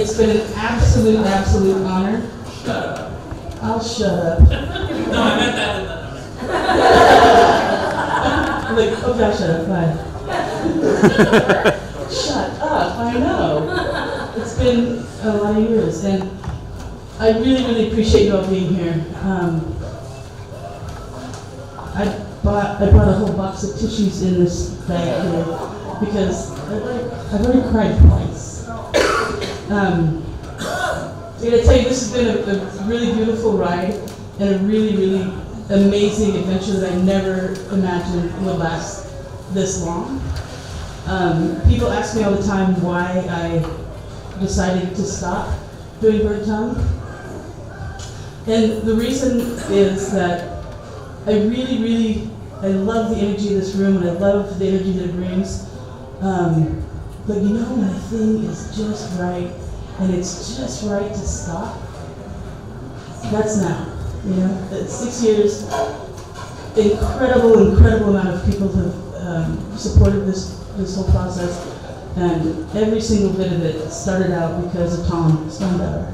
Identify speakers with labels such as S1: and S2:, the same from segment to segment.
S1: It's been an absolute honor.
S2: Shut up.
S1: I'll shut up.
S2: No, I meant that in the.
S1: I'm like, okay, I'll shut up, bye. Shut up, I know. It's been a lot of years, and I really appreciate you all being here. I brought a whole box of tissues in this bag here because I've already cried twice. I'm gonna tell you, this has been a really beautiful ride and a really amazing adventure that I never imagined would last this long. People ask me all the time why I decided to stop doing bird tongue. And the reason is that I love the energy of this room, and I love the energy that it brings. But you know, when a thing is just right, and it's just right to stop, that's now. You know, it's 6 years, incredible amount of people have supported this whole process, and every single bit of it started out because of Tom Stonebeller.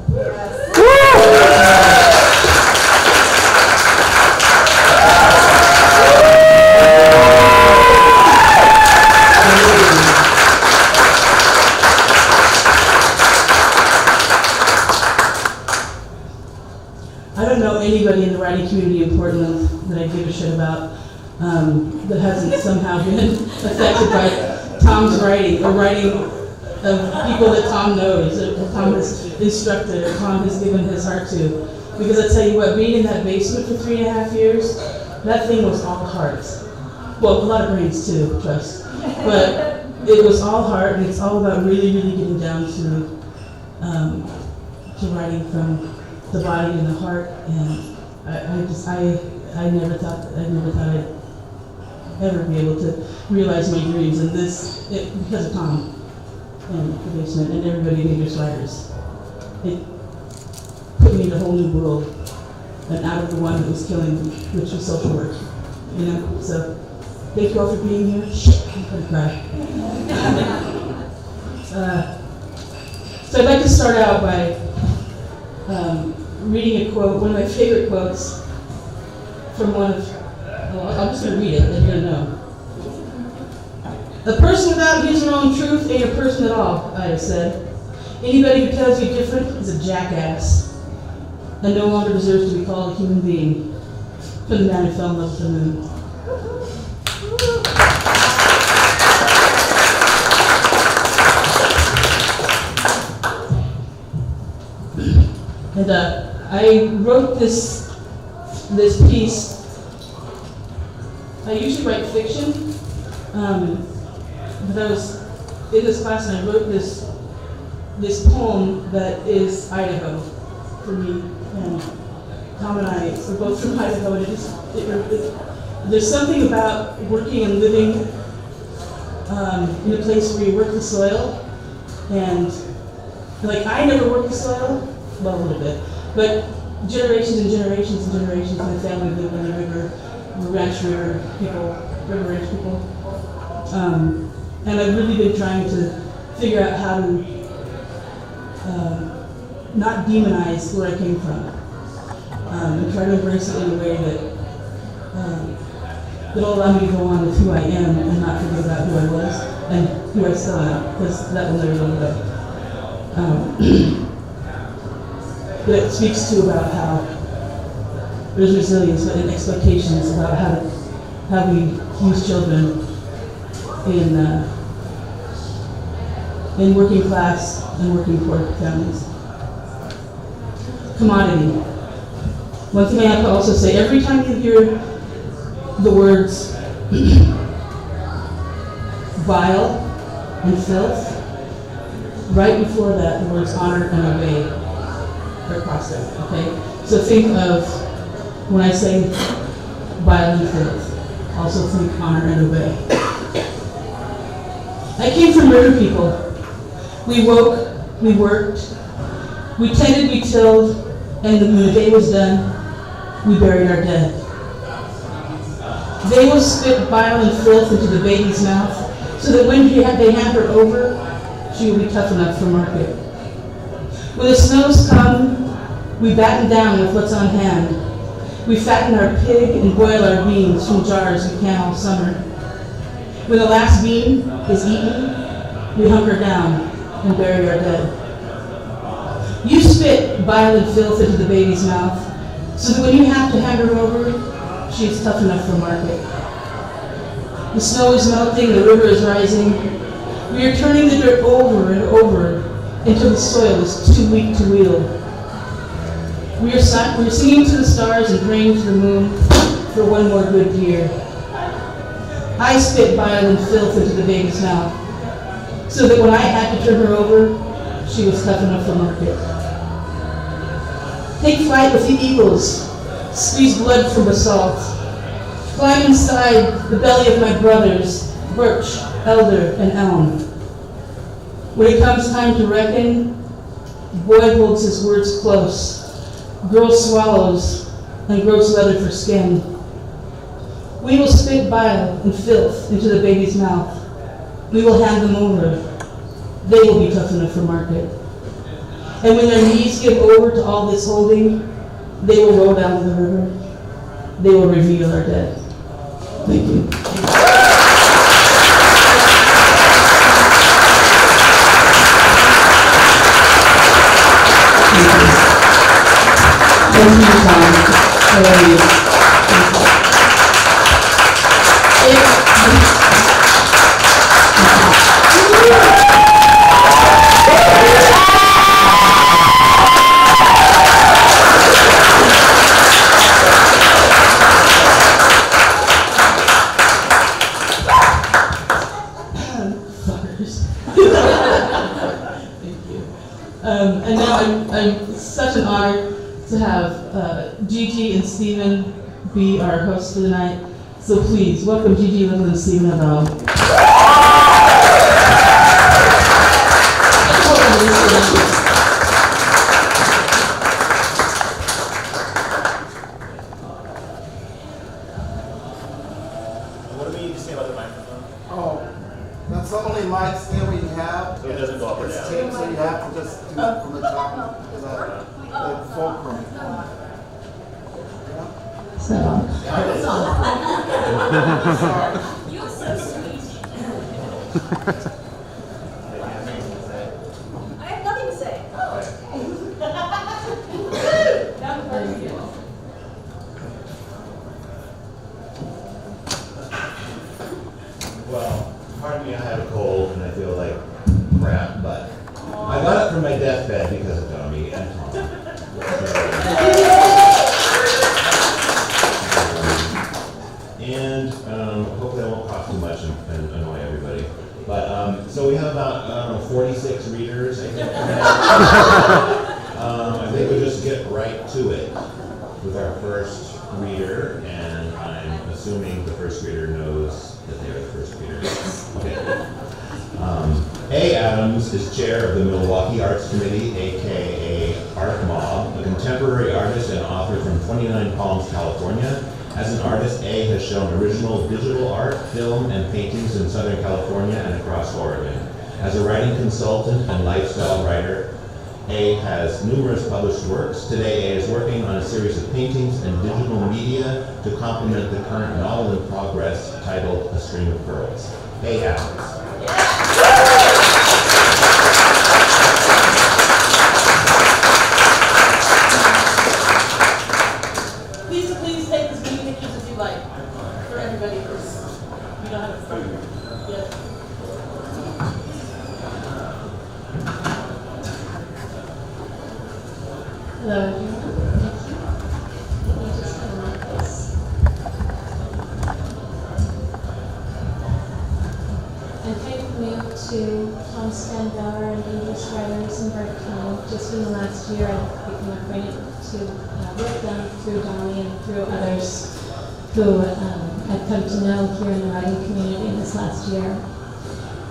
S1: I don't know anybody in the writing community in Portland that I give a shit about that hasn't somehow been affected by Tom's writing, or writing of people that Tom knows, or Tom has instructed, or Tom has given his heart to. Because I tell you what, being in that basement for 3.5 years, that thing was all heart. Well, a lot of brains too, trust. But it was all heart, and it's all about really getting down to writing from the body and the heart. And I never thought I'd ever be able to realize my dreams, and because of Tom and the basement and everybody in English writers. It put me in a whole new world, and out of the one that was killing me, which was social work. You know? So thank you all for being here. I'm gonna cry. So I'd like to start out by reading a quote, one of my favorite quotes from one of, I'm just going to read it, then you're going to know. A person without his or own truth ain't a person at all, I have said. Anybody who tells you different is a jackass and no longer deserves to be called a human being. From the man who fell in love with the moon. And I wrote this piece. I usually write fiction, but I was in this class and I wrote this poem that is Idaho for me. And Tom and I are both from Idaho, and there's something about working and living in a place where you work the soil, and like I never worked the soil. Well, a little bit, but generations and generations and generations, my family lived on the river, ranch river people, river ranch people. And I've really been trying to figure out how to not demonize where I came from, and try to embrace it in a way that'll allow me to go on with who I am and not forget about who I was and who I still am, because that will never go away. But it speaks too about how there's resilience and expectations about how we use children in working class and working poor families. Commodity. One thing I have to also say, every time you hear the words vile and filth, right before that the words honor and obey are crossed out, okay? So think of, when I say vile and filth, also think honor and obey. I came from river people. We woke, we worked, we tended, we tilled, and when the day was done, we buried our dead. They will spit bile and filth into the baby's mouth, so that when they hand her over, she will be tough enough for market. When the snows come, we batten down with what's on hand. We fatten our pig and boil our beans from jars we can all summer. When the last bean is eaten, we hunker down and bury our dead. You spit bile and filth into the baby's mouth, so that when you have to hand her over, she is tough enough for market. The snow is melting, the river is rising. We are turning the dirt over and over until the soil is too weak to wheel. We are singing to the stars and praying to the moon for one more good year. I spit bile and filth into the baby's mouth, so that when I had to turn her over, she was tough enough for market. Take flight with the eagles, squeeze blood from basalt. Climb inside the belly of my brothers, birch, elder, and elm. When it comes time to reckon, the boy holds his words close. Girl swallows and grows leather for skin. We will spit bile and filth into the baby's mouth. We will hand them over. They will be tough enough for market. And when their knees give over to all this holding, they will roll down to the river. They will reveal our dead. Thank you. Thank you, Tom. How are you? Thank you. And now I'm such an honor to have Gigi and Stephen be our hosts for the night. So please, welcome Gigi Little and Stephen Adal.
S3: What do we need to say about the microphone?
S4: Oh, that's the only mic stand we have.
S3: So it doesn't go up or
S4: It's
S3: down?
S4: taped, so you have to just do it from the top of the fulcrum.
S1: So,
S4: Sorry.
S5: You're so sweet. I have nothing to say.
S6: Well, pardon me, I have a cold and I feel like crap, but I got up from my deathbed because of Tommy and Tom. Hopefully I won't talk too much and annoy everybody. But so we have about, I don't know, 46 readers, I think. I think we'll just get right to it with our first reader, and I'm assuming the first reader knows that they are the first reader. Okay. A. Adams is chair of the Milwaukee Arts Committee, aka Art Mob, a contemporary artist and author from 29 Palms, California. As an artist, A has shown original digital art, film, and paintings in Southern California and across Oregon. As a writing consultant and lifestyle writer, A has numerous published works. Today, A is working on a series of paintings and digital media to complement the current novel in progress titled A String of Pearls. A. Adams.
S1: please take as many pictures as you like for everybody, because we don't have a phone yet. Hello.
S7: I'm kind of new to Tom Spanbauer and English writers in Burke County. Just in the last year, I've become acquainted with them through Dolly and through others who I've come to know here in the writing community this last year.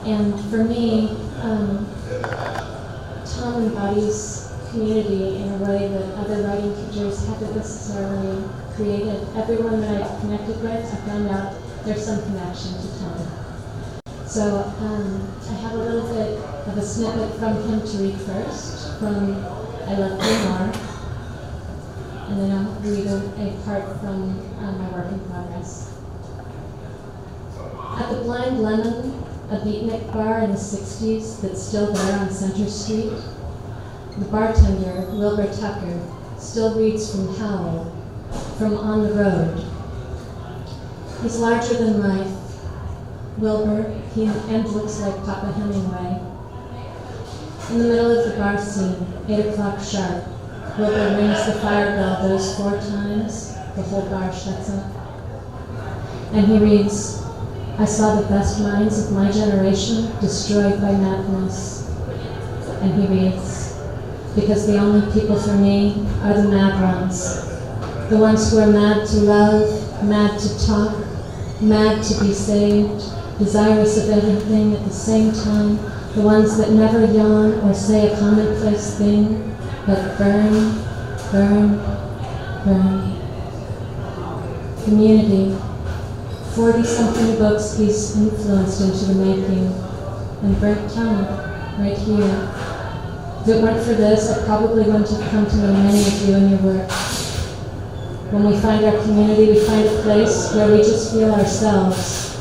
S7: And for me, Tom embodies community in a way that other writing teachers haven't necessarily created. Everyone that I've connected with, I found out there's some connection to Tom. So I have a little bit have a snippet from him to read first, from I Love You More, and then I'll read a part from my work in progress. At the Blind Lemon, a beatnik bar in the 60s that's still there on Center Street, the bartender, Wilbur Tucker, still reads from Howl, from On the Road. He's larger than life. Wilbur, he and looks like Papa Hemingway. In the middle of the bar scene, 8 o'clock sharp, Wilbur rings the fire bell those 4 times, the whole bar shuts up. And he reads, I saw the best minds of my generation destroyed by madness. And he reads, because the only people for me are the mad ones. The ones who are mad to love, mad to talk, mad to be saved, desirous of everything at the same time, the ones that never yawn or say a commonplace thing, but burn, burn, burn. Community. 40-something books he's influenced into the making, and burnt tongue, right here. If it weren't for this, I probably wouldn't have come to know many of you and your work. When we find our community, we find a place where we just feel ourselves,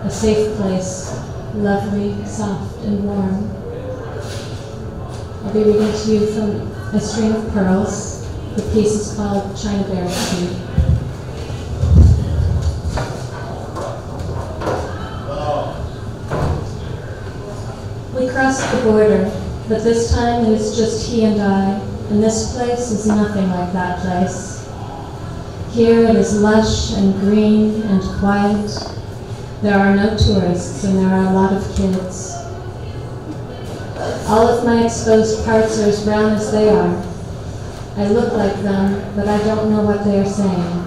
S7: a safe place, lovely, soft, and warm. I'll be reading to you from A String of Pearls. The piece is called China Berry Street. We crossed the border, but this time it was just he and I, and this place is nothing like that place. Here it is lush and green and quiet. There are no tourists and there are a lot of kids. All of my exposed parts are as brown as they are. I look like them, but I don't know what they are saying.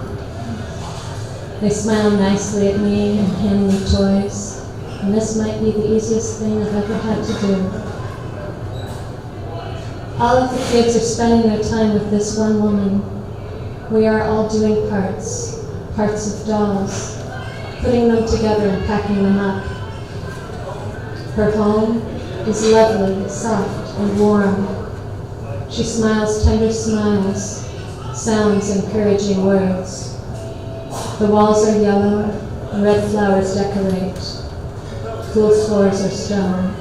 S7: They smile nicely at me and hand me toys, and this might be the easiest thing I've ever had to do. All of the kids are spending their time with this one woman. We are all doing parts of dolls, putting them together and packing them up. Her home is lovely, soft, and warm. She smiles tender smiles, sounds encouraging words. The walls are yellow, and red flowers decorate. Cool floors are stone.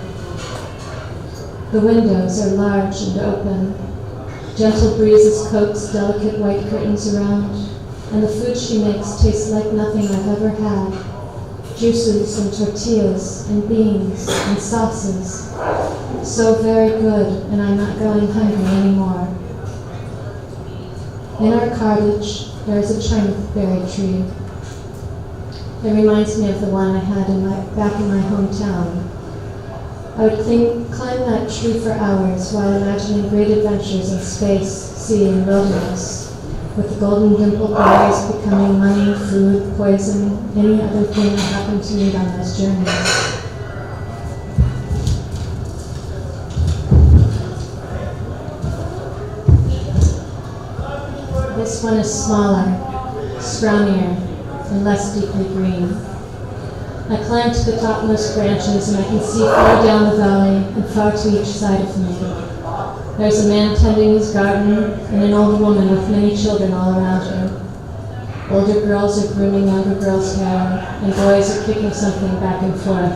S7: The windows are large and open. Gentle breezes coax delicate white curtains around, and the food she makes tastes like nothing I've ever had. Juices and tortillas and beans and sauces. So very good, and I'm not going hungry anymore. In our cottage, there is a China berry tree. It reminds me of the one I had back in my hometown. I would climb that tree for hours while imagining great adventures in space, sea, and wilderness, with the golden dimpled berries becoming money, food, poison, any other thing I happened to meet on those journeys. This one is smaller, scrawnier, and less deeply green. I climb to the topmost branches and I can see far down the valley and far to each side of me. There's a man tending his garden and an old woman with many children all around her. Older girls are grooming younger girls' hair and boys are kicking something back and forth.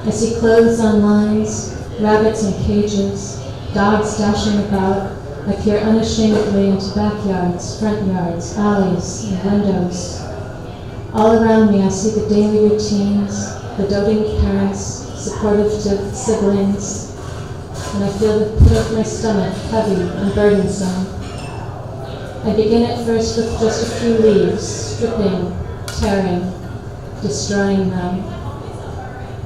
S7: I see clothes on lines, rabbits in cages, dogs dashing about. I peer unashamedly into backyards, front yards, alleys, and windows. All around me I see the daily routines, the doting parents, supportive siblings, and I feel the pit of my stomach heavy and burdensome. I begin at first with just a few leaves, stripping, tearing, destroying them.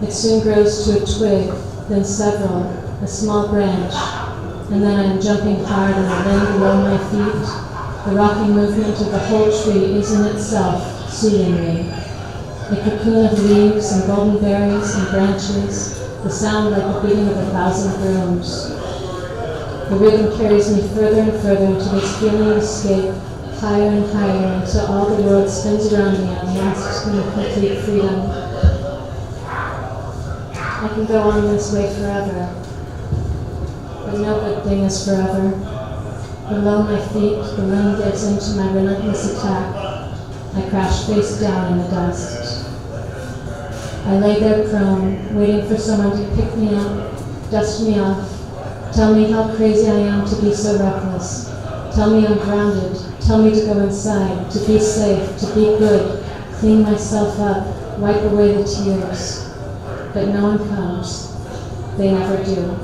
S7: It soon grows to a twig, then several, a small branch, and then I'm jumping hard on the wind below my feet. The rocking movement of the whole tree is in itself soothing me. A cocoon of leaves and golden berries and branches, the sound like the beating of 1,000 drums. The rhythm carries me further and further into this feeling of escape, higher and higher, until all the world spins around me and lasts me in complete freedom. I can go on this way forever, but no good thing is forever. Below my feet, the wind gives into my relentless attack. I crash face down in the dust. I lay there prone, waiting for someone to pick me up, dust me off, tell me how crazy I am to be so reckless, tell me I'm grounded, tell me to go inside, to be safe, to be good, clean myself up, wipe away the tears. But no one comes. They never do.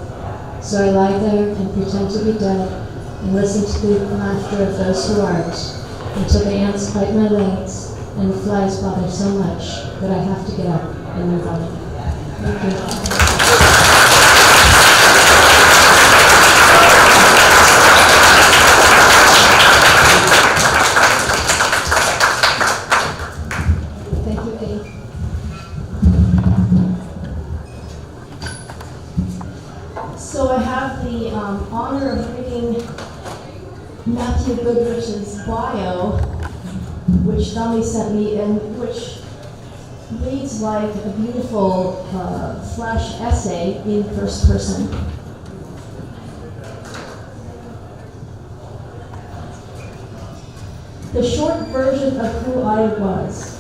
S7: So I lie there and pretend to be dead and listen to the laughter of those who aren't, until the ants bite my legs and the flies bother so much that I have to get up and move on. Thank you. Thank you, Eddie.
S5: So I have the honor of reading Matthew Goodrich's bio, which Dolly sent me, and which reads like a beautiful flash essay in first person. The short version of who I was.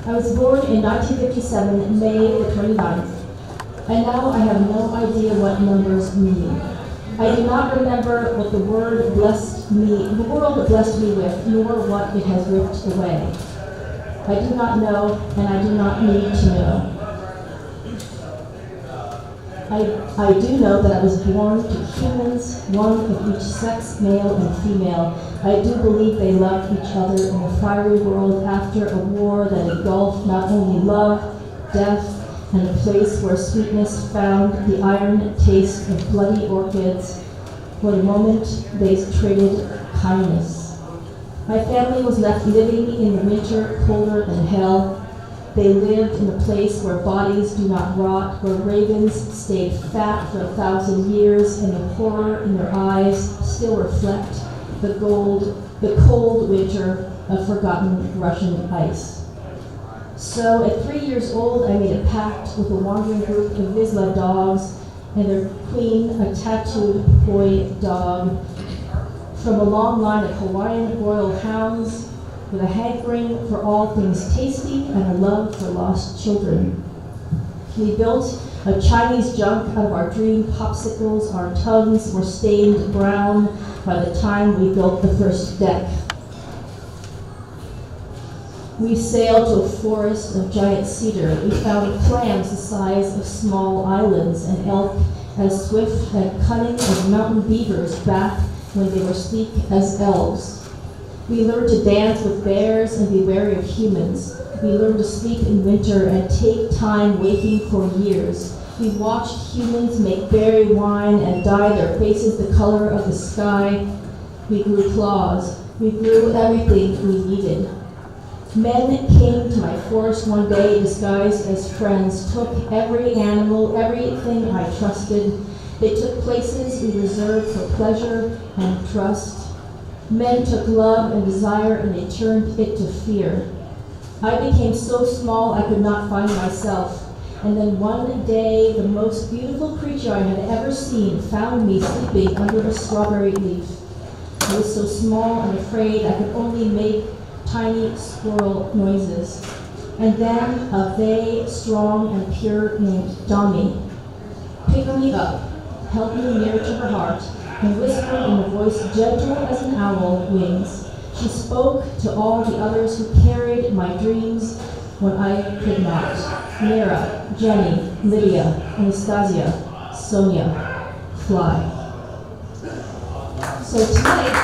S5: I was born in 1957, May the 29th. And now I have no idea what numbers mean. I do not remember what the world blessed me with, nor what it has ripped away. I do not know, and I do not need to know. I do know that I was born to humans, one of each sex, male and female. I do believe they loved each other in a fiery world after a war that engulfed not only love, death, and a place where sweetness found the iron taste of bloody orchids. For the moment, they traded kindness. My family was left living in the winter colder than hell. They lived in a place where bodies do not rot, where ravens stayed fat for 1,000 years, and the horror in their eyes still reflect the cold winter of forgotten Russian ice. So at 3 years old, I made a pact with a wandering group of Vizsla dogs and their queen, a tattooed boy dog, from a long line of Hawaiian royal hounds with a hankering for all things tasty and a love for lost children. We built a Chinese junk out of our dream popsicles. Our tongues were stained brown by the time we built the first deck. We sailed to a forest of giant cedar. We found clams the size of small islands and elk as swift and cunning as mountain beavers back when they were sleek as elves. We learned to dance with bears and be wary of humans. We learned to sleep in winter and take time waking for years. We watched humans make berry wine and dye their faces the color of the sky. We grew claws. We grew everything we needed. Men came to my forest one day disguised as friends, took every animal, everything I trusted. They took places we reserved for pleasure and trust. Men took love and desire and they turned it to fear. I became so small I could not find myself. And then one day, the most beautiful creature I had ever seen found me sleeping under a strawberry leaf. I was so small and afraid I could only make tiny squirrel noises. And then a they, strong and pure, named Dami, picked me up, held me near to her heart, and whispered in a voice gentle as an owl wings. She spoke to all the others who carried my dreams when I could not. Mira, Jenny, Lydia, Anastasia, Sonia, fly. So tonight,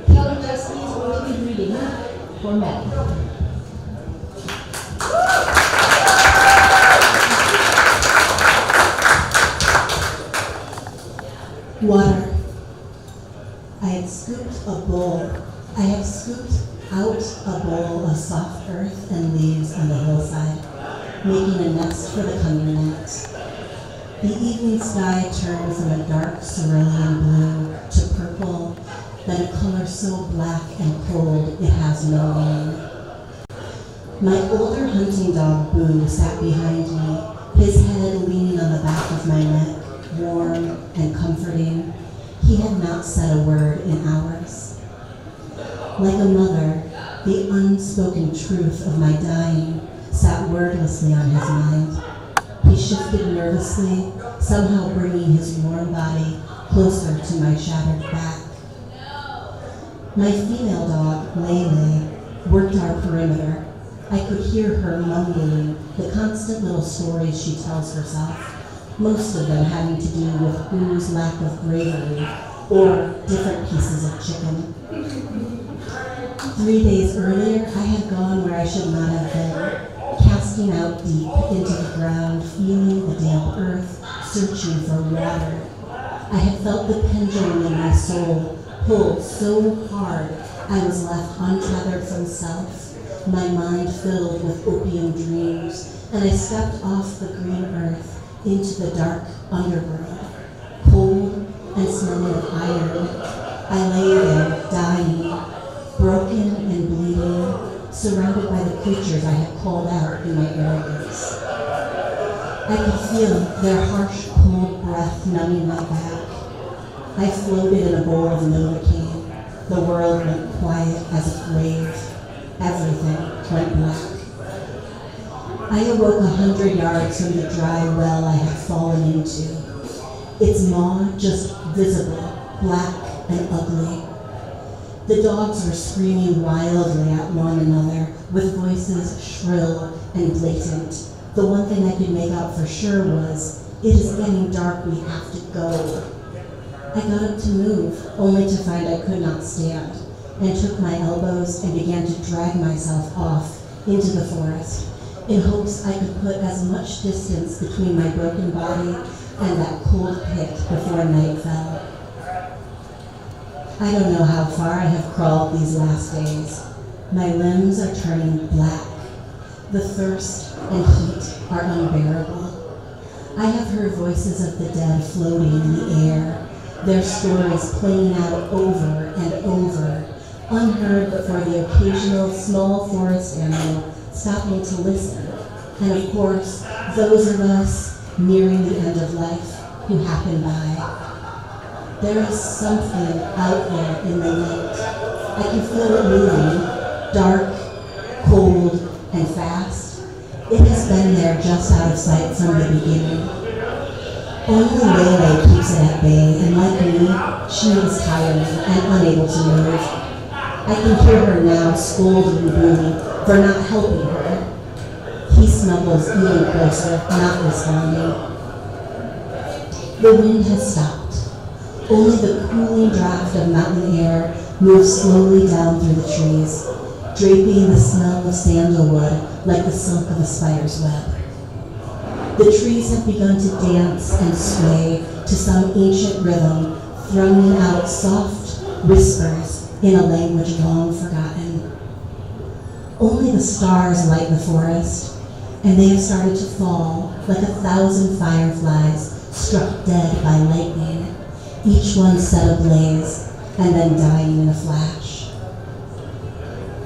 S5: Kelly Jessie is going to be reading for Maddie.
S8: Water. I had scooped a bowl. I have scooped out a bowl of soft earth and leaves on the hillside, making a nest for the coming night. The evening sky turned from a dark cerulean blue to purple, than a color so black and cold it has no name. My older hunting dog, Boo, sat behind me, his head leaning on the back of my neck, warm and comforting. He had not said a word in hours. Like a mother, the unspoken truth of my dying sat wordlessly on his mind. He shifted nervously, somehow bringing his warm body closer to my shattered back. My female dog, Lele, worked our perimeter. I could hear her mumbling the constant little stories she tells herself, most of them having to do with Boo's lack of bravery or different pieces of chicken. 3 days earlier, I had gone where I should not have been, casting out deep into the ground, feeling the damp earth, searching for water. I had felt the pendulum in my soul pull so hard I was left untethered from self, my mind filled with opium dreams, and I stepped off the green earth into the dark underworld, cold and smelling of iron. I lay there, dying, broken and bleeding, surrounded by the creatures I had called out in my arrogance. I could feel their harsh, cold breath numbing my back. I floated in a bowl of Novocaine. The world went quiet as a grave. Everything went black. I awoke 100 yards from the dry well I had fallen into. Its maw just visible, black and ugly. The dogs were screaming wildly at one another, with voices shrill and blatant. The one thing I could make out for sure was, "It is getting dark, we have to go." I got up to move, only to find I could not stand, and took my elbows and began to drag myself off into the forest, in hopes I could put as much distance between my broken body and that cold pit before night fell. I don't know how far I have crawled these last days. My limbs are turning black. The thirst and heat are unbearable. I have heard voices of the dead floating in the air, their stories playing out over and over, unheard but for the occasional small forest animal stopping to listen, and of course, those of us nearing the end of life who happen by. There is something out there in the night. I can feel it moving, dark, cold, and fast. It has been there just out of sight from the beginning. Only Lele keeps it at bay, and like me, she is tired and unable to move. I can hear her now scolding Boo for not helping her. He snuggles even closer, not responding. The wind has stopped. Only the cooling draft of mountain air moves slowly down through the trees, draping the smell of sandalwood like the silk of a spider's web. The trees have begun to dance and sway to some ancient rhythm, throwing out soft whispers in a language long forgotten. Only the stars light the forest, and they have started to fall like 1,000 fireflies struck dead by lightning, each one set ablaze and then dying in a flash.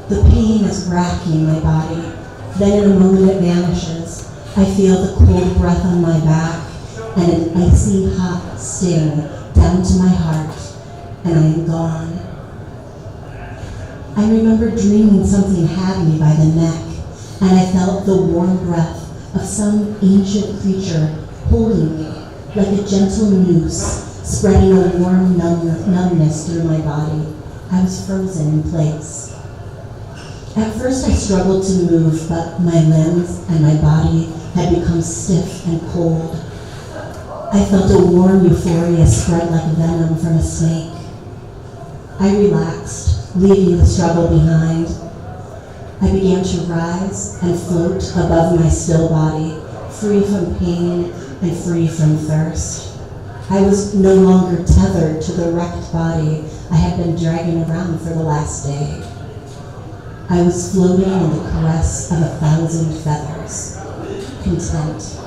S8: The pain is racking my body, then in a moment it vanishes. I feel the cold breath on my back and an icy hot sting down to my heart, and I am gone. I remember dreaming something had me by the neck, and I felt the warm breath of some ancient creature holding me like a gentle noose, spreading a warm numbness through my body. I was frozen in place. At first I struggled to move, but my limbs and my body had become stiff and cold. I felt a warm euphoria spread like venom from a snake. I relaxed, leaving the struggle behind. I began to rise and float above my still body, free from pain and free from thirst. I was no longer tethered to the wrecked body I had been dragging around for the last day. I was floating in the caress of 1,000 feathers, content.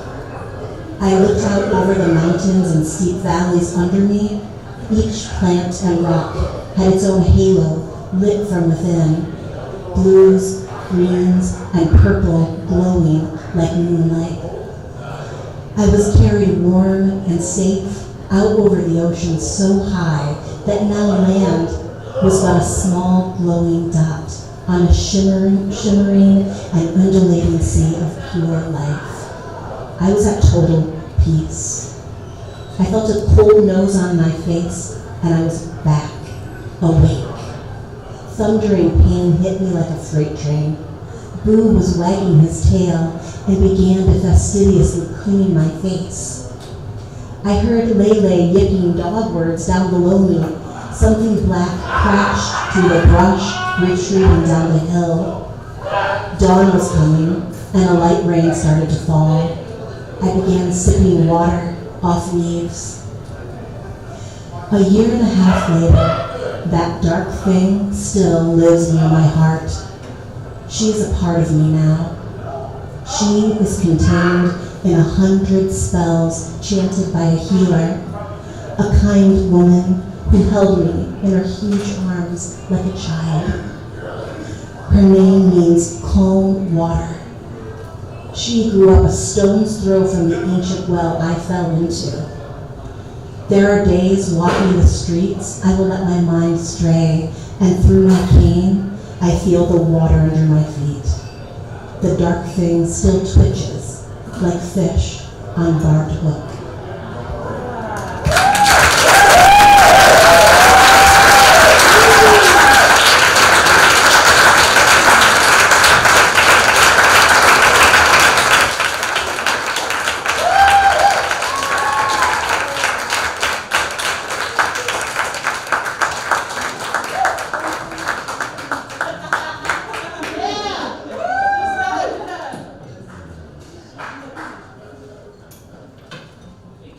S8: I looked out over the mountains and steep valleys under me, each plant and rock had its own halo lit from within, blues, greens, and purple glowing like moonlight. I was carried warm and safe out over the ocean so high that now land was but a small glowing dot on a shimmering and undulating sea of pure life. I was at total peace. I felt a cold nose on my face, and I was back, awake. Thundering pain hit me like a freight train. Boo was wagging his tail and began to fastidiously clean my face. I heard Lele yipping dog words down below me. Something black crashed through the brush, retreating down the hill. Dawn was coming, and a light rain started to fall. I began sipping water off leaves. A year and a half later, that dark thing still lives near my heart. She is a part of me now. She is contained in 100 spells chanted by a healer, a kind woman who held me in her huge arms like a child. Her name means calm water. She grew up a stone's throw from the ancient well I fell into. There are days walking the streets, I will let my mind stray, and through my cane, I feel the water under my feet. The dark thing still twitches, like fish on barbed hook.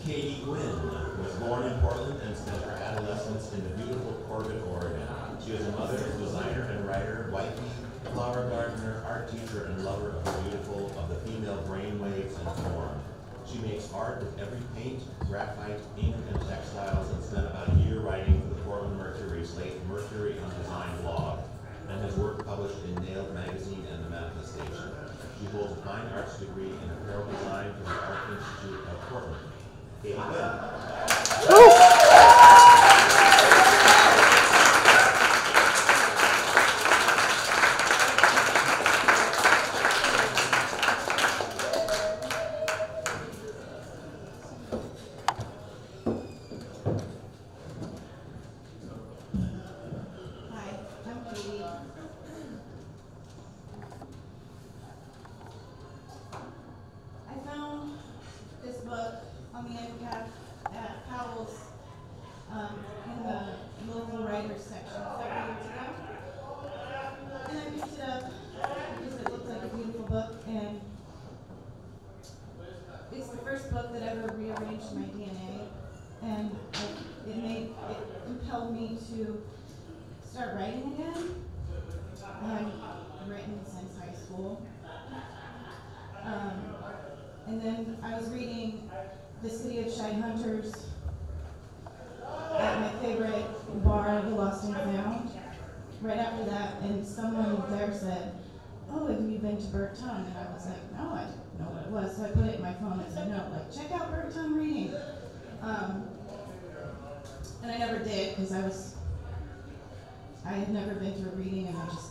S6: Katie Gwynn was born in Portland and spent her adolescence in the beautiful Corbett, Oregon. She was a mother, designer, and writer, wifey, flower gardener, art teacher, and lover of the female brainwaves and form. She makes art with every paint, graphite, ink, and textiles, and spent about a year writing for the Portland Mercury's late Mercury on Design blog, and has work published in Nailed magazine and the Manifestation. She holds a fine arts degree in apparel design from the Art Institute of Portland. Katie Gwynn.
S9: Hi, I'm Katie. I found this book on the end cap at Powell's in the local writers section several years ago. And I picked it up because it looked like a beautiful book, and it's the first book that ever rearranged my DNA, and it compelled me to start writing again. I haven't written since high school. And then I was reading The City of Shy Hunters at my favorite bar, The Lost and Found, right after that, and someone there said, "Oh, have you been to Bert Tongue?" And I was like, "No, I didn't know what it was." So I put it in my phone as a note, like, "Check out Bert Tongue reading." And I never did, because I had never been to a reading, and I just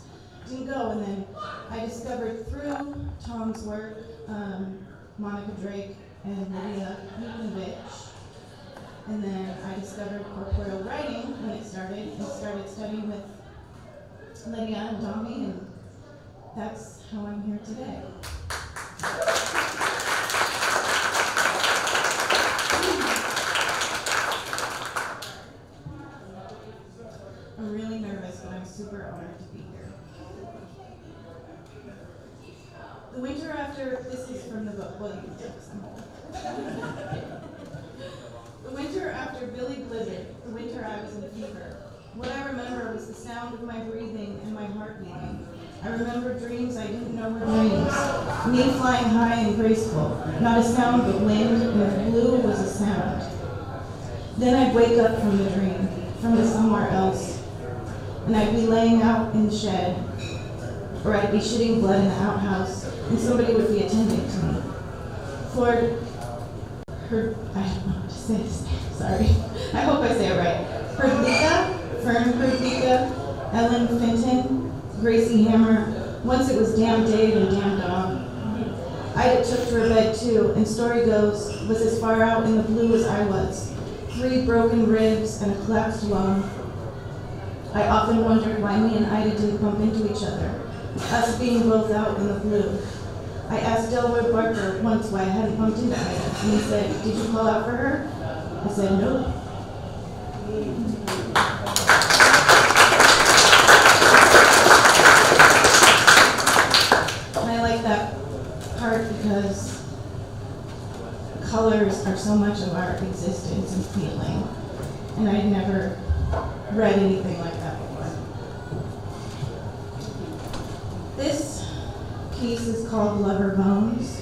S9: didn't go. And then I discovered through Tom's work, Monica Drake and Lydia Mikovich. And then I discovered corporeal writing when it started, and started studying with Lydia and Domi, and that's how I'm here today. I'm really nervous, but I'm super honored to be here. The winter after, this is from the book, well, you can tell this, I'm old. The winter after Billy Blizzard, the winter I was in fever. What I remember was the sound of my breathing and my heart beating. I remember dreams I didn't know were dreams. Me flying high and graceful. Not a sound but wind, and if blue was a sound. Then I'd wake up from the dream, from the somewhere else, and I'd be laying out in the shed, or I'd be shitting blood in the outhouse, and somebody would be attending to me. For her, I don't know how to say this, sorry. I hope I say it right. Herdlika, Fern Herdlika, Ellen Fenton, Gracie Hammer, once it was Damn Dave and Damn Dog. Ida took to her bed too, and story goes, was as far out in the blue as I was. 3 broken ribs and a collapsed lung. I often wondered why me and Ida didn't bump into each other, us being both out in the blue. I asked Delroy Barker once why I hadn't bumped into Ida, and he said, did you call out for her? I said, no. And I like that part because colors are so much of our existence and feeling, and I'd never read anything like that before. This piece is called Lover Bones,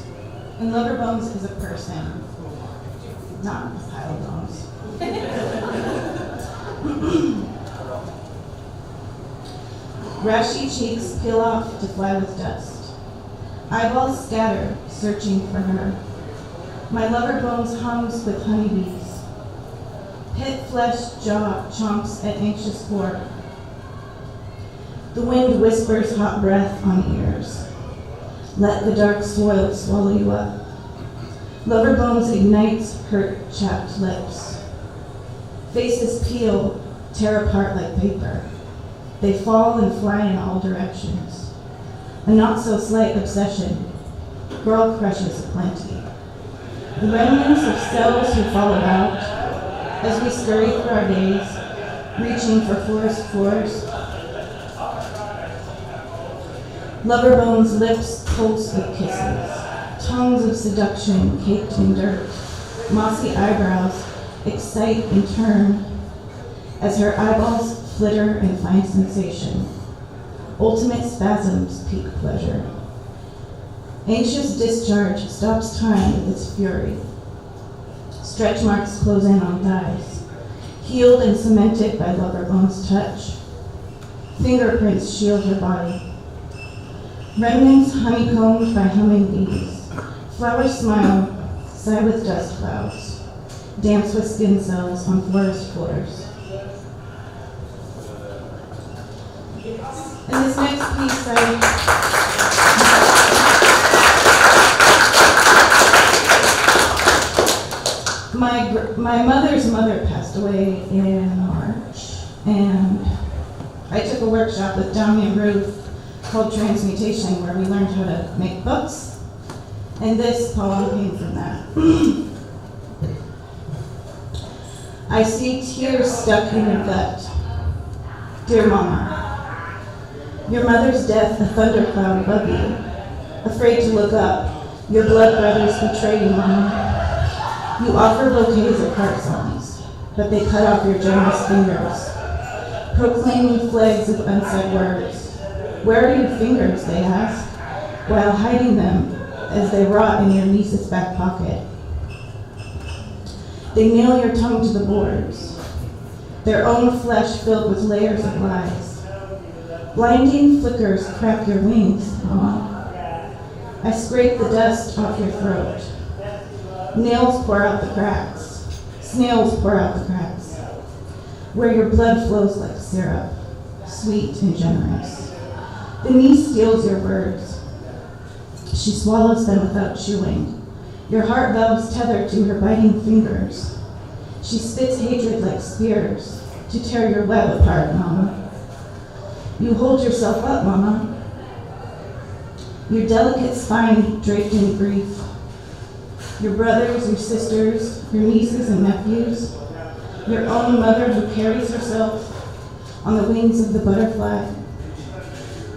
S9: and Lover Bones is a person, not a pile of bones. Rashy cheeks peel off to fly with dust. Eyeballs scatter, searching for her. My lover bones hums with honeybees. Pit flesh jaw chomps at anxious core. The wind whispers hot breath on ears. Let the dark soil swallow you up. Lover bones ignites hurt chapped lips. Faces peel, tear apart like paper. They fall and fly in all directions. A not so slight obsession. Girl crushes aplenty. The remnants of cells who followed out as we scurry through our days, reaching for forest floors. Lover bones' lips pulse with kisses, tongues of seduction caked in dirt, mossy eyebrows excite and turn as her eyeballs flitter and find sensation. Ultimate spasms peak pleasure. Anxious discharge stops time with its fury. Stretch marks close in on thighs, healed and cemented by lover bones' touch. Fingerprints shield her body. Remnants honeycombed by humming bees. Flowers smile, sigh with dust clouds, dance with skin cells on forest floors. In this next piece, my mother's mother passed away in March, and I took a workshop with Dami and Ruth called Transmutation, where we learned how to make books, and this poem came from that. I see tears stuck in your gut. Dear Mama, your mother's death a thundercloud above you, afraid to look up, your blood brothers betray you, Mama. You offer bouquets of heart songs, but they cut off your generous fingers, proclaiming flags of unsaid words. Where are your fingers, they ask, while hiding them as they rot in your niece's back pocket. They nail your tongue to the boards, their own flesh filled with layers of lies. Blinding flickers crack your wings, Mama. I scrape the dust off your throat. Nails pour out the cracks. Snails pour out the cracks. Where your blood flows like syrup, sweet and generous. The niece steals your words. She swallows them without chewing. Your heart valves tethered to her biting fingers. She spits hatred like spears to tear your web apart, Mama. You hold yourself up, Mama. Your delicate spine draped in grief. Your brothers, your sisters, your nieces and nephews, your own mother who carries herself on the wings of the butterfly.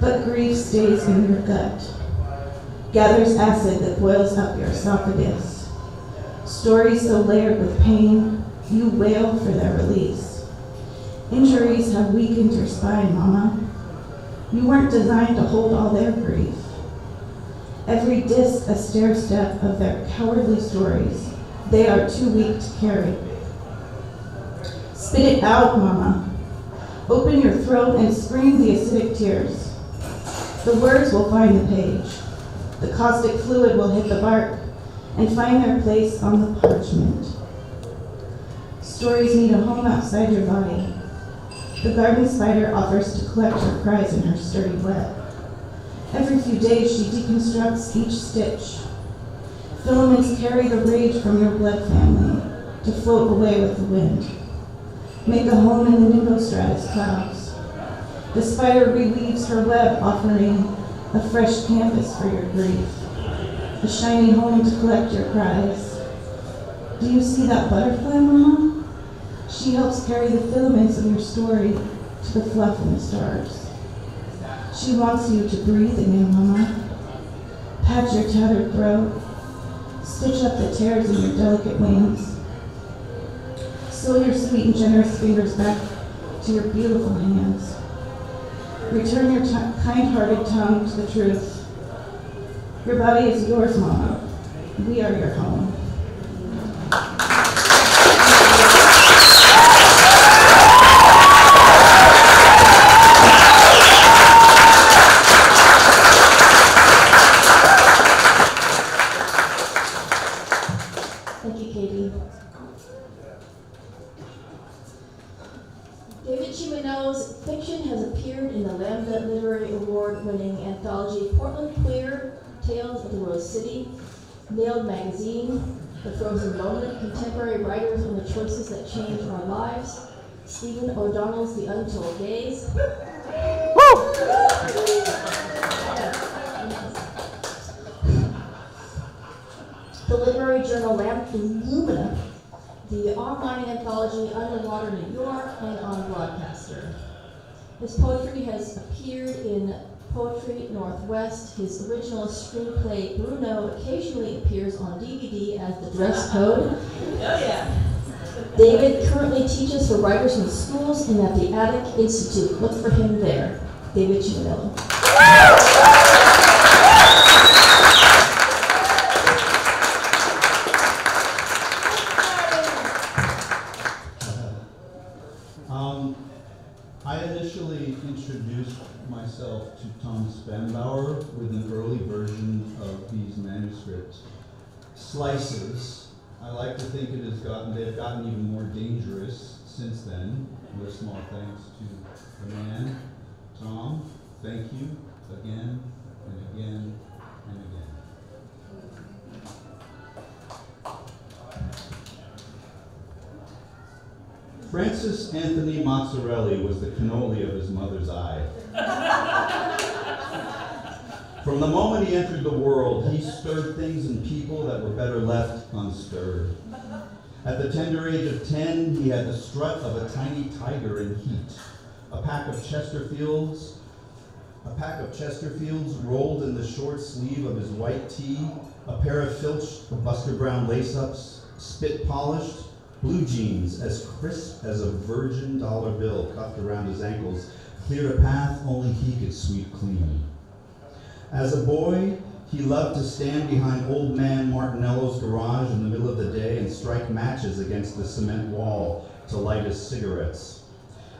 S9: But grief stays in your gut, gathers acid that boils up your esophagus. Stories so layered with pain, you wail for their release. Injuries have weakened your spine, Mama. You weren't designed to hold all their grief. Every disc a stair-step of their cowardly stories they are too weak to carry. Spit it out, Mama. Open your throat and scream the acidic tears. The words will find the page. The caustic fluid will hit the bark and find their place on the parchment. Stories need a home outside your body. The garden spider offers to collect her cries in her sturdy web. Every few days she deconstructs each stitch. Filaments carry the rage from your blood family to float away with the wind. Make a home in the nimbostratus clouds. The spider reweaves her web, offering a fresh canvas for your grief, a shiny home to collect your cries. Do you see that butterfly, Mama? She helps carry the filaments of your story to the fluff in the stars. She wants you to breathe again, Mama. Pat your tattered throat. Stitch up the tears in your delicate wings. Sew your sweet and generous fingers back to your beautiful hands. Return your kind-hearted tongue to the truth. Your body is yours, Mama. We are your home.
S5: Thank you, Katie. David Chimeno's fiction has appeared in the Lambda Literary Award-winning anthology Portland Queer, Tales of the Rose City, Nailed Magazine, The Frozen Moment, Contemporary Writers on the Choices That Change Our Lives, Stephen O'Donnell's The Untold Days. The literary journal Lumina, the online anthology Underwater New York, and on Broadcaster. His poetry has appeared in Poetry Northwest. His original screenplay Bruno occasionally appears on DVD as The Dress Code. Oh yeah. David currently teaches for writers in schools and at the Attic Institute. Look for him there. David Chimeno.
S10: I initially introduced myself to Tom Spanbauer with an early version of these manuscript slices. I like to think they've gotten even more dangerous since then, with small thanks to the man. Tom, thank you again and again and again. Francis Anthony Mozzarelli was the cannoli of his mother's eye. From the moment he entered the world, he stirred things in people that were better left unstirred. At the tender age of 10, he had the strut of a tiny tiger in heat. A pack of Chesterfields rolled in the short sleeve of his white tee, a pair of Filch Buster Brown lace-ups, spit polished, blue jeans as crisp as a virgin dollar bill cuffed around his ankles cleared a path only he could sweep clean. As a boy, he loved to stand behind old man Martinello's garage in the middle of the day and strike matches against the cement wall to light his cigarettes.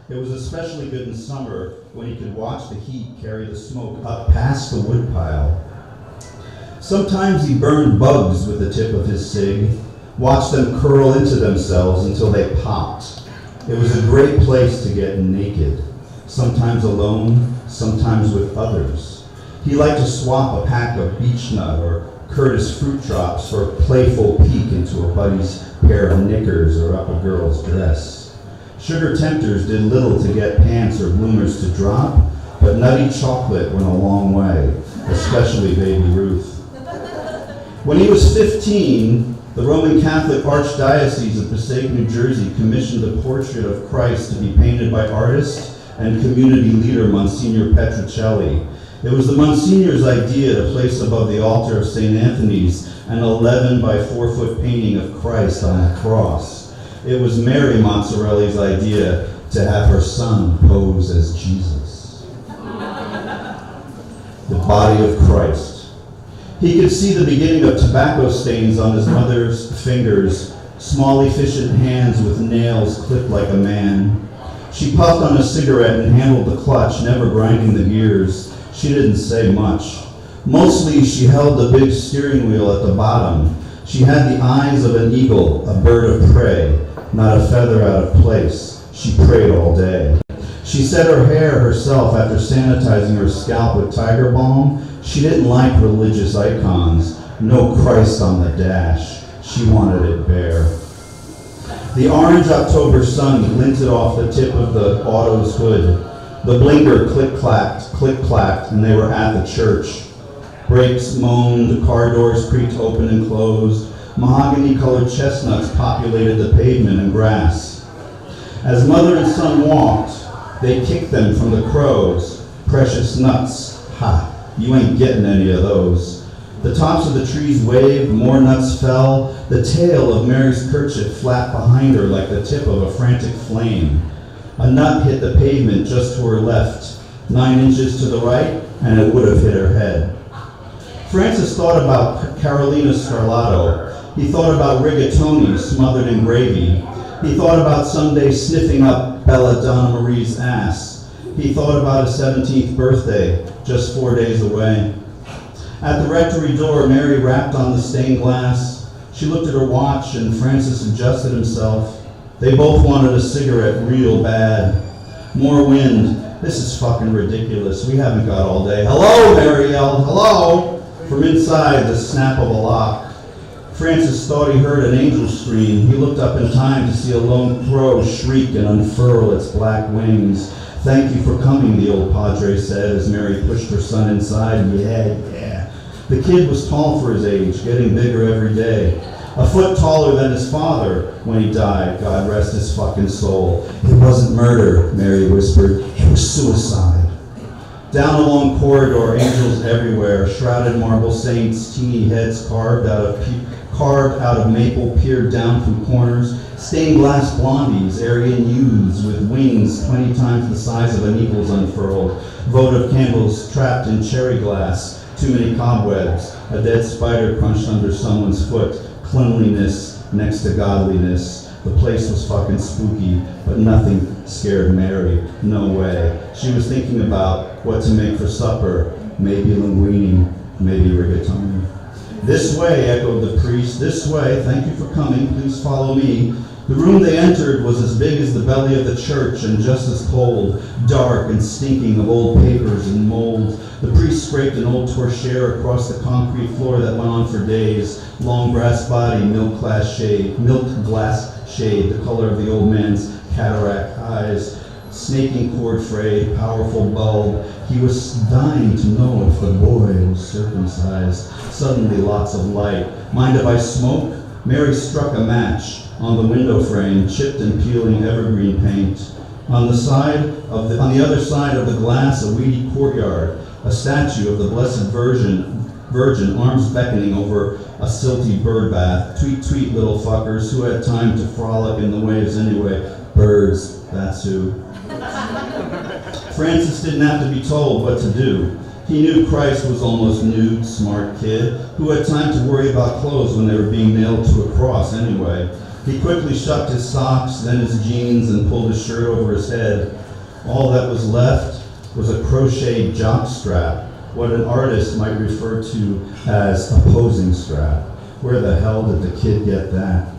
S10: It was especially good in summer when he could watch the heat carry the smoke up past the woodpile. Sometimes he burned bugs with the tip of his cig, watched them curl into themselves until they popped. It was a great place to get naked, sometimes alone, sometimes with others. He liked to swap a pack of beech nut or Curtis fruit drops for a playful peek into a buddy's pair of knickers or up a girl's dress. Sugar tempters did little to get pants or bloomers to drop, but nutty chocolate went a long way, especially Baby Ruth. When he was 15, the Roman Catholic Archdiocese of Passaic, New Jersey commissioned a portrait of Christ to be painted by artist and community leader Monsignor Petrocelli. It was the Monsignor's idea to place above the altar of St. Anthony's an 11 by 4 foot painting of Christ on the cross. It was Mary Mozzarelli's idea to have her son pose as Jesus. The body of Christ. He could see the beginning of tobacco stains on his mother's fingers, small efficient hands with nails clipped like a man. She puffed on a cigarette and handled the clutch, never grinding the gears. She didn't say much. Mostly she held the big steering wheel at the bottom. She had the eyes of an eagle, a bird of prey, not a feather out of place. She prayed all day. She set her hair herself after sanitizing her scalp with tiger balm. She didn't like religious icons. No Christ on the dash. She wanted it bare. The orange October sun glinted off the tip of the auto's hood. The blinker click-clacked, and they were at the church. Brakes moaned, car doors creaked open and closed. Mahogany-colored chestnuts populated the pavement and grass. As mother and son walked, they kicked them from the crows. Precious nuts. Ha, you ain't getting any of those. The tops of the trees waved, more nuts fell. The tail of Mary's kerchief flapped behind her like the tip of a frantic flame. A nut hit the pavement just to her left, 9 inches to the right, and it would have hit her head. Francis thought about Carolina Scarlato. He thought about rigatoni smothered in gravy. He thought about someday sniffing up Bella Donna Marie's ass. He thought about his 17th birthday, just 4 days away. At the rectory door, Mary rapped on the stained glass. She looked at her watch and Francis adjusted himself. They both wanted a cigarette real bad. More wind. This is fucking ridiculous. We haven't got all day. Hello, Mary yelled. Hello! From inside, the snap of a lock. Francis thought he heard an angel scream. He looked up in time to see a lone crow shriek and unfurl its black wings. Thank you for coming, the old padre said as Mary pushed her son inside. Yeah. The kid was tall for his age, getting bigger every day. A foot taller than his father when he died, God rest his fucking soul. It wasn't murder, Mary whispered. It was suicide. Down a long corridor, angels everywhere, shrouded marble saints, teeny heads carved out of maple peered down from corners, stained glass blondies, Aryan youths with wings 20 times the size of an eagle's unfurled, votive candles trapped in cherry glass, too many cobwebs, a dead spider crunched under someone's foot, cleanliness next to godliness. The place was fucking spooky, but nothing scared Mary. No way. She was thinking about what to make for supper. Maybe linguine, maybe rigatoni. This way, echoed the priest. This way. Thank you for coming. Please follow me. The room they entered was as big as the belly of the church and just as cold, dark and stinking of old papers and mold. The priest scraped an old torchère across the concrete floor that went on for days. Long brass body, milk glass shade, the color of the old man's cataract eyes. Snaking cord frayed, powerful bulb. He was dying to know if the boy was circumcised. Suddenly, lots of light. Mind if I smoke? Mary struck a match on the window frame, chipped and peeling evergreen paint. On the other side of the glass, a weedy courtyard, a statue of the Blessed Virgin, arms beckoning over a silty bird bath. Tweet, tweet, little fuckers, who had time to frolic in the waves anyway? Birds, that's who. Francis didn't have to be told what to do. He knew Christ was almost nude, smart kid, who had time to worry about clothes when they were being nailed to a cross anyway. He quickly shucked his socks, then his jeans, and pulled his shirt over his head. All that was left was a crocheted jock strap, what an artist might refer to as a posing strap. Where the hell did the kid get that?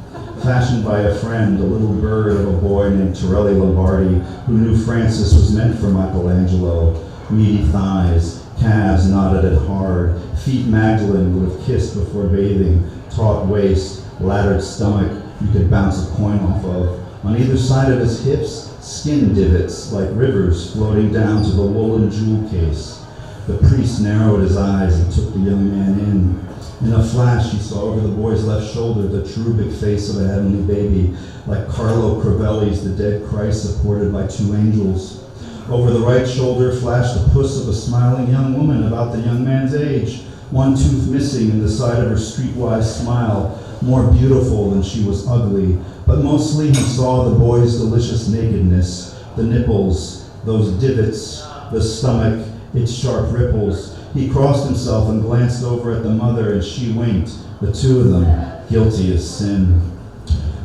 S10: Fashioned by a friend, a little bird of a boy named Torelli Lombardi, who knew Francis was meant for Michelangelo. Meaty thighs, calves knotted at hard, feet Magdalene would have kissed before bathing, taut waist, laddered stomach you could bounce a coin off of. On either side of his hips, skin divots like rivers floating down to the woolen jewel case. The priest narrowed his eyes and took the young man in. In a flash, he saw over the boy's left shoulder the cherubic face of a heavenly baby, like Carlo Crivelli's The Dead Christ supported by 2 angels. Over the right shoulder flashed the puss of a smiling young woman about the young man's age, one tooth missing in the side of her streetwise smile, more beautiful than she was ugly. But mostly he saw the boy's delicious nakedness, the nipples, those divots, the stomach, its sharp ripples. He crossed himself and glanced over at the mother, and she winked, the two of them, guilty as sin.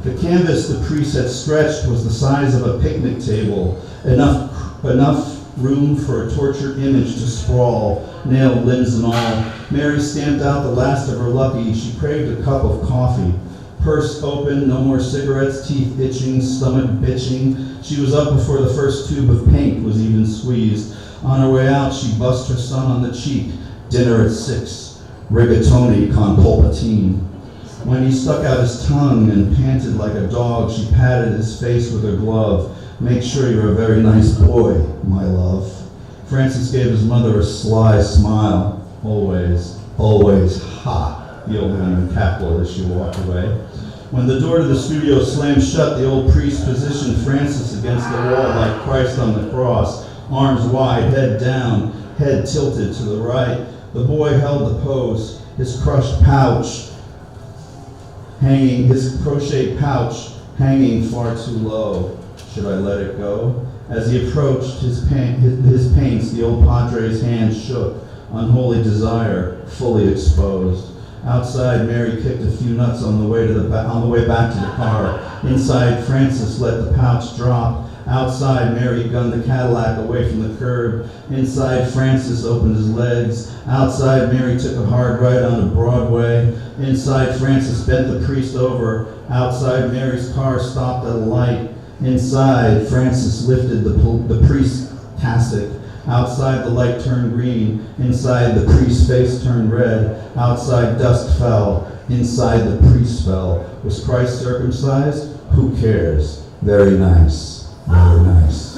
S10: The canvas the priest had stretched was the size of a picnic table, enough room for a tortured image to sprawl, nailed limbs and all. Mary stamped out the last of her lucky. She craved a cup of coffee. Purse open, no more cigarettes, teeth itching, stomach bitching. She was up before the first tube of paint was even squeezed. On her way out, she bussed her son on the cheek. Dinner at 6. Rigatoni con pulpatine. When he stuck out his tongue and panted like a dog, she patted his face with her glove. Make sure you're a very nice boy, my love. Francis gave his mother a sly smile. Always, always hot, the old woman cackled as she walked away. When the door to the studio slammed shut, the old priest positioned Francis against the wall like Christ on the cross, arms wide, head down, head tilted to the right. The boy held the pose, his crushed pouch hanging, his crocheted pouch hanging far too low. Should I let it go? As he approached his paints, the old padre's hand shook, unholy desire fully exposed. Outside, Mary kicked a few nuts on the way back to the car. Inside, Francis let the pouch drop. Outside, Mary gunned the Cadillac away from the curb. Inside, Francis opened his legs. Outside, Mary took a hard right onto Broadway. Inside, Francis bent the priest over. Outside, Mary's car stopped at a light. Inside, Francis lifted the priest's cassock. Outside, the light turned green. Inside, the priest's face turned red. Outside, dust fell. Inside, the priest fell. Was Christ circumcised? Who cares? Very nice. Very nice.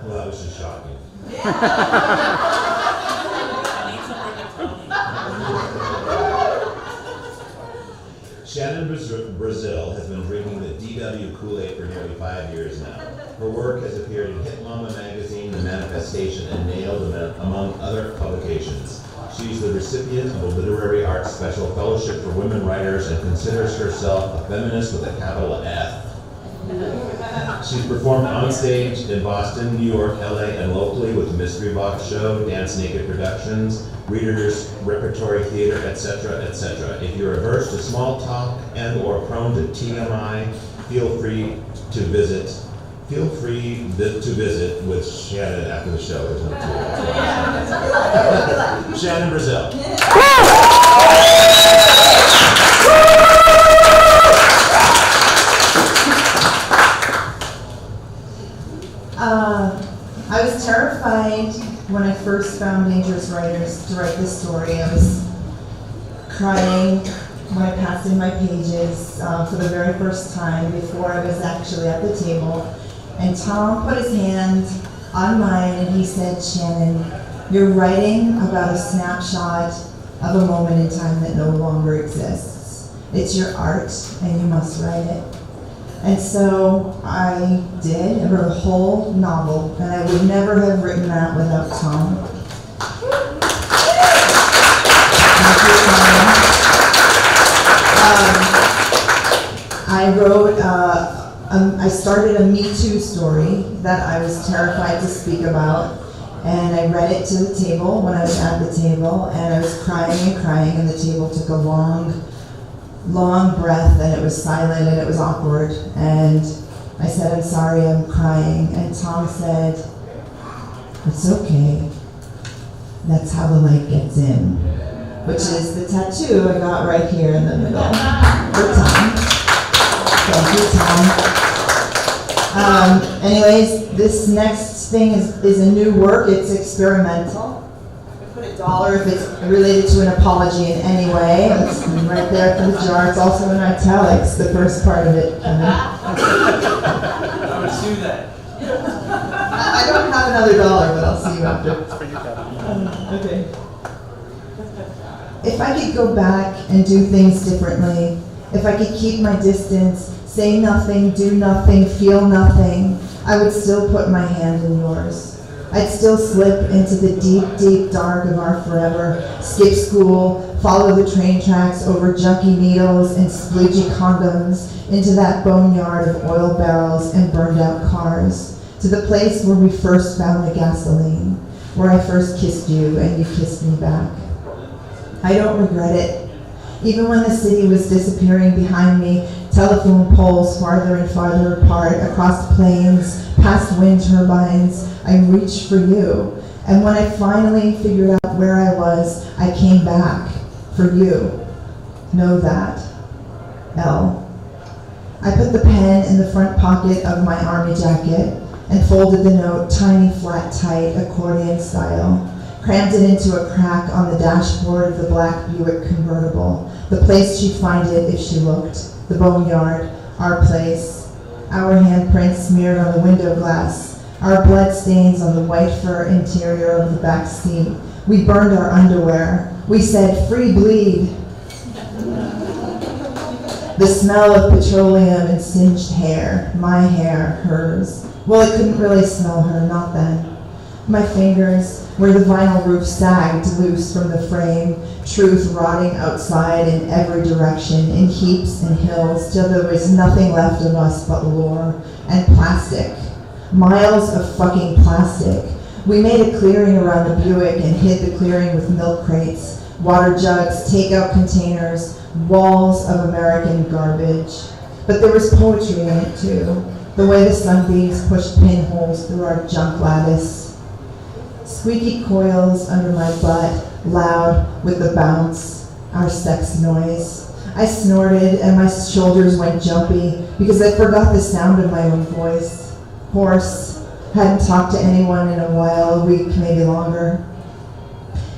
S6: Well, that was just shocking. Shannon Brazil has been drinking the DW Kool-Aid for nearly 5 years now. Her work has appeared in Hit Mama magazine, The Manifestation, and Nailed, among other publications. She's the recipient of a Literary Arts Special Fellowship for Women Writers and considers herself a feminist with a capital F. She's performed on stage in Boston, New York, LA, and locally with the Mystery Box Show, Dance Naked Productions, Readers, Repertory Theater, etc., etc. If you're averse to small talk and or prone to TMI, feel free to visit with Shannon after the show. There's no Shannon Brazil.
S11: I was terrified when I first found Dangerous Writers to write this story. I was crying when I passed in my pages for the very first time before I was actually at the table. And Tom put his hand on mine and he said, Shannon, you're writing about a snapshot of a moment in time that no longer exists. It's your art and you must write it. And so I did. I wrote a whole novel, and I would never have written that without Tom. Thank you, Tom. I started a Me Too story that I was terrified to speak about, and I read it to the table when I was at the table, and I was crying, and the table took a long breath, and it was silent and it was awkward, and I said, I'm sorry, I'm crying, and Tom said, it's okay, that's how the light gets in, which is the tattoo I got right here in the middle for Tom. Thank you, Tom. Anyways, this next thing is a new work. It's experimental. Put $1 if it's related to an apology in any way. It's right there for the jar. It's also in italics, the first part of it.
S2: I would do that.
S11: I don't have another $1, but I'll see you after. Okay. If I could go back and do things differently, if I could keep my distance, say nothing, do nothing, feel nothing, I would still put my hand in yours. I'd still slip into the deep, deep dark of our forever, skip school, follow the train tracks over junky needles and spleegee condoms, into that boneyard of oil barrels and burned out cars, to the place where we first found the gasoline, where I first kissed you and you kissed me back. I don't regret it. Even when the city was disappearing behind me, telephone poles farther and farther apart, across plains, past wind turbines, I reached for you. And when I finally figured out where I was, I came back for you. Know that. L. I put the pen in the front pocket of my army jacket and folded the note tiny, flat, tight, accordion style. Crammed it into a crack on the dashboard of the black Buick convertible, the place she'd find it if she looked, the boneyard, our place, our handprints smeared on the window glass, our blood stains on the white fur interior of the back seat. We burned our underwear. We said, "Free bleed." The smell of petroleum and singed hair, my hair, hers. Well, it couldn't really smell her, not then. My fingers, where the vinyl roof sagged loose from the frame, truth rotting outside in every direction, in heaps and hills, till there was nothing left of us but lore and plastic. Miles of fucking plastic. We made a clearing around the Buick and hid the clearing with milk crates, water jugs, takeout containers, walls of American garbage. But there was poetry in it too, the way the sunbeams pushed pinholes through our junk lattice. Squeaky coils under my butt, loud with the bounce, our sex noise. I snorted and my shoulders went jumpy because I forgot the sound of my own voice. Hoarse, hadn't talked to anyone in a while, a week, maybe longer.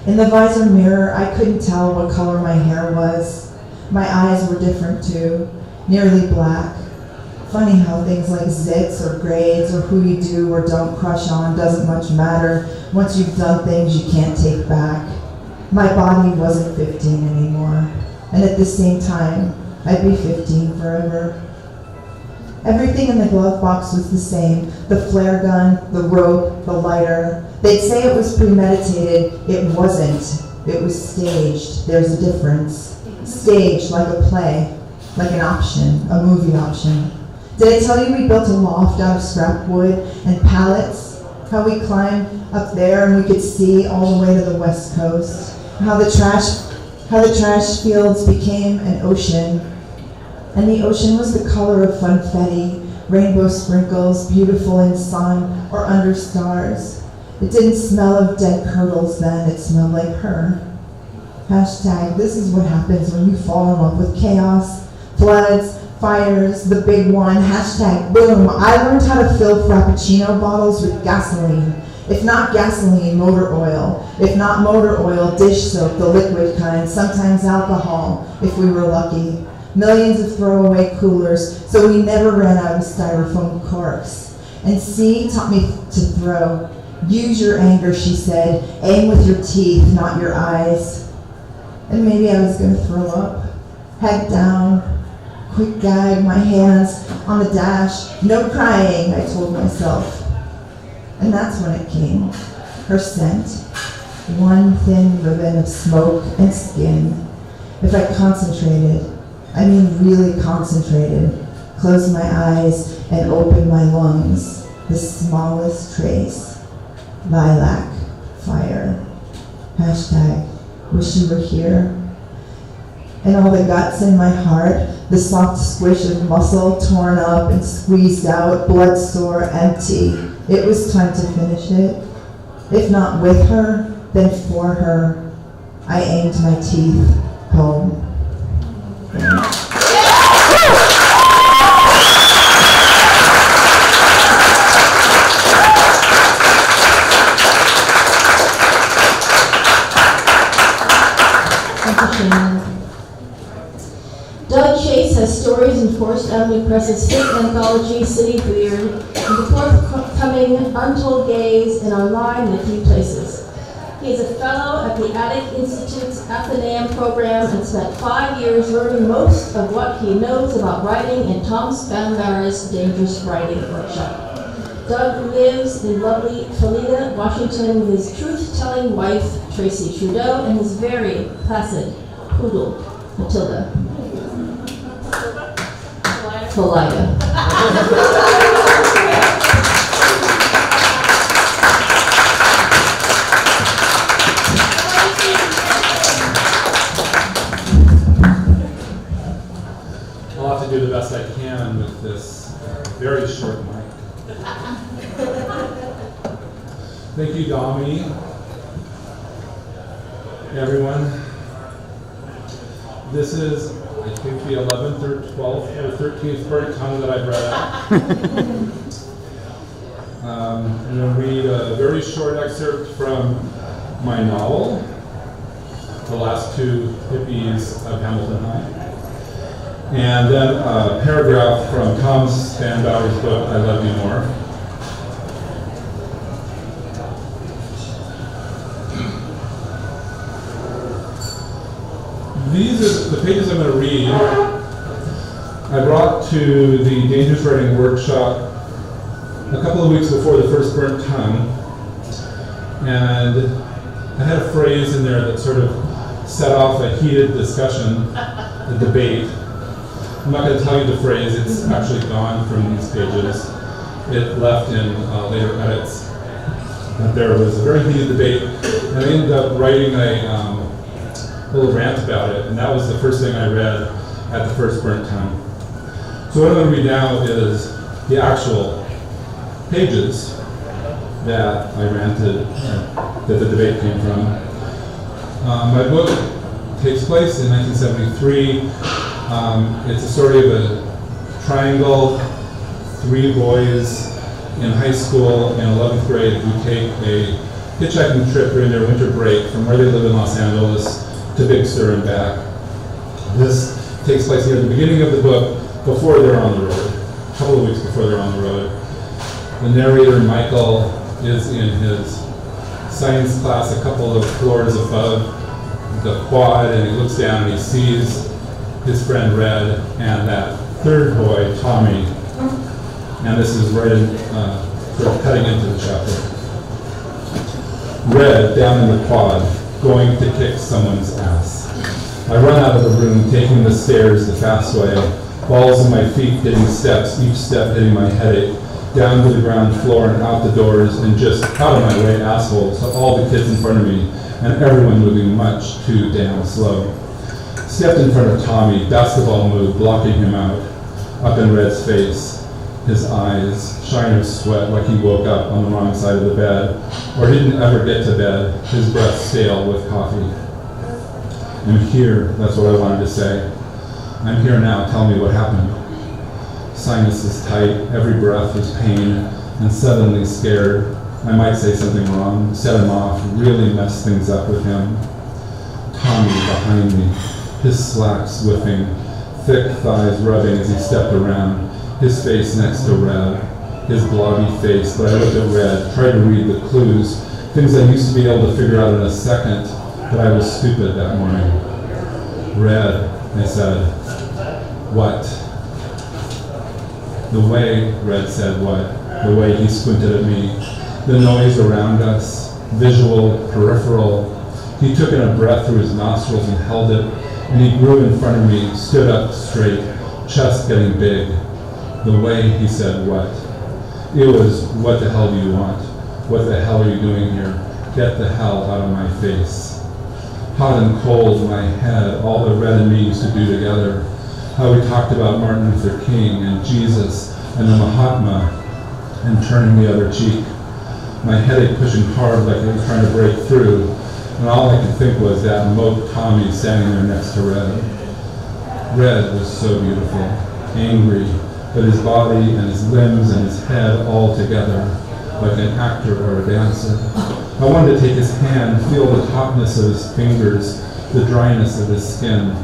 S11: In the visor mirror, I couldn't tell what color my hair was. My eyes were different too, nearly black. Funny how things like zits or grades or who you do or don't crush on doesn't much matter once you've done things you can't take back. My body wasn't 15 anymore, and at the same time, I'd be 15 forever. Everything in the glove box was the same, the flare gun, the rope, the lighter. They'd say it was premeditated. It wasn't. It was staged. There's a difference. Staged like a play, like an option, a movie option. Did I tell you we built a loft out of scrap wood and pallets? How we climbed up there and we could see all the way to the west coast? How the trash fields became an ocean. And the ocean was the color of funfetti, rainbow sprinkles, beautiful in sun or under stars. It didn't smell of dead curdles then, it smelled like her. Hashtag, this is what happens when you fall in love with chaos, floods, fires, the big one. Hashtag, boom, I learned how to fill Frappuccino bottles with gasoline. If not gasoline, motor oil. If not motor oil, dish soap, the liquid kind, sometimes alcohol, if we were lucky. Millions of throwaway coolers, so we never ran out of styrofoam corks. And C taught me to throw. Use your anger, she said. Aim with your teeth, not your eyes. And maybe I was gonna throw up. Head down, quick gag, my hands on the dash. No crying, I told myself. And that's when it came. Her scent. One thin ribbon of smoke and skin. If I concentrated, I mean really concentrated, closed my eyes and opened my lungs, the smallest trace. Lilac, fire. Hashtag, wish you were here. And all the guts in my heart, the soft squish of muscle torn up and squeezed out, blood sore, empty. It was time to finish it. If not with her, then for her. I aimed my teeth home.
S5: Doug Chase has stories in Forest Avenue Press's hit anthology, City Weird, and the forthcoming Untold Gaze and online in a few places. He is a fellow at the Attic Institute's Athenaeum program and spent 5 years learning most of what he knows about writing in Tom Spanbauer's Dangerous Writing Workshop. Doug lives in lovely Toledo, Washington, with his truth-telling wife, Tracy Trudeau, and his very placid poodle, Matilda. Philida.
S12: I'll have to do the best I can with this very short mic. Thank you, Dami. Everyone. This is, I think, the 11th or 12th or 13th bird tongue that I've read out. I'm going to read a very short excerpt from my novel, The Last Two Hippies of Hamilton High. And then a paragraph from Thomas Spanbauer's book, I Love You More. These are the pages I'm going to read. I brought to the Dangerous Writing Workshop a couple of weeks before the first burnt tongue. And I had a phrase in there that sort of set off a heated discussion, a debate. I'm not going to tell you the phrase, it's actually gone from these pages. It left in later edits. But there was a very heated debate, and I ended up writing a little rant about it, and that was the first thing I read at the first burnt tongue. So what I'm going to read now is the actual pages that I ranted, that the debate came from. My book takes place in 1973. It's a story of a triangle, 3 boys in high school in 11th grade who take a hitchhiking trip during their winter break from where they live in Los Angeles to Big Sur and back. This takes place near the beginning of the book before they're on the road, a couple of weeks before they're on the road. The narrator, Michael, is in his science class a couple of floors above the quad, and he looks down and he sees his friend Red and that third boy, Tommy. And this is right in, sort of cutting into the chapter. Red, down in the quad, going to kick someone's ass. I run out of the room, taking the stairs the fast way, balls in my feet hitting steps, each step hitting my headache, down to the ground floor and out the doors, and just out of my way assholes to all the kids in front of me, and everyone moving much too damn slow. Stepped in front of Tommy, basketball move, blocking him out, up in Red's face, his eyes, shine of sweat like he woke up on the wrong side of the bed, or didn't ever get to bed, his breath stale with coffee. I'm here, that's what I wanted to say. I'm here now, tell me what happened. Sinus is tight, every breath is pain, and suddenly scared. I might say something wrong, set him off, really mess things up with him. Tommy behind me, his slacks whipping, thick thighs rubbing as he stepped around, his face next to Red, his blobby face, but I looked at Red, tried to read the clues, things I used to be able to figure out in a second, but I was stupid that morning. Red, I said, what? The way Red said what, the way he squinted at me, the noise around us, visual, peripheral. He took in a breath through his nostrils and held it, and he grew in front of me, stood up straight, chest getting big. The way he said what. It was, what the hell do you want? What the hell are you doing here? Get the hell out of my face. Hot and cold, my head, all that Red and me used to do together. How we talked about Martin Luther King and Jesus and the Mahatma and turning the other cheek. My headache pushing hard like it was trying to break through, and all I could think was that moat Tommy standing there next to Red. Red was so beautiful, angry, but his body and his limbs and his head all together, like an actor or a dancer. I wanted to take his hand, feel the tautness of his fingers, the dryness of his skin.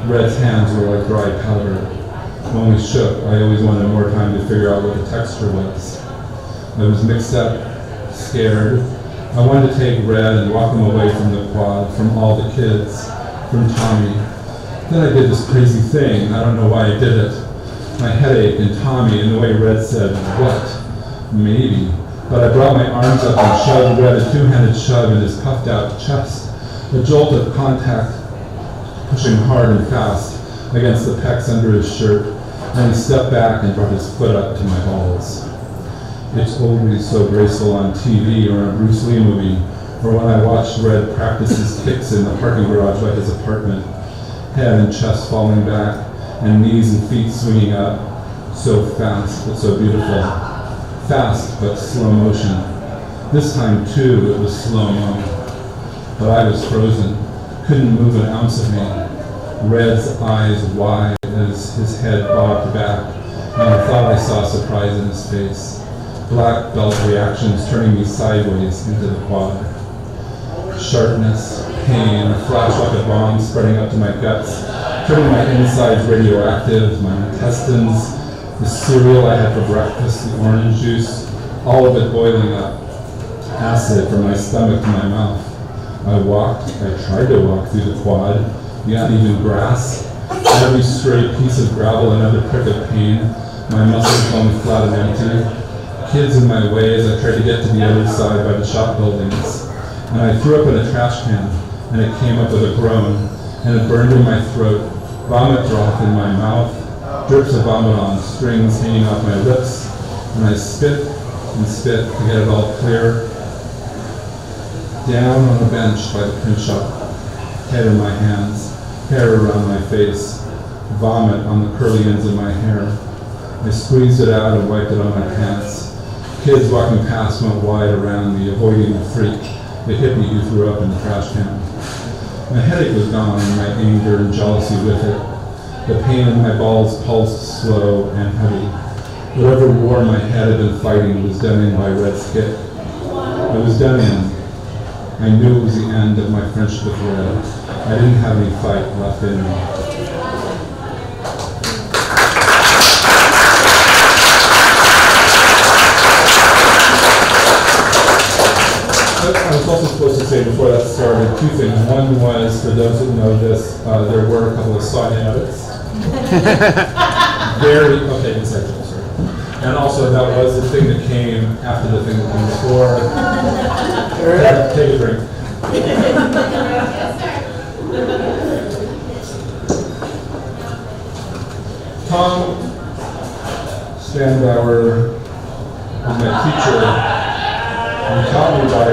S12: Red's hands were like dry powder. When we shook, I always wanted more time to figure out what the texture was. I was mixed up, scared. I wanted to take Red and walk him away from the quad, from all the kids, from Tommy. Then I did this crazy thing. I don't know why I did it. My headache and Tommy and the way Red said, what? maybe. But I brought my arms up and shoved Red a two-handed shove in his puffed out chest, a jolt of contact pushing hard and fast against the pecs under his shirt, and he stepped back and brought his foot up to my balls. It's always so graceful on TV or a Bruce Lee movie, or when I watched Red practice his kicks in the parking garage by his apartment, head and chest falling back, and knees and feet swinging up, so fast but so beautiful. Fast but slow motion. This time too it was slow-mo, but I was frozen, couldn't move an ounce of me. Red's eyes wide as his head bobbed back, and I thought I saw surprise in his face. Black belt reactions turning me sideways into the quad. Sharpness, pain, a flash like a bomb spreading up to my guts, turning my insides radioactive, my intestines, the cereal I had for breakfast, the orange juice, all of it boiling up. Acid from my stomach to my mouth. I tried to walk through the quad, the uneven grass, every stray piece of gravel another prick of pain, my muscles falling flat and empty. Kids in my way as I tried to get to the other side by the shop buildings. And I threw up in a trash can, and it came up with a groan, and it burned in my throat, vomit froth in my mouth, drips of vomit on strings hanging off my lips, and I spit and spit to get it all clear. Down on a bench by the print shop, head in my hands, hair around my face, vomit on the curly ends of my hair. I squeezed it out and wiped it on my pants. Kids walking past went wide around me, avoiding the freak, the hippie who threw up in the trash can. My headache was gone, and my anger and jealousy with it. The pain in my balls pulsed slow and heavy. Whatever war my head had been fighting was done in by Red's kick. It was done in. I knew it was the end of my friendship with Red. I didn't have any fight left in me. I was also supposed to say before that started two things. One was, for those who know this, there were a couple of Sonya edits. Okay, inside joke, sorry. And also that was the thing that came after the thing that came before. Take a drink. Tom Standauer was my teacher. He taught me by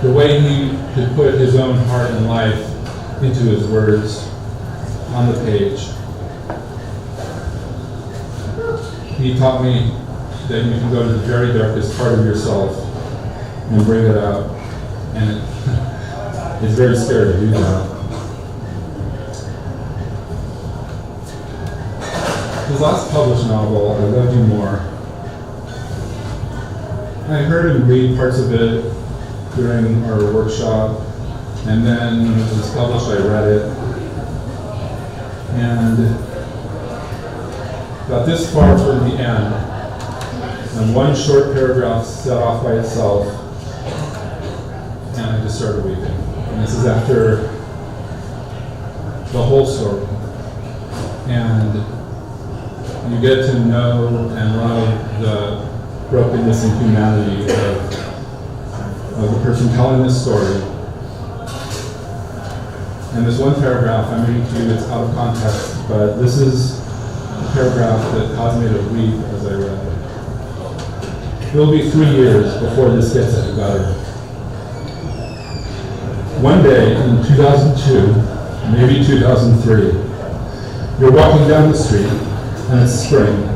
S12: the way he could put his own heart and life into his words on the page. He taught me that you can go to the very darkest part of yourself and bring it out, and it's very scary to do that. His last published novel, I Love You More, I heard him read parts of it during our workshop, and then when it was published, I read it, and got this far from the end, and one short paragraph set off by itself, and I just started weeping. And this is after the whole story, and you get to know and love the brokenness and humanity of the person telling this story. And this one paragraph I'm reading to you, it's out of context, but this is a paragraph that caused me to weep as I read it. It will be 3 years before this gets any better. One day in 2002, maybe 2003, you're walking down the street and it's spring,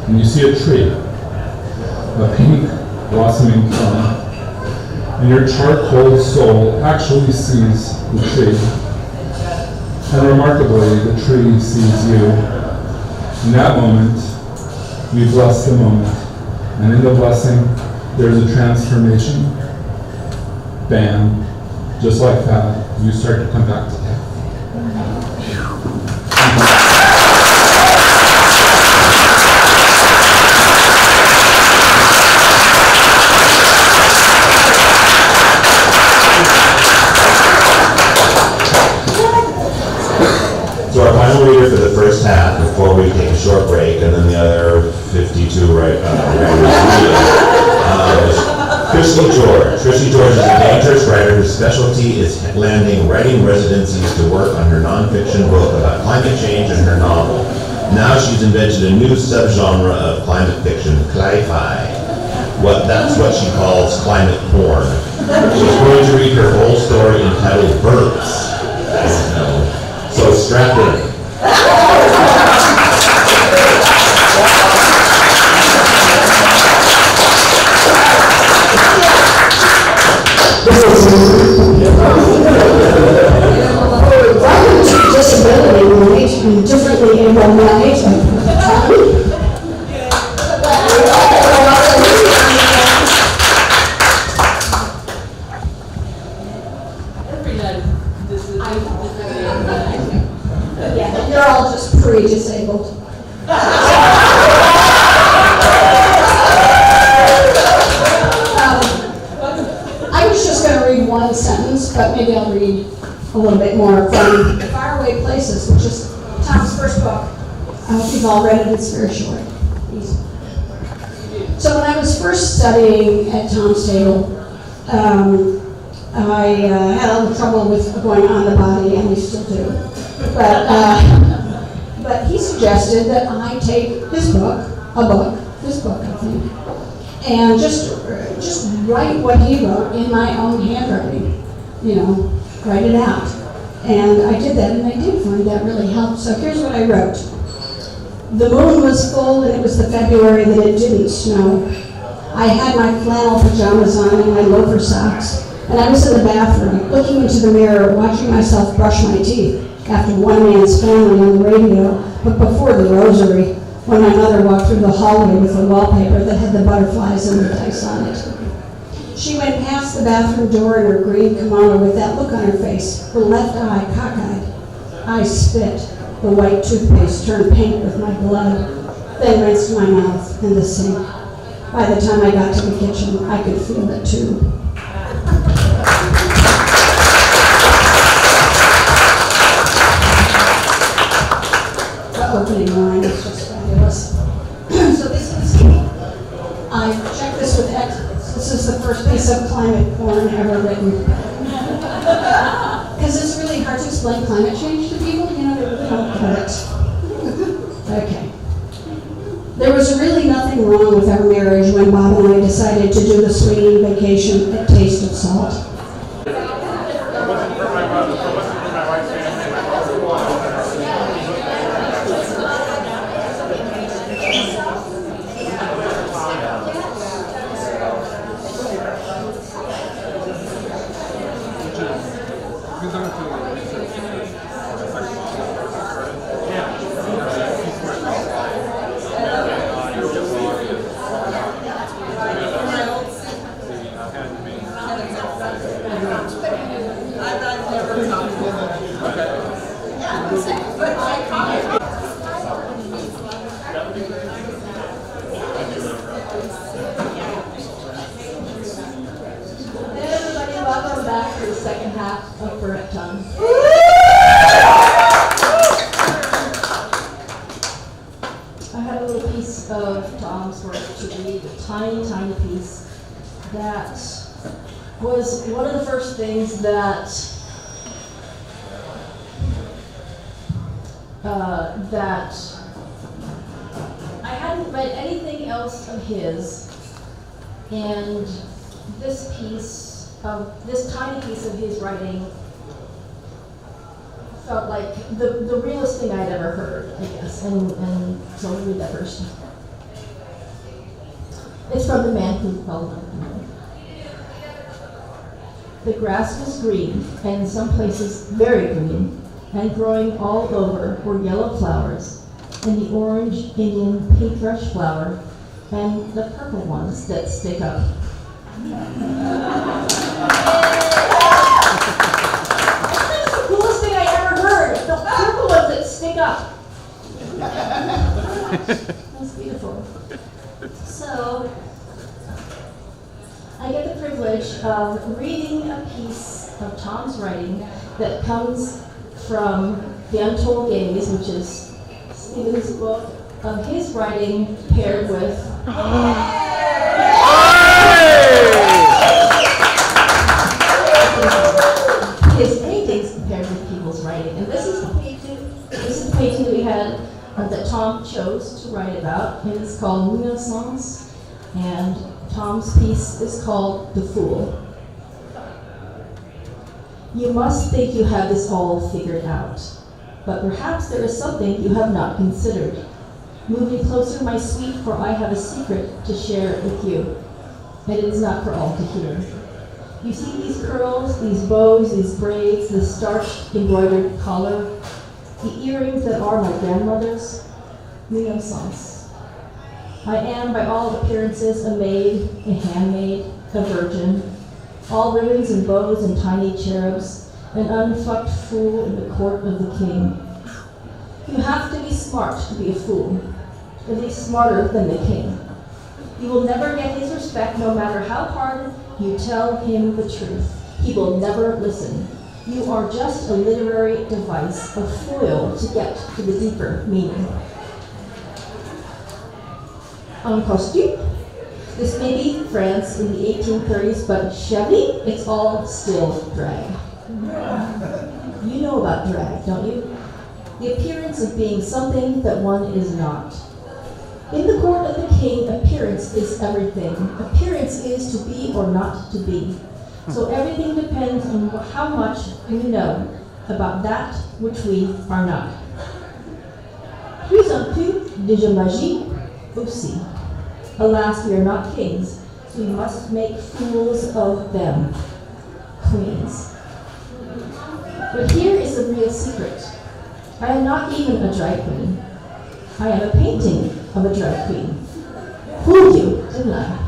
S12: and you see a tree, a pink blossoming plum, and your charcoal soul actually sees the tree. And remarkably, the tree sees you. In that moment, we bless the moment. And in the blessing, there's a transformation. Bam. Just like that, you start to come back to life.
S6: So our final reader for the first half, before we take a short break, and then the other 15 Betsy George is a dangerous writer whose specialty is landing writing residencies to work on her nonfiction book about climate change and her novel. Now she's invented a new subgenre of climate fiction, cli-fi. That's what she calls climate porn. She's going to read her whole story entitled Birds. So strap in.
S13: Disability relate differently in one way. Yeah, you're all just pre-disabled. I was just going to read one sentence, but maybe I'll read a little bit more from Faraway Places, which is Tom's first book. I hope you've all read it. It's very short. Easy. So when I was first studying at Tom's table, I had a little trouble with going on the body, and we still do. But he suggested that I take this book, I think, and just write what he wrote in my own handwriting, write it out. And I did that, and I did find that really helped. So here's what I wrote. The moon was full, and it was the February that it didn't snow. I had my flannel pajamas on and my loafer socks, and I was in the bathroom, looking into the mirror, watching myself brush my teeth after One Man's Family on the radio, but before the rosary, when my mother walked through the hallway with a wallpaper that had the butterflies and the dice on it. She went past the bathroom door in her green kimono with that look on her face, her left eye cockeyed. I spit. The white toothpaste turned pink with my blood, then rinsed my mouth in the sink. By the time I got to the kitchen, I could feel it too. The opening line is just fabulous. So this is, I checked this with experts. This is the first piece of climate porn ever written. Because it's really hard to explain climate change to people, they really don't get it. Okay. There was really nothing wrong with our marriage when Bob and I decided to do the swinging vacation at Taste of Salt. Everybody, welcome back to the second half of Burnt Tongue. I had a little piece of Tom's work to read, a tiny, tiny piece that was one of the first things that I hadn't read anything else of his, and this tiny piece of his writing felt like the realest thing I'd ever heard, I guess, and so I'll read that first. It's from The Man Who Fell Down. The grass was green, and in some places very green, and growing all over were yellow flowers, and the orange Indian paintbrush flower, and the purple ones that stick up. That's the coolest thing I ever heard. The purple ones that stick up. That's beautiful. So, I get the privilege of reading a piece of Tom's writing that comes from The Untold Gaze, which is Stephen's book of his writing paired with
S5: that Tom chose to write about. It is called Renaissance, and Tom's piece is called The Fool. You must think you have this all figured out, but perhaps there is something you have not considered. Move me closer, my sweet, for I have a secret to share with you, and it is not for all to hear. You see these curls, these bows, these braids, this starched embroidered collar, the earrings that are my grandmother's? Renaissance. I am, by all appearances, a maid, a handmaid, a virgin, all ribbons and bows and tiny cherubs, an unfucked fool in the court of the king. You have to be smart to be a fool, at least smarter than the king. You will never get his respect no matter how hard you tell him the truth. He will never listen. You are just a literary device, a foil to get to the deeper meaning. En costume. This may be France in the 1830s, but Chevy, it's all still drag. You know about drag, don't you? The appearance of being something that one is not. In the court of the king, appearance is everything. Appearance is to be or not to be. So everything depends on how much we know about that which we are not. Plus un peu de magie aussi. Alas, we are not kings, so we must make fools of them, queens. But here is the real secret. I am not even a drag queen. I am a painting of a drag queen. Fooled you, didn't I?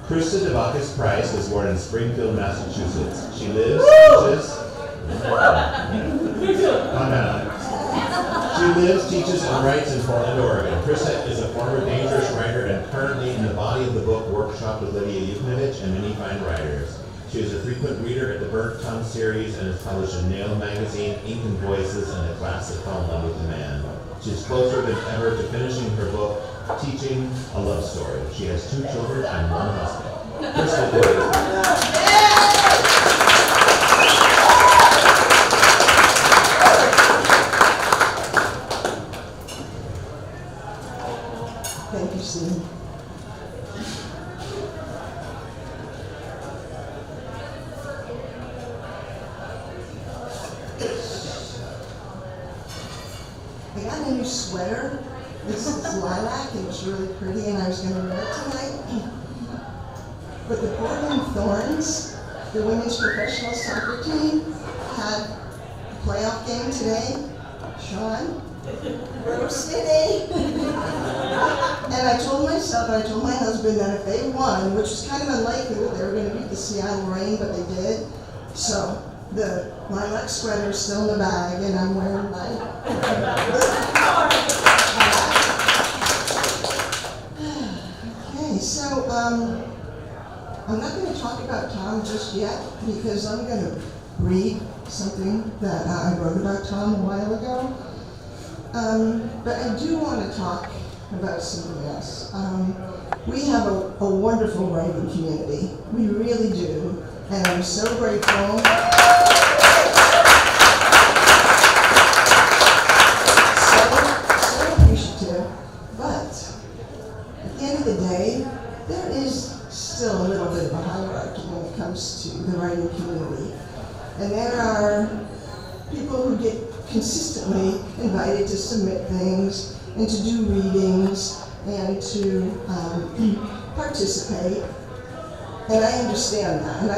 S6: Krista DeBacchus Price was born in Springfield, Massachusetts. She lives, teaches, teaches, and writes in Portland, Oregon. Krista is a former dangerous writer and currently in the Body of the Book workshop with Lydia Yuknovich and many fine writers. She is a frequent reader at the Burnt Tongue series and has published in Nail magazine, Ink and Voices, and A Class That Fell in Love with a Man. She is closer than ever to finishing her book, Teaching a Love Story. She has 2 children and 1 husband. Krista
S11: Thank you, Steve. I got a new sweater. This is lilac, and it's really pretty, and I was going to wear it tonight. But the Portland Thorns, the women's professional soccer team, had a playoff game today. Sean, Rose City. And I told myself, and I told my husband that if they won, which was kind of unlikely that they were going to beat the Seattle Reign, but they did. So the lilac sweater is still in the bag, and I'm wearing mine. Okay, so I'm not going to talk about Tom just yet because I'm going to read something that I wrote about Tom a while ago. But I do want to talk about something else. We have a wonderful writing community. We really do. And I'm so grateful. So appreciative. But at the end of the day, there is still a little bit of a hierarchy when it comes to the writing community. And there are people who get consistently invited to submit things and to do readings and to participate. And I understand that, and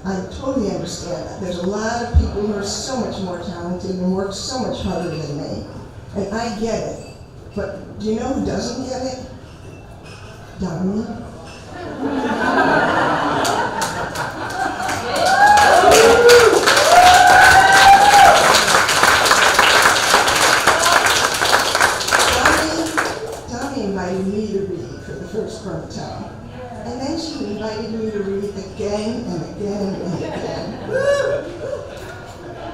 S11: I totally understand that. There's a lot of people who are so much more talented and work so much harder than me. And I get it. But do you know who doesn't get it? Donnie. Donnie invited me to read for the first Burnt Tongue. And then she invited me to read again and again and again.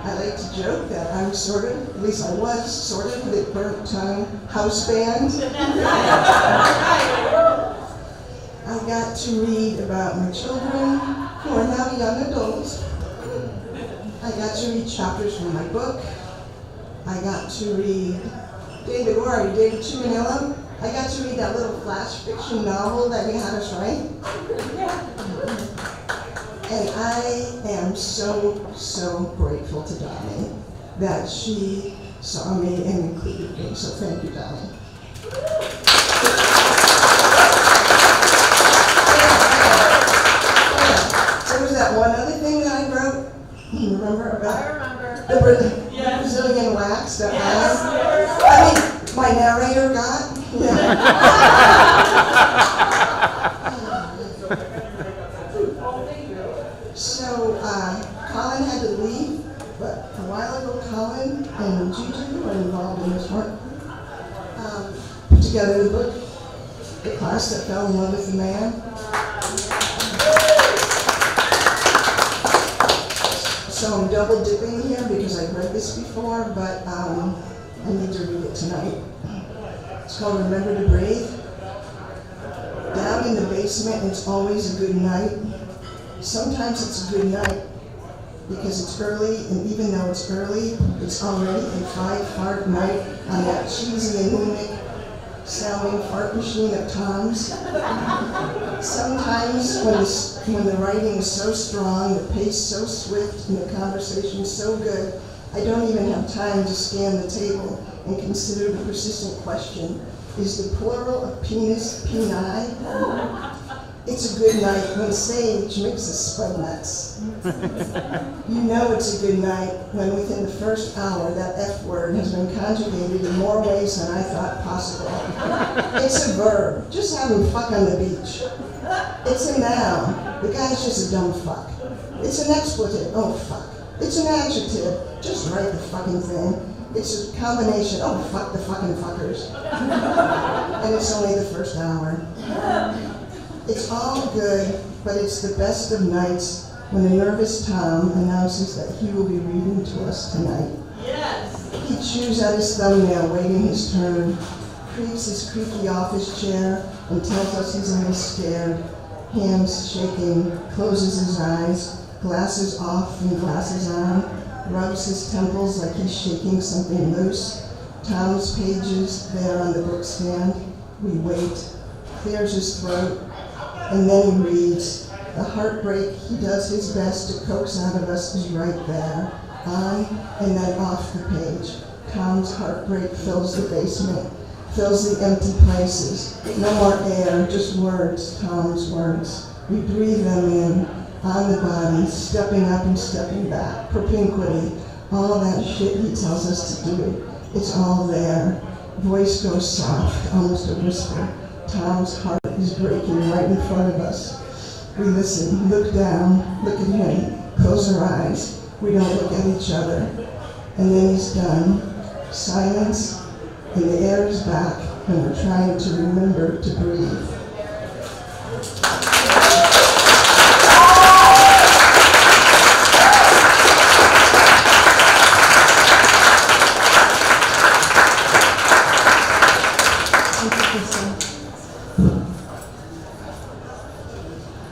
S11: I like to
S14: joke that I'm sort of, at least I was sort of, the burnt tongue house band. I got to read about my children, who are now young adults. I got to read chapters from my book. I got to read David Chimanillo. I got to read that little flash fiction novel that he had us write. And I am so, so grateful to Donnie that she saw me and included me. So thank you, Donnie. There was that one other thing that I wrote. You remember about?
S9: I remember.
S14: The Brazilian wax that I mean, my narrator got. Yeah. So Colin had to leave, but a while ago Colin and Juju were involved in this work. Put together the book, The Class That Fell in Love with the Man. So I'm double dipping here because I've read this before, but I need to read it tonight. It's called Remember to Breathe. Down in the basement, it's always a good night. Sometimes it's a good night because it's early, and even though it's early, it's already a 5-part night on that cheesy and anemic sounding fart machine of Tom's. Sometimes when the writing is so strong, the pace so swift, and the conversation so good, I don't even have time to scan the table and consider the persistent question, is the plural of penis peni? It's a good night when sage mixes spud nuts. You know it's a good night when within the first hour that F word has been conjugated in more ways than I thought possible. It's a verb, just having fuck on the beach. It's a noun, the guy's just a dumb fuck. It's an expletive, oh fuck. It's an adjective, just write the fucking thing. It's a combination, oh fuck the fucking fuckers. And it's only the first hour. It's all good, but it's the best of nights when a nervous Tom announces that he will be reading to us tonight.
S9: Yes.
S14: He chews at his thumbnail, waiting his turn, creaks his creaky office chair, and tells us he's a little scared, hands shaking, closes his eyes, glasses off and glasses on, rubs his temples like he's shaking something loose. Tom's pages there on the bookstand. We wait, clears his throat, and then he reads. The heartbreak he does his best to coax out of us is right there, on and then off the page. Tom's heartbreak fills the basement, fills the empty places. No more air, just words, Tom's words. We breathe them in, on the body, stepping up and stepping back, propinquity, all that shit he tells us to do. It's all there. Voice goes soft, almost a whisper. Tom's heart is breaking right in front of us. We listen, look down, look at him, close our eyes. We don't look at each other. And then he's done. Silence, and the air is back, and we're trying to remember to breathe.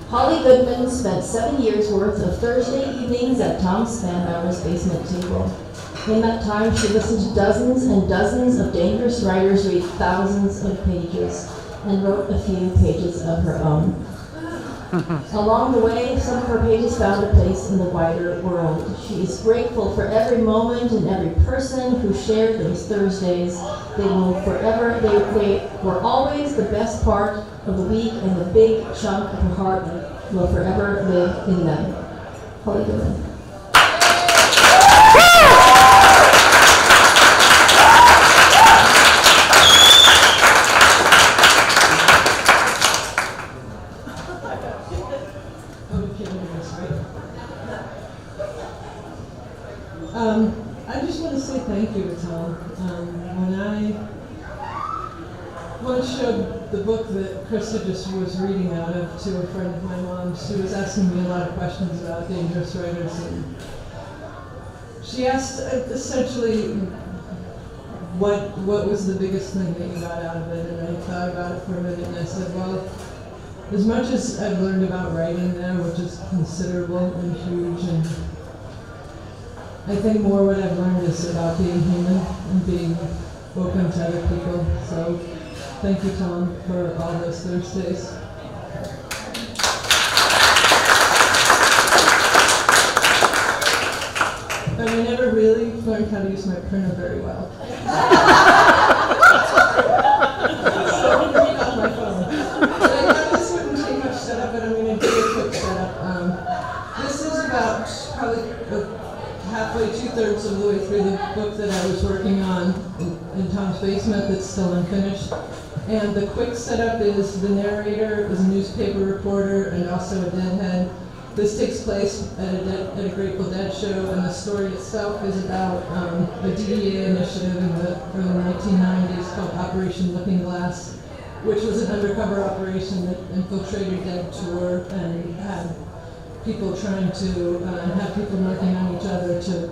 S5: Holly Goodman spent 7 years' worth of Thursday evenings at Tom Spandauer's basement table. In that time, she listened to dozens and dozens of dangerous writers read thousands of pages and wrote a few pages of her own. Along the way, some of her pages found a place in the wider world. She is grateful for every moment and every person who shared those Thursdays. They were always the best part of the week, and the big chunk of her heart will forever live in them. Holly Goodman.
S15: I just want to say thank you to Tom. When I once showed the book that Krista just was reading out of to a friend of my mom's, who was asking me a lot of questions about dangerous writers, she asked essentially what was the biggest thing that you got out of it, and I thought about it for a minute, and I said, well, as much as I've learned about writing there, which is considerable and huge, and I think more what I've learned is about being human and being open to other people. So thank you, Tom, for all those Thursdays. But I never really learned how to use my printer very well. So I'm reading off my phone. But I thought this wouldn't take much setup, but I'm going to do a quick setup. This is about probably halfway, 2/3 of the way through the book that I was working on in Tom's basement that's still unfinished. And the quick setup is the narrator is a newspaper reporter and also a deadhead. This takes place at a Grateful Dead show, and the story itself is about a DEA initiative in the early 1990s called Operation Looking Glass, which was an undercover operation that infiltrated Dead Tour and had people trying to have people working on each other to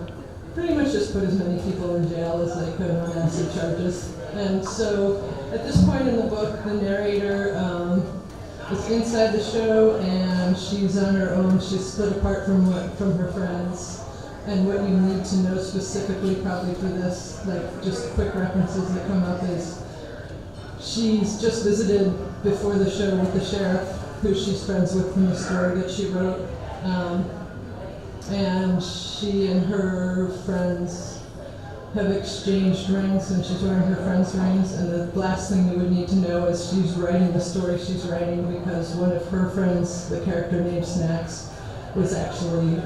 S15: pretty much just put as many people in jail as they could on acid charges. And so at this point in the book, the narrator is inside the show, and she's on her own. She's split apart from her friends. And what you need to know specifically, probably for this, like just quick references that come up, is she's just visited before the show with the sheriff, who she's friends with from the story that she wrote. And she and her friends have exchanged rings, and she's wearing her friend's rings, and the last thing you would need to know is she's writing the story she's writing because one of her friends, the character named Snacks, was actually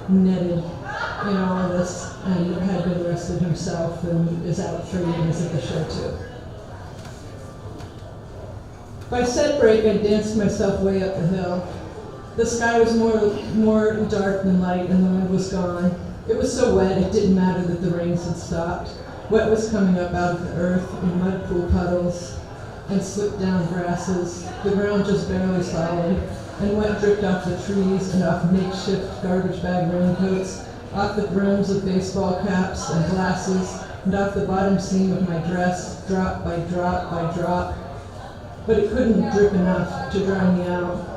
S15: netted in all of this and had been arrested himself and is out for years at the show too. By set break, I danced myself way up the hill. The sky was more dark than light, and the wind was gone. It was so wet, it didn't matter that the rains had stopped. Wet was coming up out of the earth in mud pool puddles and slipped down grasses. The ground just barely solid, and wet dripped off the trees and off makeshift garbage bag raincoats, off the brims of baseball caps and glasses, and off the bottom seam of my dress, drop by drop by drop. But it couldn't drip enough to dry me out.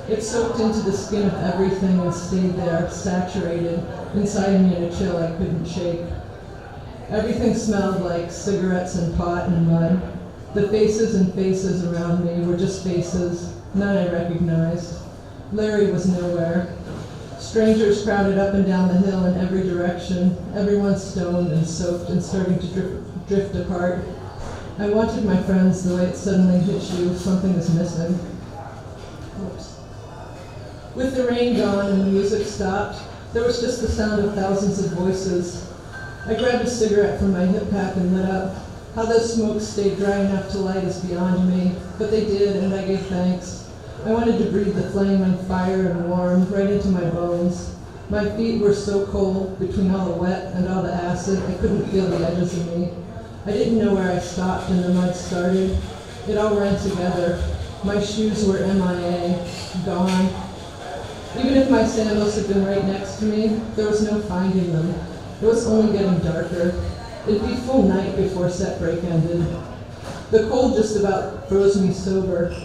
S15: It soaked into the skin of everything and stayed there, saturated, inside me in a chill I couldn't shake. Everything smelled like cigarettes and pot and mud. The faces and faces around me were just faces, none I recognized. Larry was nowhere. Strangers crowded up and down the hill in every direction, everyone stoned and soaked and starting to drift apart. I wanted my friends the way it suddenly hit you, something is missing. Oops. With the rain gone and the music stopped, there was just the sound of thousands of voices. I grabbed a cigarette from my hip pack and lit up. How those smokes stayed dry enough to light is beyond me, but they did, and I gave thanks. I wanted to breathe the flame and fire and warm right into my bones. My feet were so cold between all the wet and all the acid, I couldn't feel the edges of me. I didn't know where I stopped and the mud started. It all ran together. My shoes were MIA, gone. Even if my sandals had been right next to me, there was no finding them. It was only getting darker. It'd be full night before set break ended. The cold just about froze me sober,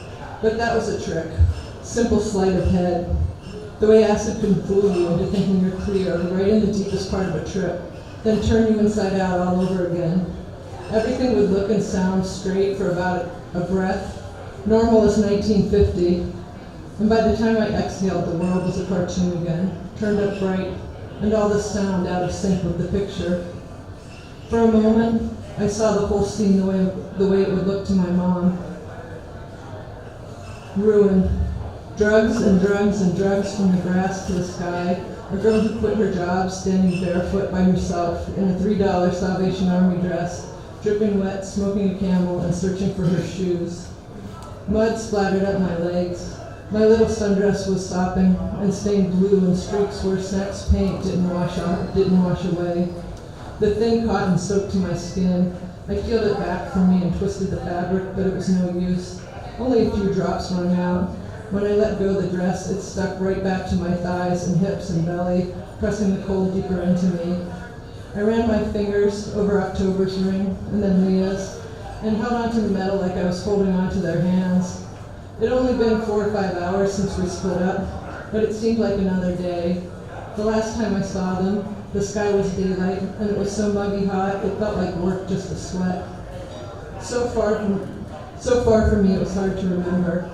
S15: but that was a trick. Simple sleight of head. The way acid can fool you into thinking you're clear right in the deepest part of a trip, then turn you inside out all over again. Everything would look and sound straight for about a breath, normal as 1950. And by the time I exhaled, the world was a cartoon again, turned up bright, and all the sound out of sync with the picture. For a moment, I saw the whole scene the way it would look to my mom. Ruin. Drugs and drugs and drugs from the grass to the sky. A girl who quit her job, standing barefoot by herself in a $3 Salvation Army dress, dripping wet, smoking a Camel, and searching for her shoes. Mud splattered up my legs. My little sundress was sopping and stained blue in streaks where Snack's paint didn't wash away. The thin cotton soaked to my skin. I peeled it back from me and twisted the fabric, but it was no use. Only a few drops wrung out. When I let go of the dress, it stuck right back to my thighs and hips and belly, pressing the cold deeper into me. I ran my fingers over October's ring and then Leah's, and held onto the metal like I was holding onto their hands. It had only been 4 or 5 hours since we split up, but it seemed like another day. The last time I saw them, the sky was daylight, and it was so muggy hot, it felt like work just to sweat. So far from me, it was hard to remember.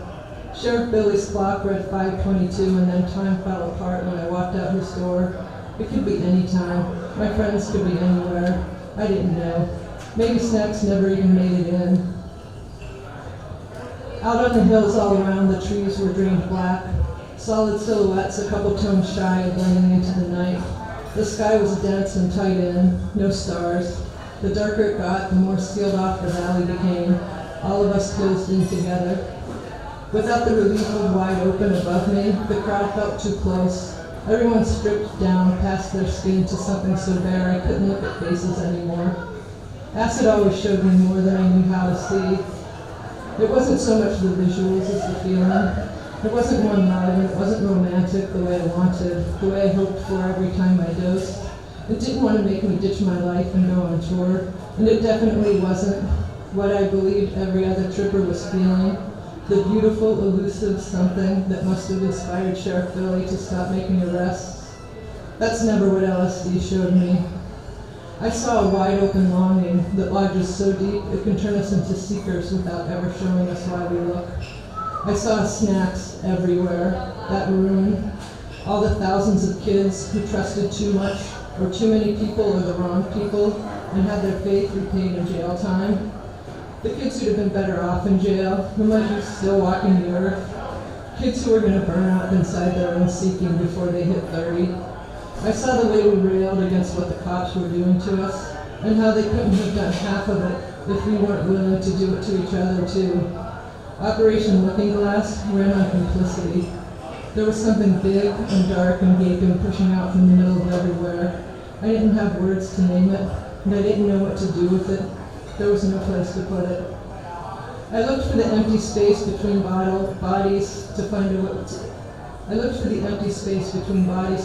S15: Sheriff Billy's clock read 5:22, and then time fell apart when I walked out his door. It could be any time. My friends could be anywhere. I didn't know. Maybe Snacks never even made it in. Out on the hills all around, the trees were drained black. Solid silhouettes a couple tones shy of blending into the night. The sky was dense and tight in, no stars. The darker it got, the more sealed off the valley became, all of us closed in together. Without the relief of wide open above me, the crowd felt too close. Everyone stripped down past their skin to something so bare I couldn't look at faces anymore. Acid always showed me more than I knew how to see. It wasn't so much the visuals as the feeling. It wasn't one love, and it wasn't romantic the way I wanted, the way I hoped for every time I dosed. It didn't want to make me ditch my life and go on tour, and it definitely wasn't what I believed every other tripper was feeling. The beautiful, elusive something that must have inspired Sheriff Billy to stop making arrests. That's never what LSD showed me. I saw a wide open longing that lodges so deep it can turn us into seekers without ever showing us why we look. I saw Snacks everywhere, that room, all the thousands of kids who trusted too much or too many people or the wrong people and had their faith repaid in jail time. The kids who'd have been better off in jail, who might be still walking the earth. Kids who were going to burn out inside their own seeking before they hit 30. I saw the way we railed against what the cops were doing to us, and how they couldn't have done half of it if we weren't willing to do it to each other too. Operation Looking Glass ran on complicity. There was something big and dark and gaping pushing out from the middle of everywhere. I didn't have words to name it, and I didn't know what to do with it. There was no place to put it. I looked for the empty space between bodies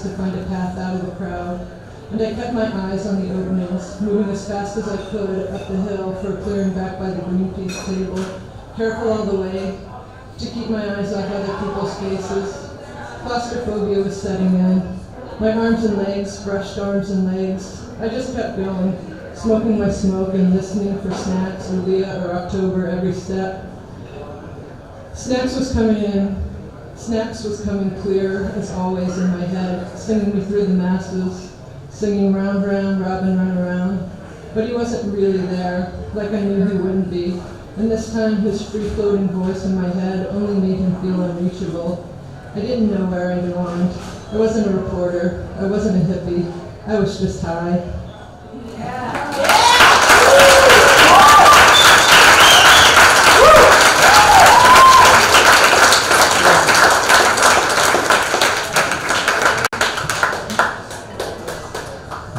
S15: to find a path out of the crowd, and I kept my eyes on the openings, moving as fast as I could up the hill for a clearing back by the Greenpeace table, careful all the way to keep my eyes off other people's faces. Claustrophobia was setting in. My arms and legs, brushed arms and legs. I just kept going, smoking my smoke and listening for Snacks or Leah or October every step. Snacks was coming clear as always in my head, singing me through the masses, singing round, round, robin, run around. But he wasn't really there, like I knew he wouldn't be. And this time his free-floating voice in my head only made him feel unreachable. I didn't know where I belonged. I wasn't a reporter. I wasn't a hippie. I was just high.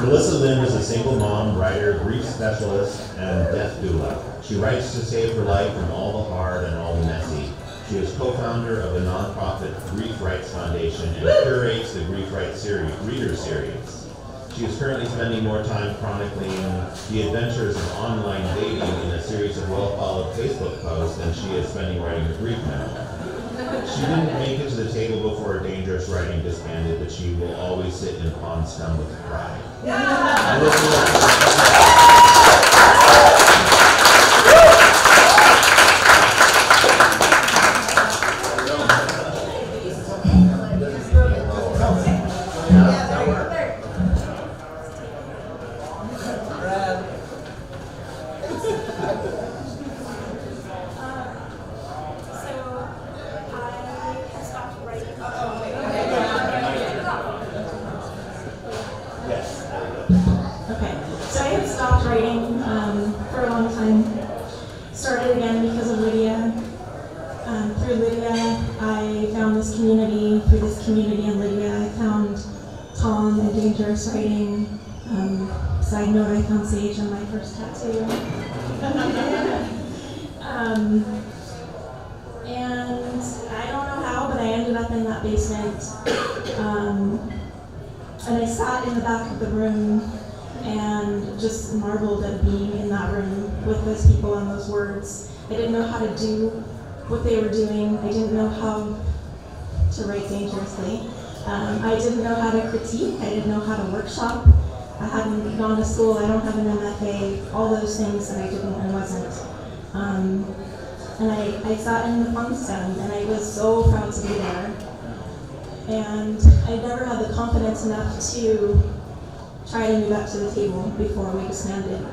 S6: Melissa Lind is a single mom, writer, grief specialist, and death doula. She writes to save her life from all the hard and all the messy. She is co-founder of the nonprofit Grief Rights Foundation and curates the Grief Rights Reader Series. She is currently spending more time chronicling the adventures of online dating in a series of well-followed Facebook posts than she is spending writing her grief memo. She didn't make it to the table before Dangerous Writing disbanded, but she will always sit in Pond Scum with pride.
S9: Side note, I found sage on my first tattoo. And I don't know how, basement. And I sat in the back of the room and just marveled at being in that room with those people and those words. I didn't know how to do what they were doing. I didn't know how to write dangerously. I didn't know how to critique. I didn't know how to workshop. I hadn't gone to school. I don't have an MFA. All those things that I didn't and wasn't. And I sat in the Funkstone, and I was so proud to be there. And I never had the confidence enough to try to move up to the table before we disbanded.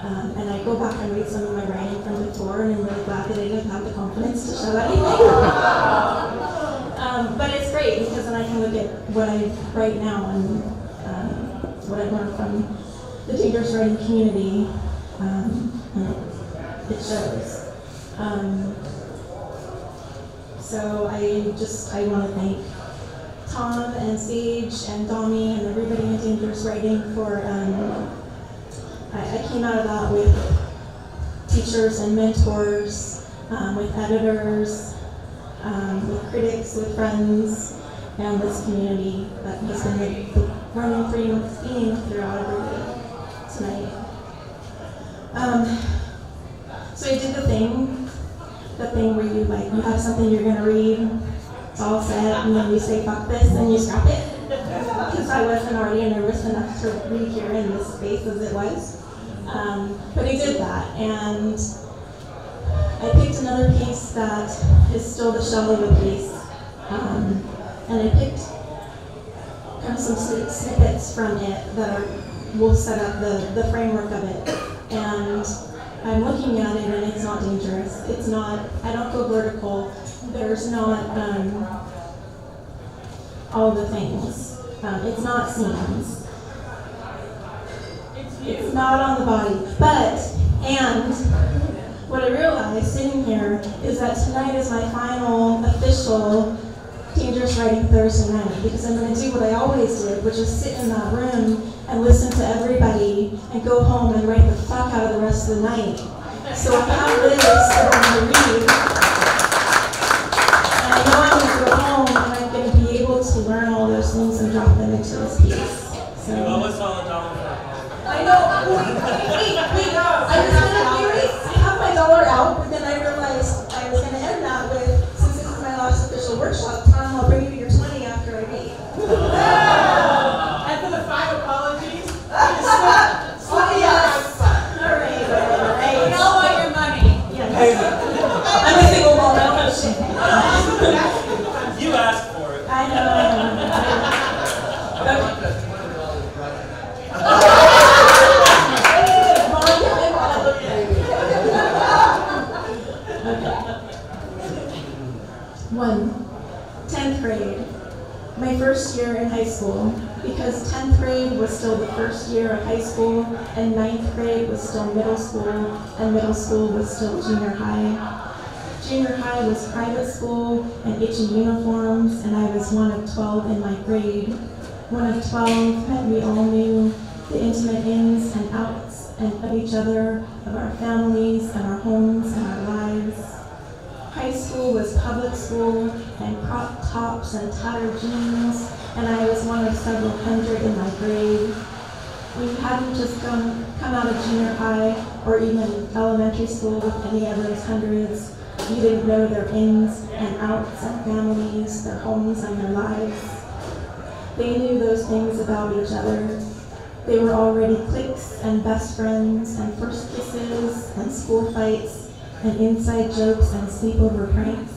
S9: And I go back and read some of my writing from before, and I'm really glad that I didn't have the confidence to show anything. But it's great because then I can look at what I write now and what I've learned from the dangerous writing community, and it shows. So I want to thank Tom and Sage and Dami and everybody in Dangerous Writing for, I came out of that with teachers and mentors, with editors, with critics, with friends, and this community that has been the running theme throughout everybody tonight. So I did the thing where you have something you're gonna read, it's all set, and then you say fuck this, and you scrap it. Because I wasn't already nervous enough to read here in this space as it was. But I did that, and I picked another piece that is still the shell of a piece. And I picked kind of some snippets from it that will set up the framework of it. And I'm looking at it and it's not dangerous. It's not, I don't go vertical. There's not all the things. It's not scenes. It's not on the body. And what I realized sitting here is that tonight is my final official Dangerous Writing Thursday night, because I'm going to do what I always did, which is sit in that room and listen to everybody and go home and write the fuck out of the rest of the night. So I have this that I'm going to read, and I know I'm going to go home and I'm going to be able to learn all those things and drop them into this piece. So.
S2: What was all the dollar?
S9: I know. Wait. I was going to have my dollar out, but then I realized I was going to end that with, since this is my last official workshop, Tom, I'll bring you your 20 after I read.
S15: And for the 5 apologies,
S9: Oh, yes. All right.
S15: we all want your money.
S9: Yes. I'm a single mom. I don't know shit.
S2: You asked for it.
S9: I know. Okay. 10th grade. My first year in high school, because 10th grade was still the first year of high school, and 9th grade was still middle school, and middle school was still junior high. Junior high was private school and itchy uniforms, and I was one of 12 in my grade. One of 12 that we all knew the intimate ins and outs of each other, of our families and our homes and our lives. High school was public school and crop tops and tattered jeans, and I was one of several hundred in my grade. We hadn't just come out of junior high or even elementary school with any of those hundreds. You didn't know their ins and outs and families, their homes and their lives. They knew those things about each other. They were already cliques and best friends and first kisses and school fights and inside jokes and sleepover pranks.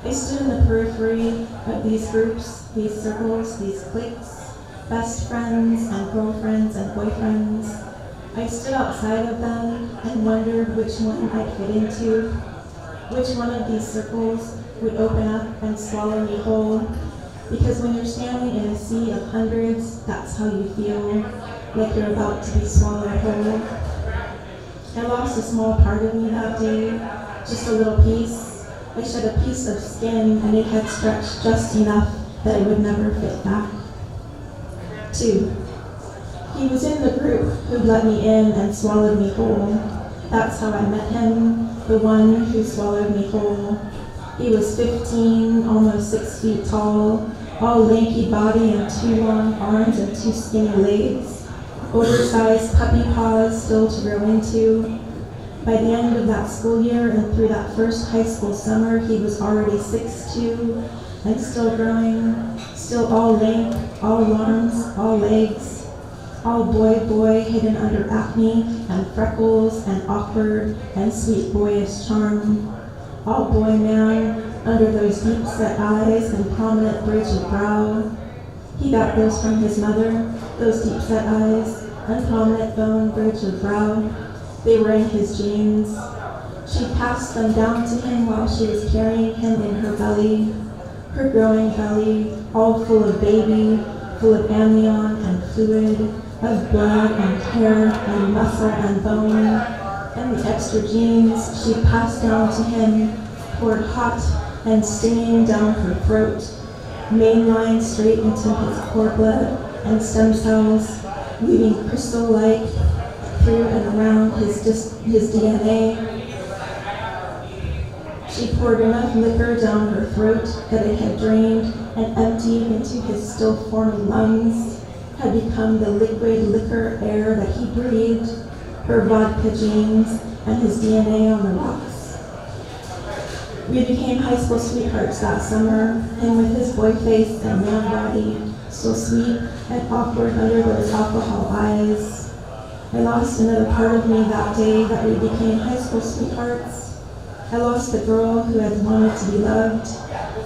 S9: I stood in the periphery of these groups, these circles, these cliques, best friends and girlfriends and boyfriends. I stood outside of them and wondered which one I'd fit into, which one of these circles would open up and swallow me whole. Because when you're standing in a sea of hundreds, that's how you feel, like you're about to be swallowed whole. I lost a small part of me that day, just a little piece. I shed a piece of skin and it had stretched just enough that it would never fit back. 2. He was in the group who let me in and swallowed me whole. That's how I met him, the one who swallowed me whole. He was 15, almost 6 feet tall, all lanky body and 2 long arms and 2 skinny legs, oversized puppy paws still to grow into. By the end of that school year and through that first high school summer, he was already 6'2", and still growing, still all lank, all arms, all legs, all boy hidden under acne and freckles and awkward and sweet boyish charm, all boy man under those deep set eyes and prominent bridge of brow. He got those from his mother, those deep set eyes and prominent bone bridge of brow. They were in his genes. She passed them down to him while she was carrying him in her belly, her growing belly, all full of baby, full of amnion and fluid, of blood and hair and muscle and bone, and the extra genes she passed down to him poured hot and stinging down her throat, mainlined straight into his cord blood and stem cells, weaving crystal-like through and around his DNA. She poured enough liquor down her throat that it had drained and emptied into his still forming lungs, had become the liquid liquor air that he breathed, her vodka genes and his DNA on the rocks. We became high school sweethearts that summer, him with his boy face and man body, still sweet and awkward under those alcohol eyes. I lost another part of me that day that we became high school sweethearts. I lost the girl who had wanted to be loved.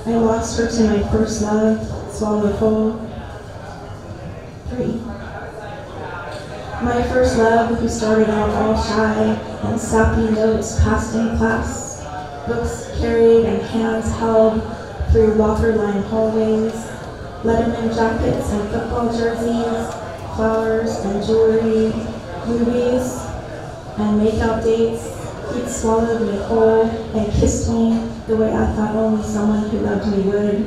S9: I lost her to my first love, swallowed whole. 3. My first love, who started out all shy and sappy notes passed in class, books carried and hands held through locker-lined hallways, Letterman jackets and football jerseys, flowers and jewelry, movies and make-out dates. He'd swallowed me whole and kissed me the way I thought only someone who loved me would.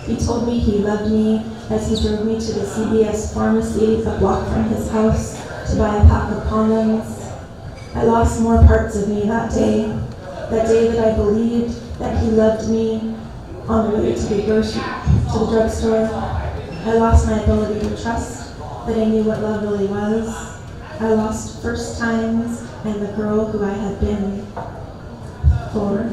S9: He told me he loved me as he drove me to the CVS pharmacy a block from his house to buy a pack of condoms. I lost more parts of me that day that I believed that he loved me on the way to the drugstore. I lost my ability to trust that I knew what love really was. I lost first times and the girl who I had been. 4.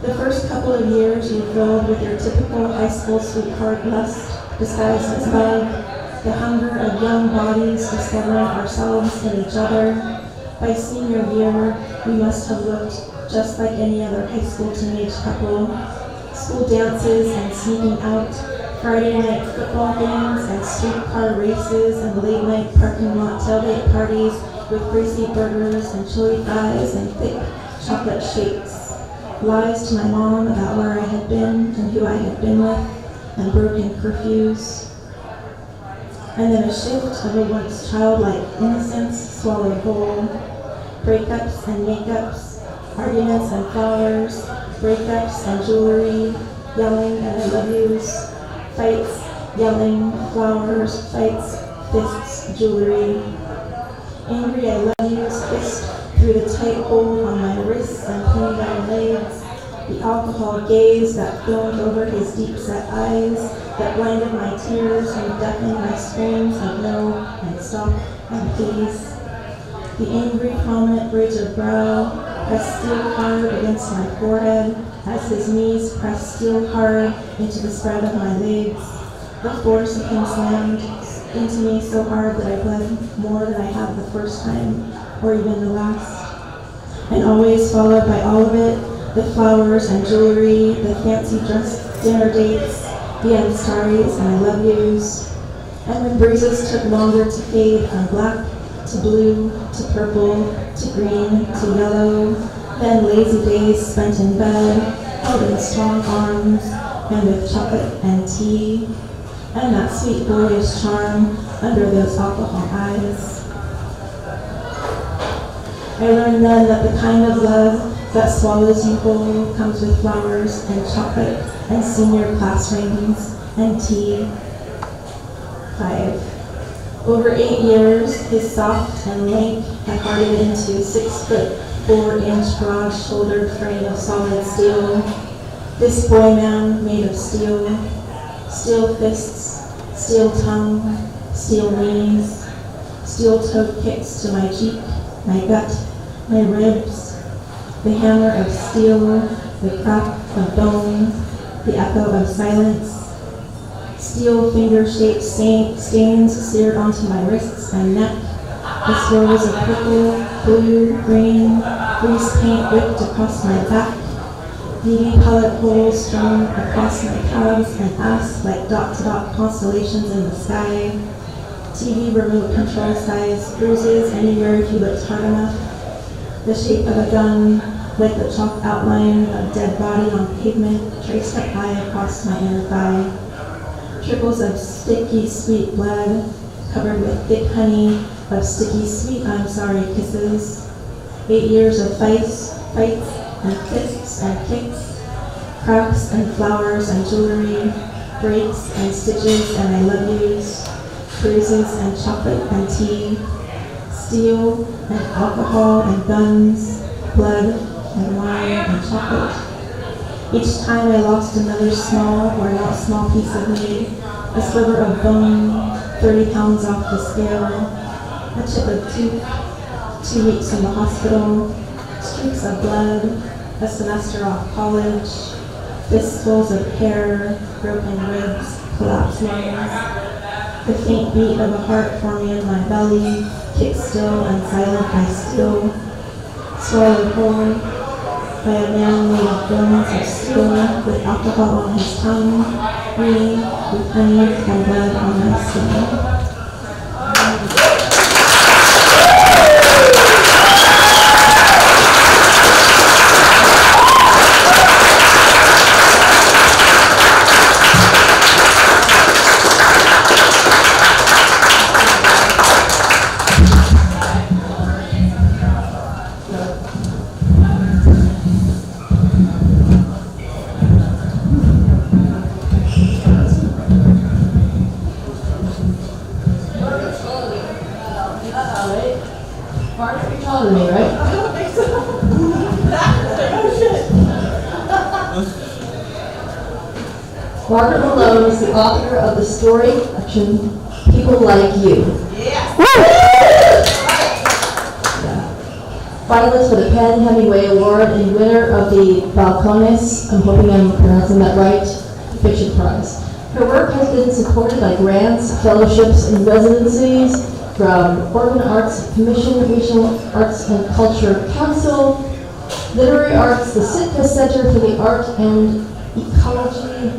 S9: The first couple of years were filled with your typical high school sweetheart lust disguised as love, the hunger of young bodies discovering ourselves in each other. By senior year, we must have looked just like any other high school teenage couple. School dances and sneaking out, Friday night football games and streetcar races and late night parking lot tailgate parties with greasy burgers and chili fries and thick chocolate shakes. Lies to my mom about where I had been and who I had been with, and broken curfews. And then a shift of a once childlike innocence swallowed whole. Breakups and makeups, arguments and flowers, breakups and jewelry, yelling and I love yous, fights, yelling, flowers, fights, fists, jewelry. Angry I love yous kissed through the tight hold on my wrists and pinned down legs, the alcohol gaze that filmed over his deep-set eyes, that blinded my tears and deafened my screams of no and stop and please. The angry, prominent bridge of brow pressed steel hard against my forehead as his knees pressed steel hard into the spread of my legs. The force of him slammed into me so hard that I bled more than I had the first time, or even the last. And always followed by all of it, the flowers and jewelry, the fancy dress dinner dates, the I'm sorry's and I love yous. And when breezes took longer to fade from black to blue to purple to green to yellow, then lazy days spent in bed, held in strong arms, and with chocolate and tea, and that sweet boyish charm under those alcohol eyes. I learned then that the kind of love that swallows you whole comes with flowers and chocolate and senior class rings and tea. 5. Over 8 years, his soft and lank had hardened into 6'4" broad-shouldered frame of solid steel.
S8: This boy man made of steel, steel fists, steel tongue, steel knees, steel-toed kicks to my cheek, my gut, my ribs, the hammer of steel, the crack of bone, the echo of silence, steel finger-shaped stains seared onto my wrists and neck, the swirls of purple, blue, green, grease paint whipped across my back, beauty pellet holes strewn across my calves and ass like dot-to-dot constellations in the sky, TV remote control size bruises anywhere if you looked hard enough, the shape of a gun, like the chalk outline of dead body on pavement traced up high across my inner thigh, trickles of sticky sweet blood covered with thick honey of sticky sweet I'm sorry kisses, 8 years of fights and fists and kicks, cracks and flowers and jewelry, breaks and stitches and I love yous, bruises and chocolate and tea, steel and alcohol and guns, blood and wine and chocolate. Each time I lost another small or not small piece of me, a sliver of bone, 30 pounds off the scale, a chip of tooth, 2 weeks in the hospital, streaks of blood, a semester off college, fistfuls of hair, broken ribs, collapsed lungs, the faint beat of a heart forming in my belly, kick still and silent I still, swallowed whole by a man made of bones of steel, with alcohol on his tongue, me with honey and blood on my skin.
S5: Margaret, you're taller than me, right?
S1: I don't think so. Oh, shit.
S5: Margaret Malone is the author of the story collection People Like You.
S1: Yeah.
S5: Finalist for the Penn Hemingway Award and winner of the Balcones, I'm hoping I'm pronouncing that right, Fiction Prize. Her work has been supported by grants, fellowships, and residencies from Oregon Arts Commission, Regional Arts and Culture Council, Literary Arts, the Sitka Center for the Art and Ecology,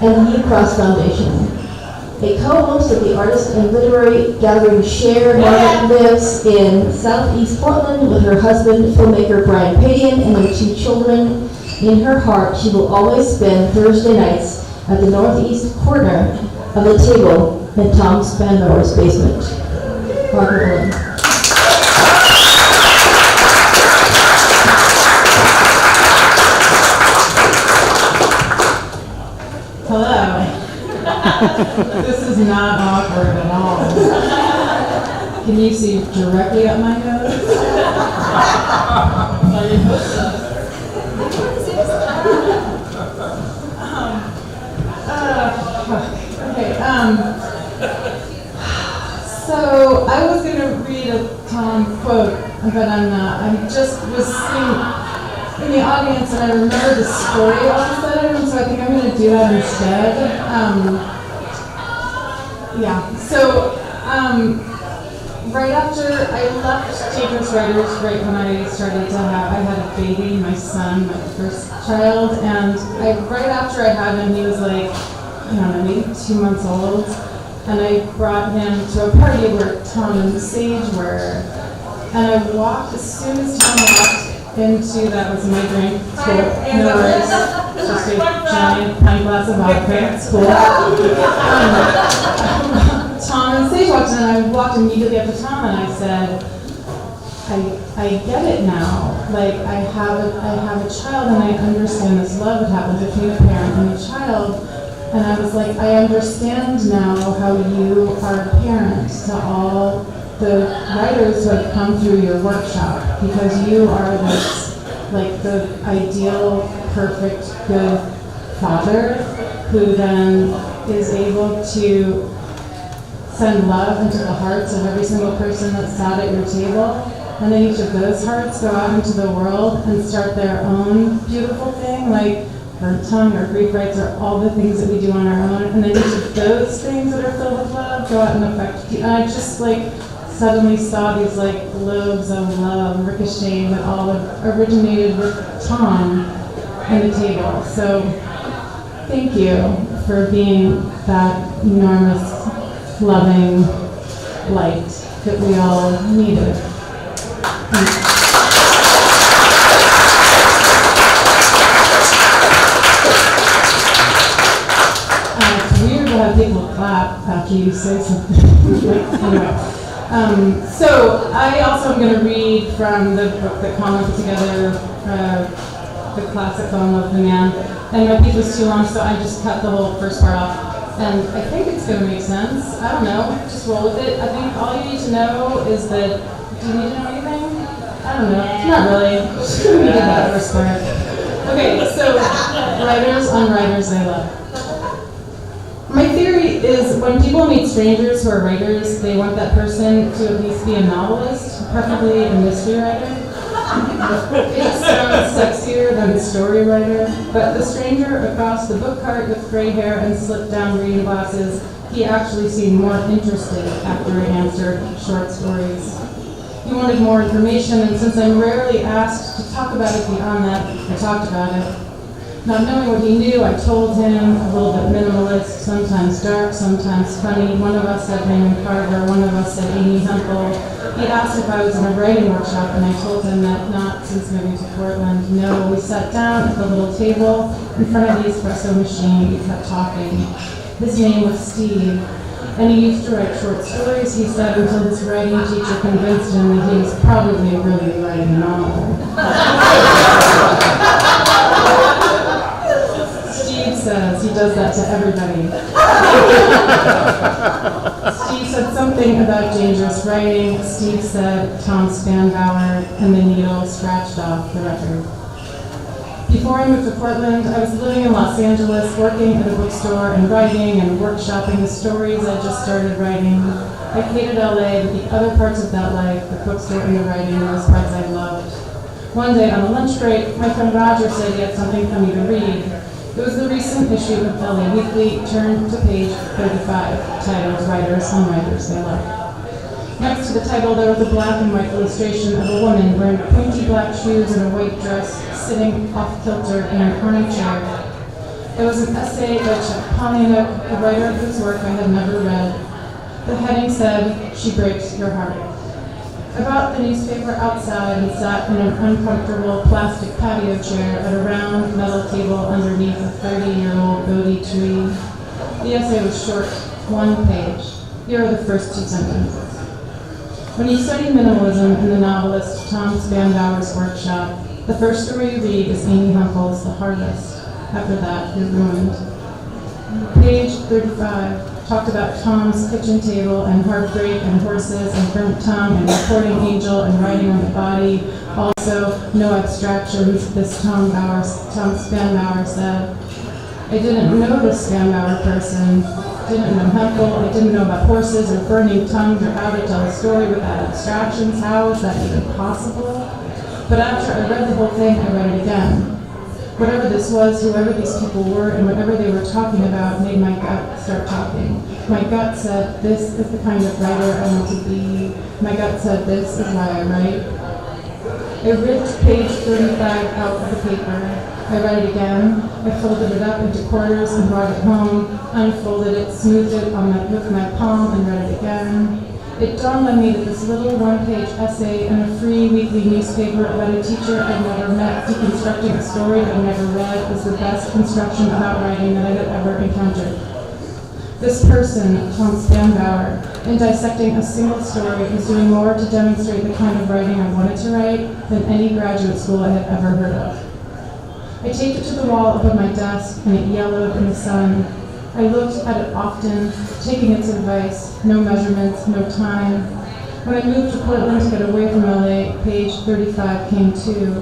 S5: and the New Cross Foundation. A co-host of the artist and literary gathering Share, Margaret lives in Southeast Portland with her husband, filmmaker Brian Padian, and their 2 children. In her heart, she will always spend Thursday nights at the northeast corner of the table in Tom Spandauer's basement. Margaret Malone.
S9: Hello. This is not awkward at all. Can you see directly up my nose? So I was going to read a Tom quote, but I'm not. I just was sitting in the audience and I remember the story all of a sudden, so I think I'm going to do that instead. Right after I left Dangerous Writers, right when I started to have, I had a baby, my son, my first child, and right after I had him, he was like, I don't know, maybe 2 months old, and I brought him to a party where Tom and Sage were, and I walked, as soon as Tom walked into, that was my drink, it's cool, no worries, just a giant pint glass of vodka, it's cool. Tom and Sage walked in, and I walked immediately up to Tom and I said, I get it now. Like, I have a child and I understand this love that happens between a parent and a child. And I was like, I understand now how you are a parent to all the writers who have come through your workshop, because you are this like the ideal, perfect, good father who then is able to send love into the hearts of every single person that sat at your table. And then each of those hearts go out into the world and start their own beautiful thing, like burnt tongue or grief rites or all the things that we do on our own. And then each of those things that are filled with love go out and affect people. And I just like suddenly saw these like globes of love ricocheting that all originated with Tom and the table. So thank you for being that enormous, loving light that we all needed. It's weird to have people clap after you say something. Anyway. So I also am going to read from the book that Colin put together, the classic Colin Love the Man. And my piece was too long, so I just cut the whole first part off. And I think it's going to make sense. I don't know. Just roll with it. I think all you need to know is that. Do you need to know anything? I don't know. Not really. We did that first part. Okay, so writers on writers they love. My theory is when people meet strangers who are writers, they want that person to at least be a novelist, preferably a mystery writer. It sounds sexier than a story writer, but the stranger across the book cart with gray hair and slipped-down reading glasses, he actually seemed more interested after I answered short stories. He wanted more information, and since I'm rarely asked to talk about it beyond that, I talked about it. Not knowing what he knew, I told him, a little bit minimalist, sometimes dark, sometimes funny. One of us said Raymond Carver, one of us said Amy Hempel. He asked if I was in a writing workshop, and I told him that not since moving to Portland. No, we sat down at the little table in front of the espresso machine. We kept talking. His name was Steve, and he used to write short stories, he said, until his writing teacher convinced him that he was probably really writing a novel. Steve says he does that to everybody. Steve said something about dangerous writing. Steve said Tom Spanbauer, and the needle scratched off the record. Before I moved to Portland, I was living in Los Angeles, working at a bookstore and writing and workshopping the stories I just started writing. I hated LA, but the other parts of that life, the bookstore and the writing, were those parts I loved. One day on a lunch break, my friend Roger said he had something for me to read. It was the recent issue of LA Weekly, turned to page 35, titled Writers on Writers They Love. Next to the title, there was a black and white illustration of a woman wearing pointy black shoes and a white dress, sitting off-kilter in an armchair. There was an essay by Chuck Palahniuk, a writer whose work I had never read. The heading said, "She Breaks Your Heart." I bought the newspaper outside and sat in an uncomfortable plastic patio chair at a round metal table underneath a 30-year-old Bodhi tree. The essay was short, 1 page. Here are the first 2 sentences. When you study minimalism in the novelist Tom Spanbauer's workshop, the first story you read is Amy Hempel's The Harvest. After that, you're ruined. Page 35 talked about Tom's kitchen table and heartbreak and horses and burnt tongue and recording angel and writing on the body. Also, no abstractions, this Tom Spanbauer said. I didn't know this Spanbauer person. Didn't know Hempel, I didn't know about horses or burning tongues or how to tell a story without abstractions. How is that even possible? But after I read the whole thing, I read it again. Whatever this was, whoever these people were, and whatever they were talking about made my gut start talking. My gut said, this is the kind of writer I want to be. My gut said, this is why I write. I ripped page 35 out of the paper. I read it again. I folded it up into quarters and brought it home, unfolded it, smoothed it with my palm, and read it again. It dawned on me that this little 1-page essay in a free weekly newspaper about a teacher I'd never met deconstructing a story I'd never read was the best construction about writing that I had ever encountered. This person, Tom Spanbauer, in dissecting a single story, was doing more to demonstrate the kind of writing I wanted to write than any graduate school I had ever heard of. I taped it to the wall above my desk, and it yellowed in the sun. I looked at it often, taking its advice, no measurements, no time. When I moved to Portland to get away from LA, page 35 came too.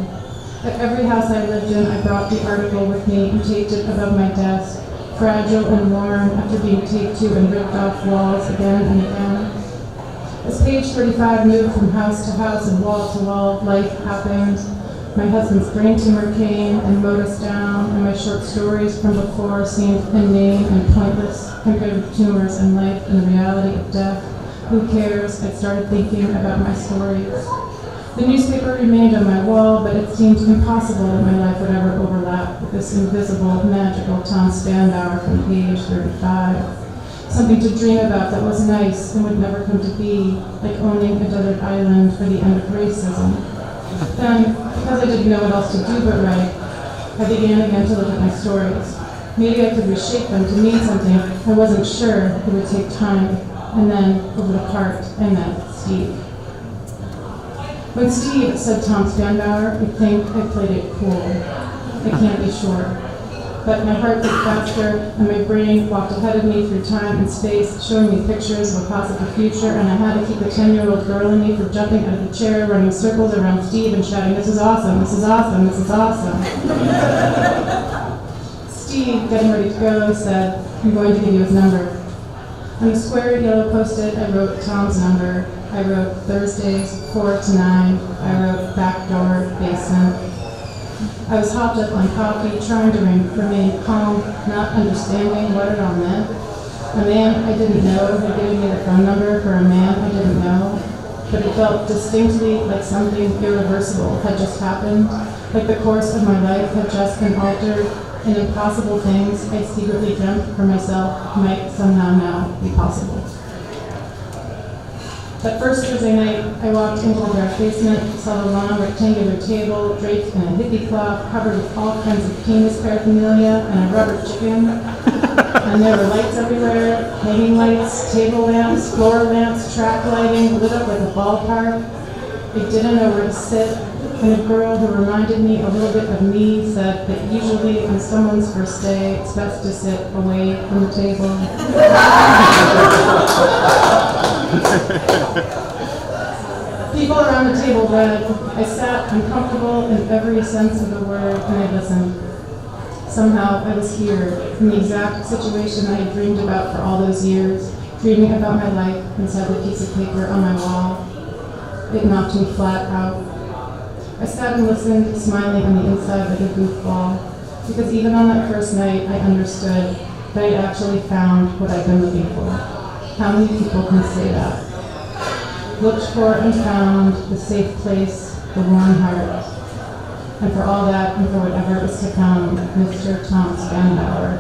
S9: At every house I lived in, I brought the article with me and taped it above my desk, fragile and worn after being taped to and ripped off walls again and again. As page 35 moved from house to house and wall to wall, life happened. My husband's brain tumor came and mowed us down, and my short stories from before seemed inane and pointless compared with tumors and life and the reality of death. Who cares? I started thinking about my stories. The newspaper remained on my wall, but it seemed impossible that my life would ever overlap with this invisible, magical Tom Spandauer from page 35. Something to dream about that was nice and would never come to be, like owning a desert island or the end of racism. Then, because I didn't know what else to do but write, I began again to look at my stories. Maybe I could reshape them to mean something. I wasn't sure. It would take time. And then, over the cart, I met Steve. When Steve said Tom Spandauer, I think I played it cool. I can't be sure. But my heart beat faster, and my brain walked ahead of me through time and space, showing me pictures of a possible future, and I had to keep the 10-year-old girl in me from jumping out of the chair, running circles around Steve and shouting, "This is awesome, this is awesome, this is awesome." Steve, getting ready to go, said, "I'm going to give you his number." On the square yellow post-it, I wrote Tom's number. I wrote Thursdays, 4 to 9. I wrote back door, basement. I was hopped up on coffee, trying to remain calm, not understanding what it all meant. A man I didn't know had given me the phone number for a man I didn't know, but it felt distinctly like something irreversible had just happened, like the course of my life had just been altered, and impossible things I secretly dreamt for myself might somehow now be possible. That first Thursday night, I walked into the dark basement, saw the long rectangular table draped in a hippie cloth covered with all kinds of penis paraphernalia and a rubber chicken. And there were lights everywhere, hanging lights, table lamps, floor lamps, track lighting, lit up like a ballpark. I didn't know where to sit, and a girl who reminded me a little bit of me said that usually on someone's first day, it's best to sit away from the table. People around the table read. I sat uncomfortable in every sense of the word, and I listened. Somehow I was here, in the exact situation I had dreamed about for all those years, dreaming about my life inside the piece of paper on my wall. It knocked me flat out. I sat and listened, smiling on the inside like a goofball, because even on that first night I understood that I'd actually found what I'd been looking for. How many people can say that? Looked for and found the safe place, the warm heart. And for all that, and for whatever is to come, Mr. Tom Spandauer,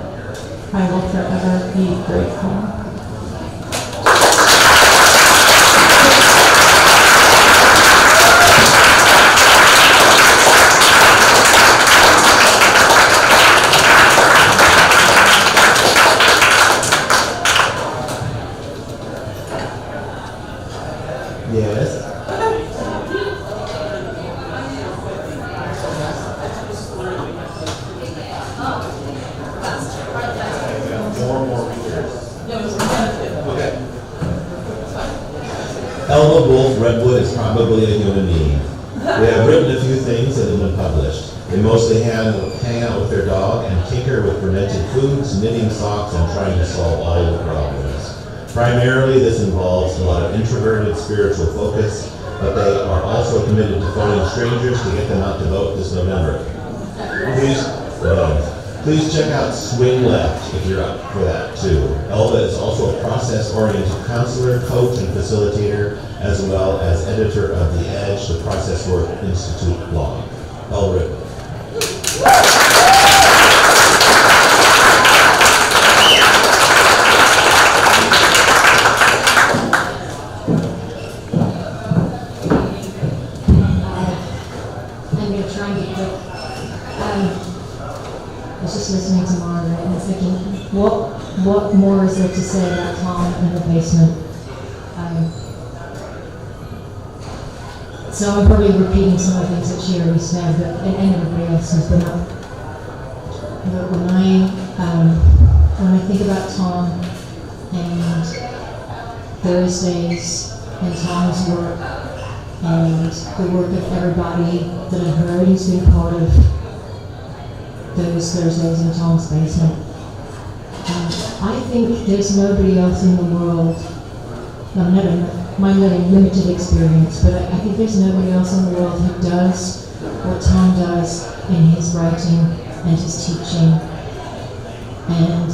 S9: I will forever be grateful.
S6: Yes. More readers. Okay. Elma Wolf Redwood is probably a human being. They have written a few things that have been published. They mostly hang out with their dog and tinker with fermented foods, knitting socks, and trying to solve all the problems. Primarily, this involves a lot of introverted spiritual focus, but they are also committed to phoning strangers to get them out to vote this November. Please check out Swing Left if you're up for that too. Elva is also a process-oriented counselor, coach, and facilitator, as well as editor of The Edge, the Process Work Institute blog. Elva Redwood.
S5: I'm going to try and get quick. I was just listening to Margaret and thinking, what more is there to say about Tom in the basement? So I'm probably repeating some of the things that she already said, but and everybody else has been up. But when I think about Tom and Thursdays and Tom's work and the work of everybody that I've heard who's been part of those Thursdays in Tom's basement. I think there's nobody else in the world, my limited experience, but I think there's nobody else in the world who does what Tom does in his writing and his teaching. And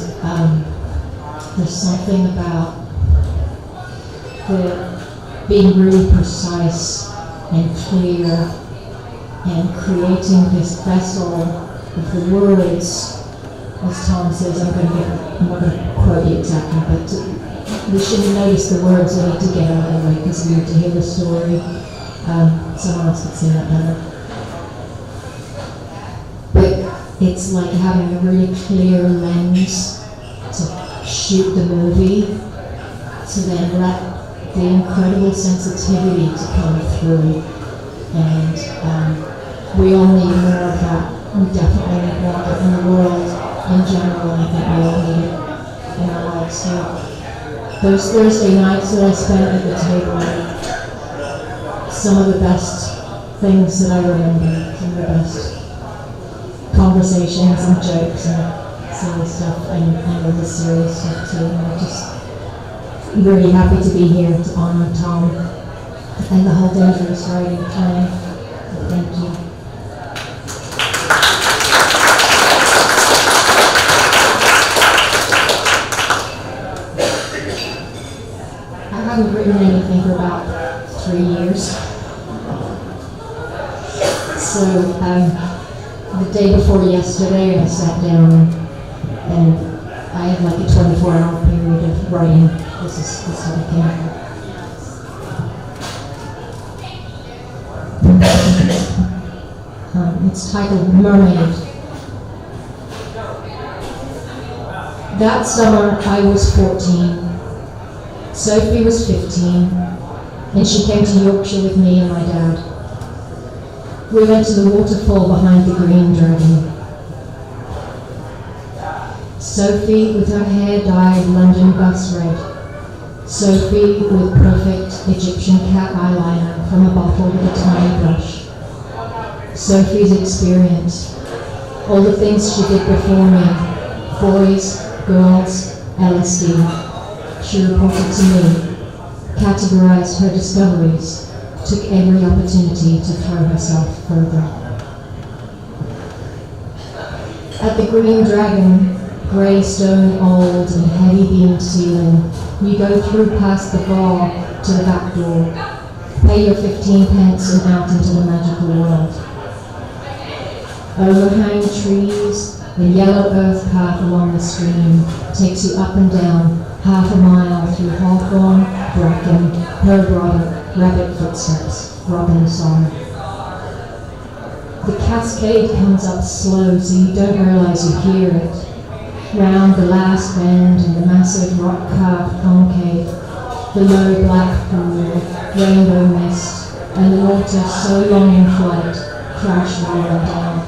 S5: there's something about being really precise and clear and creating this vessel of the words. As Tom says, I'm not going to quote you exactly, but we shouldn't notice the words, we need to get out of the way because we need to hear the story. Someone else could say that better. But it's like having a really clear lens to shoot the movie, to then let the incredible sensitivity to come through. And we all need more of that. We definitely need more of it in the world. In general, I think we all need it in our lives. So those Thursday nights that I spent at the table are some of the best things that I remember, some of the best conversations and jokes and silly stuff and really serious stuff too. And I'm just really happy to be here to honor Tom and the whole Dangerous Writing clan. Thank you. I haven't written anything for about 3 years. So the day before yesterday I sat down and I had like a 24-hour period of writing. This is how it came out. It's titled Mermaid. That summer I was 14. Sophie was 15, and she came to Yorkshire with me and my dad. We went to the waterfall behind the Green Dragon. Sophie with her hair dyed London bus red. Sophie with perfect Egyptian cat eyeliner from a bottle with a tiny brush. Sophie's experience, all the things she did before me, boys, girls, LSD. She reported to me, categorized her discoveries, took every opportunity to throw herself further. At the Green Dragon, grey stone old and heavy beamed ceiling, you go through past the bar to the back door, pay your 15 pence and out into the magical world. Overhang trees, the yellow earth path along the stream takes you up and down half a mile through hawthorn, bracken, herb rabbit footsteps, robin song. The cascade comes up slow so you don't realize you hear it. Round the last bend in the massive rock-carved concave, the low black pool, rainbow mist, and the water so long in flight, crash rolling down.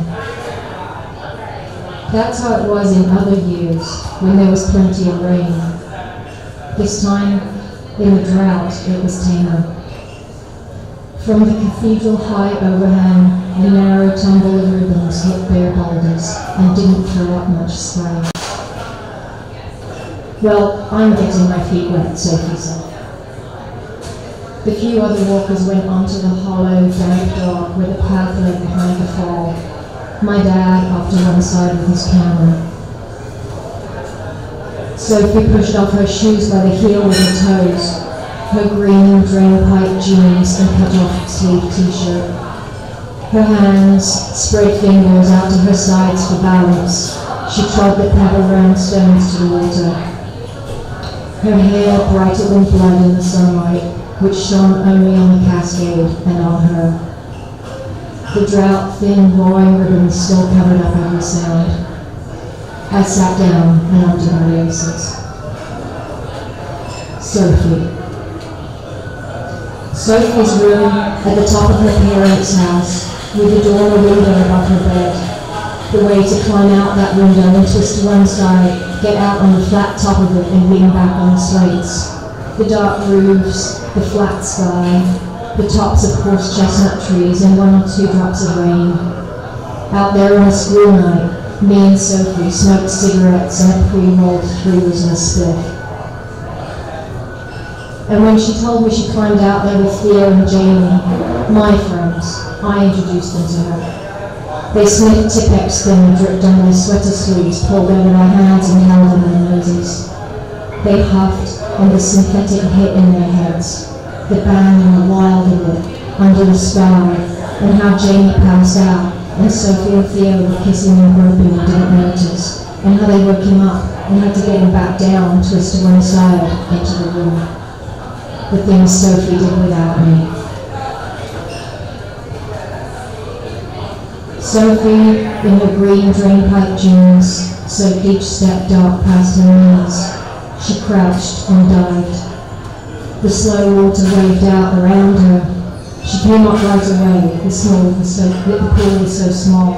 S5: That's how it was in other years, when there was plenty of rain. This time, in the drought, it was tamer. From the cathedral high overhang, a narrow tumble of ribbons hit bare boulders and didn't throw up much spray. Well, I'm getting my feet wet, Sophie said. The few other walkers went onto the hollow, damp dark where the path led behind the fall. My dad off to one side with his camera. Sophie pushed off her shoes by the heel with her toes, her green drainpipe jeans and cut-off sleeve t-shirt. Her hands, spread fingers out to her sides for balance. She trod the pebble-round stones to the water. Her hair brighter than blood in the sunlight, which shone only on the cascade and on her. The drought-thin roaring ribbons still covered up every sound. I sat down and undid my laces. Sophie's room at the top of her parents' house, with the door and a window above her bed. The way to climb out that window and twist to one side, get out on the flat top of it and lean back on the slates. The dark roofs, the flat sky, the tops of horse chestnut trees, and 1 or 2 drops of rain. Out there on a school night, me and Sophie smoked cigarettes and a pre-rolled 3s and a spliff. And when she told me she climbed out there with Theo and Jamie, my friends, I introduced them to her. They sniffed Tipp-Ex thin and dripped under their sweater sleeves, pulled over their hands and held in their noses. They huffed, and the synthetic hit in their heads. The band and the wild in it, under the sky, and how Jamie passed out, and Sophie and Theo were kissing and groping and didn't notice, and how they woke him up and had to get him back down and twist to one side into the room. The things Sophie did without me. Sophie, in her green drainpipe jeans, soaked each step dark past her knees. She crouched and dived. The slow water waved out around her. She came up right away. The pool was so small.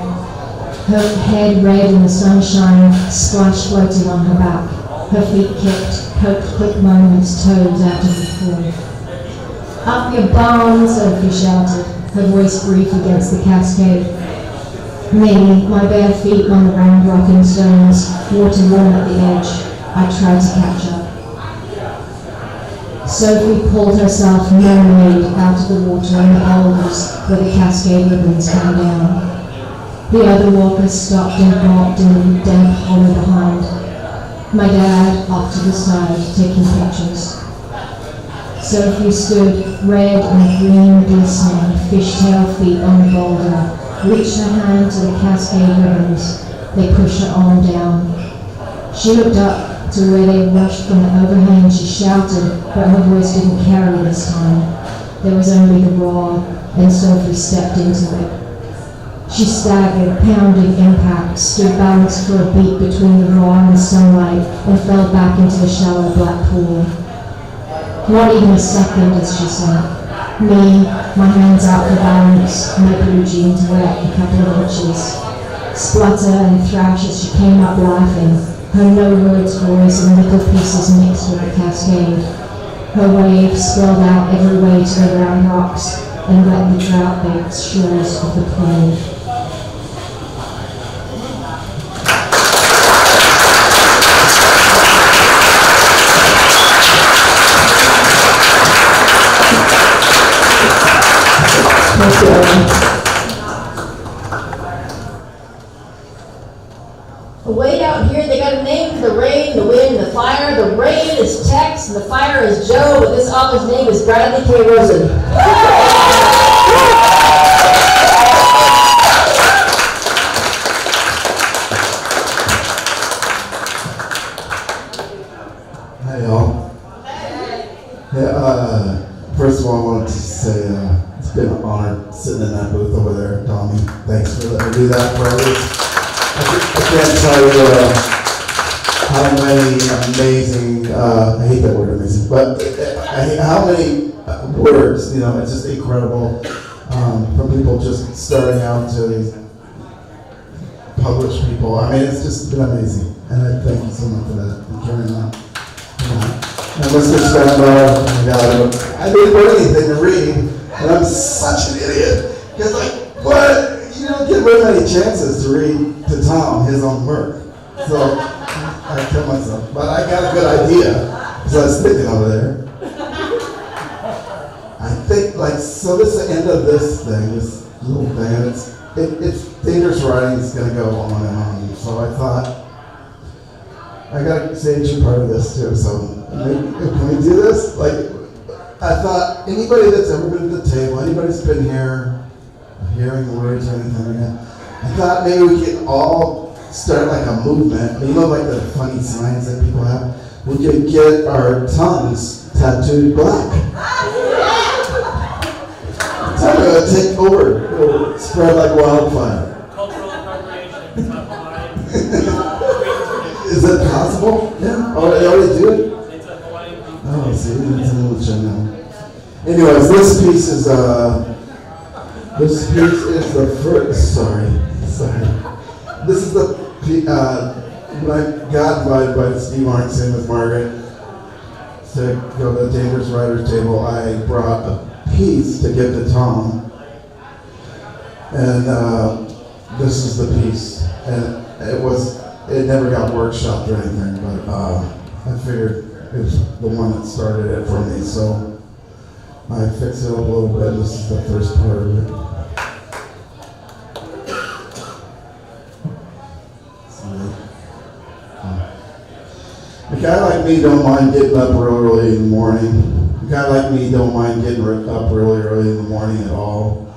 S5: Her head red in the sunshine, splash floating on her back. Her feet kicked, poked quick moments toes out of the pool. Up your bum, Sophie shouted, her voice brief against the cascade. Me, my bare feet on the round rocking stones, water warm at the edge. I tried to catch up. Sophie pulled herself mermaid out of the water and the boulders where the cascade ribbons came down. The other walkers stopped and gawped in the damp hollow behind. My dad off to the side, taking pictures. Sophie stood, red and green glistening, fishtail feet on the boulder, reached her hand to the cascade ribbons. They pushed her arm down. She looked up to where they rushed from the overhang. She shouted, but her voice didn't carry this time. There was only the roar, and Sophie stepped into it. She staggered, pounding impact, stood balanced for a beat between the roar and the sunlight, and fell back into the shallow black pool. Not even a second, as she said. Me, my hands out for balance, my blue jeans wet a couple of inches. Splutter and thrash as she came up laughing, her no-words voice in little pieces mixed with the cascade. Her waves spilled out every way to the round rocks and wet the drought-baked shores of the plain.
S16: Way out here, they got a name for the rain, the wind, the fire. The rain is Tex, and the fire is Joe, but this author's name is Bradley K. Rosen.
S4: Hi, y'all. Yeah, first of all, I wanted to say it's been an honor sitting in that booth over there, Tommy. Thanks for letting me do that for others. I can't tell you how many amazing, I hate that word amazing, but how many words, it's just incredible, from people just starting out to these published people. I mean, it's just been amazing, and I thank you so much for that, and carrying on. And Mr. Spenbar, oh my God, I didn't learn anything to read, and I'm such an idiot, because what? You don't get very many chances to read to Tom his own work. So I kill myself. But I got a good idea, because I was thinking over there. I think, so this is the end of this thing, this little thing. It's dangerous writing, it's going to go on and on. So I thought, I got to say you're part of this too. So can we do this? I thought, anybody that's ever been to the table, anybody that's been here, hearing the words or anything like that, I thought maybe we could all start a movement. The funny signs that people have. We could get our tongues tattooed black. It's going to take over. It'll spread like wildfire.
S2: Cultural appropriation. It's not Hawaiian.
S4: Is that possible? Yeah. Oh, they already do it?
S2: It's a Hawaiian thing.
S4: Oh, see, it's a little channel. Anyways, this piece is the first, sorry. This is when I got invited by Steve Arnson with Margaret to go to the Dangerous Writers table, I brought a piece to give to Tom. And this is the piece. And it never got workshopped or anything, but I figured it's the one that started it for me. So I fixed it up a little bit. This is the first part of it. A guy like me don't mind getting up real early in the morning. A guy like me don't mind getting up really early in the morning at all.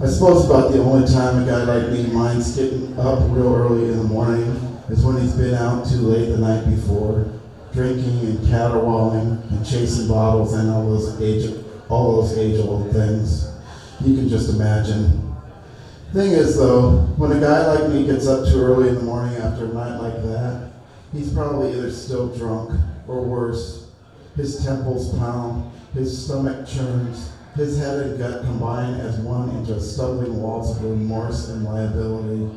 S4: I suppose about the only time a guy like me minds getting up real early in the morning is when he's been out too late the night before, drinking and caterwauling and chasing bottles and all those age-old things. You can just imagine. Thing is though, when a guy like me gets up too early in the morning after a night like that, he's probably either still drunk or worse. His temples pound, his stomach churns, his head and gut combine as one into a stumbling waltz of remorse and liability.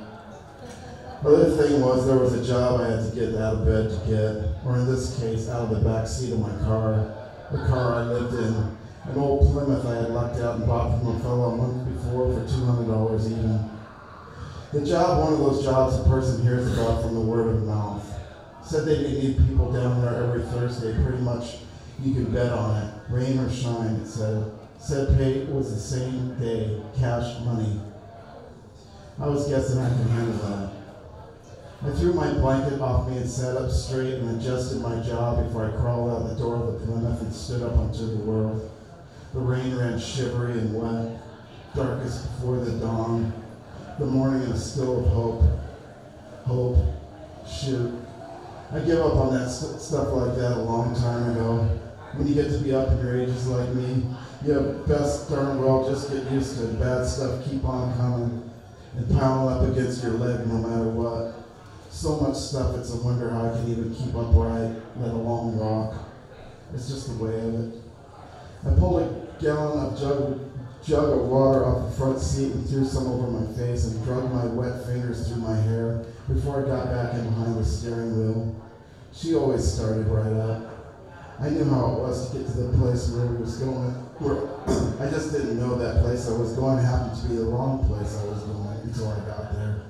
S4: Other thing was there was a job I had to get out of bed to get, or in this case, out of the back seat of my car, the car I lived in, an old Plymouth I had lucked out and bought from a fellow a month before for $200 even. The job, one of those jobs a person hears about from the word of mouth. Said they didn't need people down there every Thursday, pretty much you could bet on it, rain or shine, it said. Said pay was the same day, cash money. I was guessing I could handle that. I threw my blanket off me and sat up straight and adjusted my jaw before I crawled out the door of the Plymouth and stood up onto the world. The rain ran shivery and wet, darkest before the dawn, the morning in a still of hope. Hope, shoot. I give up on that stuff like that a long time ago. When you get to be up in your ages like me, you have best darn well just get used to it. Bad stuff keep on coming and piling up against your leg no matter what. So much stuff, it's a wonder how I can even keep upright, let alone walk. It's just the way of it. I pulled a gallon of jug of water off the front seat and threw some over my face and dragged my wet fingers through my hair before I got back in behind the steering wheel. She always started right up. I knew how it was to get to the place where we was going. I just didn't know that place I was going happened to be the wrong place I was going until I got there.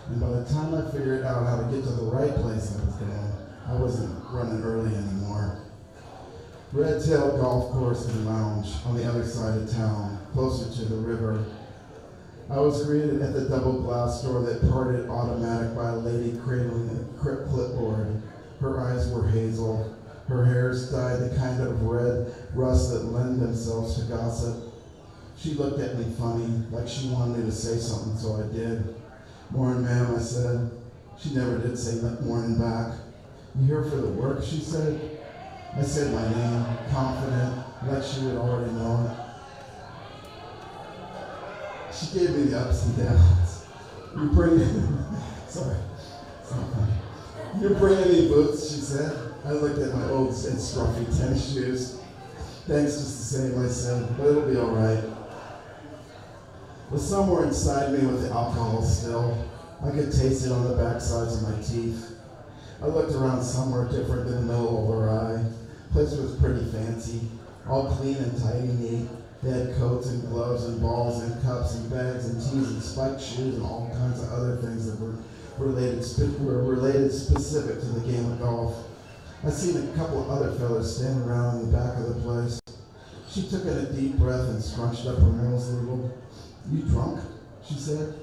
S4: And by the time I figured out how to get to the right place I was going, I wasn't running early anymore. Red Tail Golf Course and Lounge on the other side of town, closer to the river. I was greeted at the double glass door that parted automatic by a lady cradling a clipboard. Her eyes were hazel. Her hair's dyed the kind of red rust that lend themselves to gossip. She looked at me funny, like she wanted me to say something, so I did. "Morning, ma'am," I said. She never did say morning back. "You here for the work?" she said. I said my name, confident, like she would already know it. She gave me the ups and downs. "You bring any boots?" she said. I looked at my old and scruffy tennis shoes. "Thanks just the same," I said, "but it'll be all right." But somewhere inside me with the alcohol still, I could taste it on the backsides of my teeth. I looked around somewhere different than the middle of her eye. The place was pretty fancy, all clean and tidy neat. They had coats and gloves and balls and cups and bags and tees and spiked shoes and all kinds of other things that were related specific to the game of golf. I seen a couple of other fellas standing around in the back of the place. She took in a deep breath and scrunched up her nose a little. "You drunk?" she said.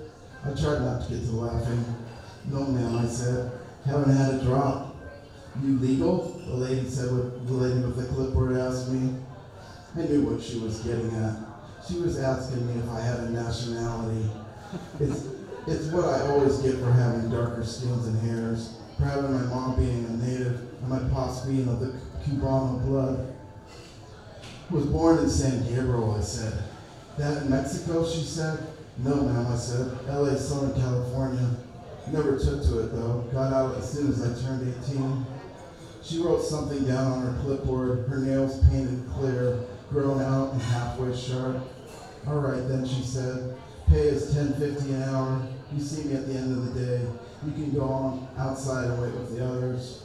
S4: I tried not to get to laughing. "No, ma'am," I said. "Haven't had a drop." "You legal?" the lady with the clipboard asked me. I knew what she was getting at. She was asking me if I had a nationality. It's what I always get for having darker skins and hairs, for having my mom being a native and my pops being of the Cubano blood. "Was born in San Gabriel," I said. "That in Mexico?" she said. "No, ma'am," I said. "LA, Southern California. Never took to it, though. Got out as soon as I turned 18. She wrote something down on her clipboard, her nails painted clear, grown out and halfway sharp. "All right, then," she said. "Pay is $10.50 an hour. You see me at the end of the day. You can go on outside and wait with the others."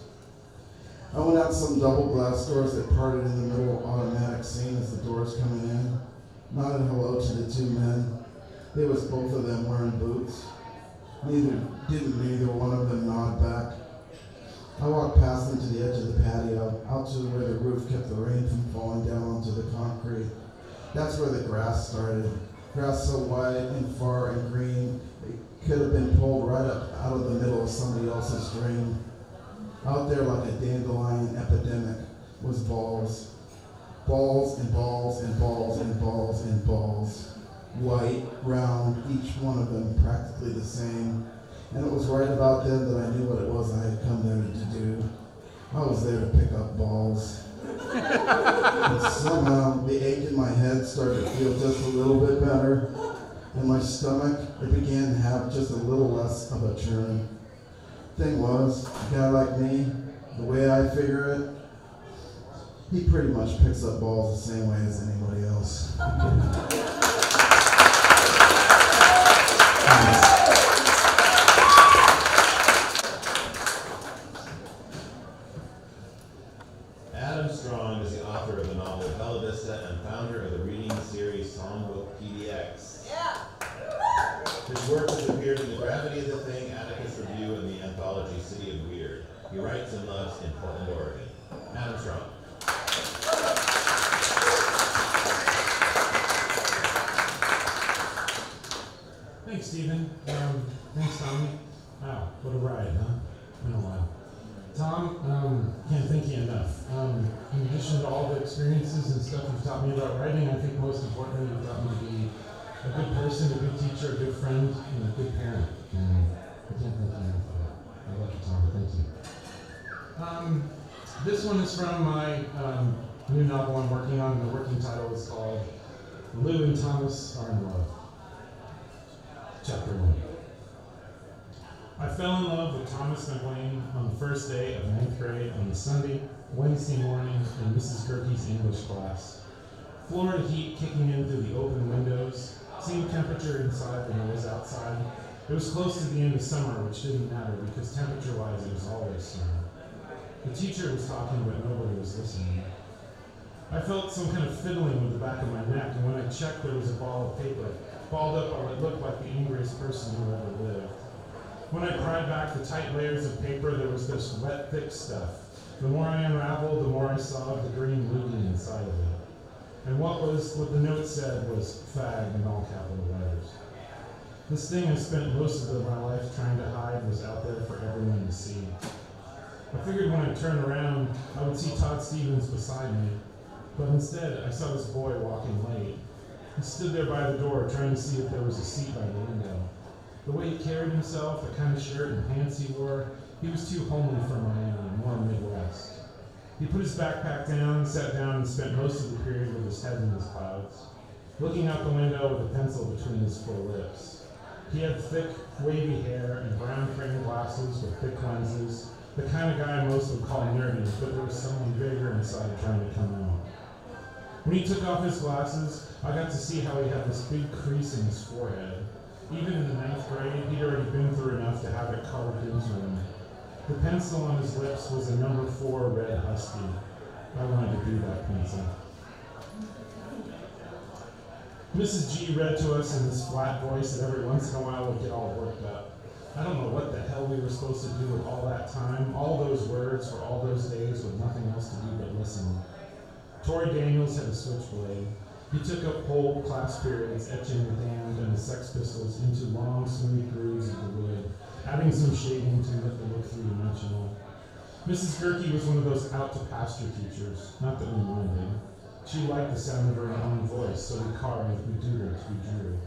S4: I went out some double glass doors that parted in the middle automatic scene as the doors coming in. nodded hello to the two men. They was both of them wearing boots. Neither one of them nod back. I walked past them to the edge of the patio, out to where the roof kept the rain from falling down onto the concrete. That's where the grass started. Grass so wide and far and green, it could have been pulled right up out of the middle of somebody else's dream. Out there like a dandelion epidemic was balls. Balls and balls and balls and balls and balls. White, round, each one of them practically the same. And it was right about then that I knew what it was I had come there to do. I was there to pick up balls. And somehow the ache in my head started to feel just a little bit better. And my stomach, it began to have just a little less of a churn. Thing was, a guy like me, the way I figure it, he pretty much picks up balls the same way as anybody else.
S6: Adam Strong is the author of the novel Bella Vista and founder of the reading series Songbook PDX. His work has appeared in The Gravity of the Thing, Atticus Review, and the anthology City of Weird. He writes and lives in Portland, Oregon. Adam Strong.
S17: Thanks, Stephen. Thanks, Tommy. Wow, what a ride, huh? Been a while. Tom, can't thank you enough. In addition to all the experiences and stuff you've taught me about writing, I think most importantly you've taught me to be a good person, a good teacher, a good friend, and a good parent. And I can't thank you enough for that. I love you, Tom. Thank you. This one is from my new novel I'm working on. The working title is called Lou and Thomas Are in Love. Chapter 1. I fell in love with Thomas McLean on the first day of 9th grade on the Wednesday morning in Mrs. Gerke's English class. Florida heat kicking in through the open windows, same temperature inside than it was outside. It was close to the end of summer, which didn't matter because temperature-wise it was always summer. The teacher was talking, but nobody was listening. I felt some kind of fiddling with the back of my neck, and when I checked, there was a ball of paper, balled up or it looked like the angriest person who ever lived. When I pried back the tight layers of paper, there was this wet, thick stuff. The more I unraveled, the more I saw of the green looting inside of it. And what the note said was fag in all capital letters. This thing I spent most of my life trying to hide was out there for everyone to see. I figured when I turned around, I would see Todd Stevens beside me, but instead I saw this boy walking late. He stood there by the door trying to see if there was a seat by the window. The way he carried himself, the kind of shirt and pants he wore, he was too homely for Miami, more Midwest. He put his backpack down, sat down, and spent most of the period with his head in his clouds, looking out the window with a pencil between his full lips. He had thick, wavy hair and brown-framed glasses with thick lenses, the kind of guy most would call nerdy, but there was something bigger inside trying to come out. When he took off his glasses, I got to see how he had this big crease in his forehead. Even in the 9th grade, he'd already been through enough to have it carved into him. The pencil on his lips was a number 4 red husky. I wanted to be that pencil. Mrs. G read to us in this flat voice that every once in a while would get all worked up. I don't know what the hell we were supposed to do with all that time, all those words for all those days with nothing else to do but listen. Tory Daniels had a switchblade. He took up whole class periods etching the Damned and the Sex Pistols into long, smooth grooves of the wood, adding some shading to make them look three-dimensional. Mrs. Gerke was one of those out-to-pasture teachers, not that we minded. She liked the sound of her own voice, so we carved, we doodled, we drew.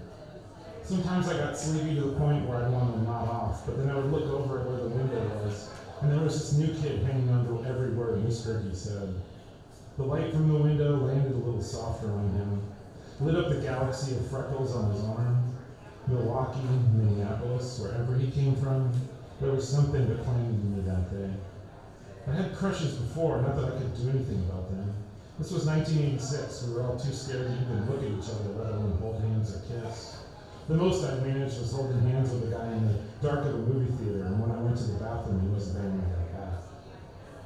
S17: Sometimes I got sleepy to the point where I'd want to nod off, but then I would look over at where the window was, and there was this new kid hanging on to every word Miss Gerke said. The light from the window landed a little softer on him, lit up the galaxy of freckles on his arm. Milwaukee, Minneapolis, wherever he came from, there was something that claimed me that day. I had crushes before, not that I could do anything about them. This was 1986. We were all too scared to even look at each other, let alone hold hands or kiss. The most I managed was holding hands with a guy in the dark of the movie theater, and when I went to the bathroom, he wasn't there in my path.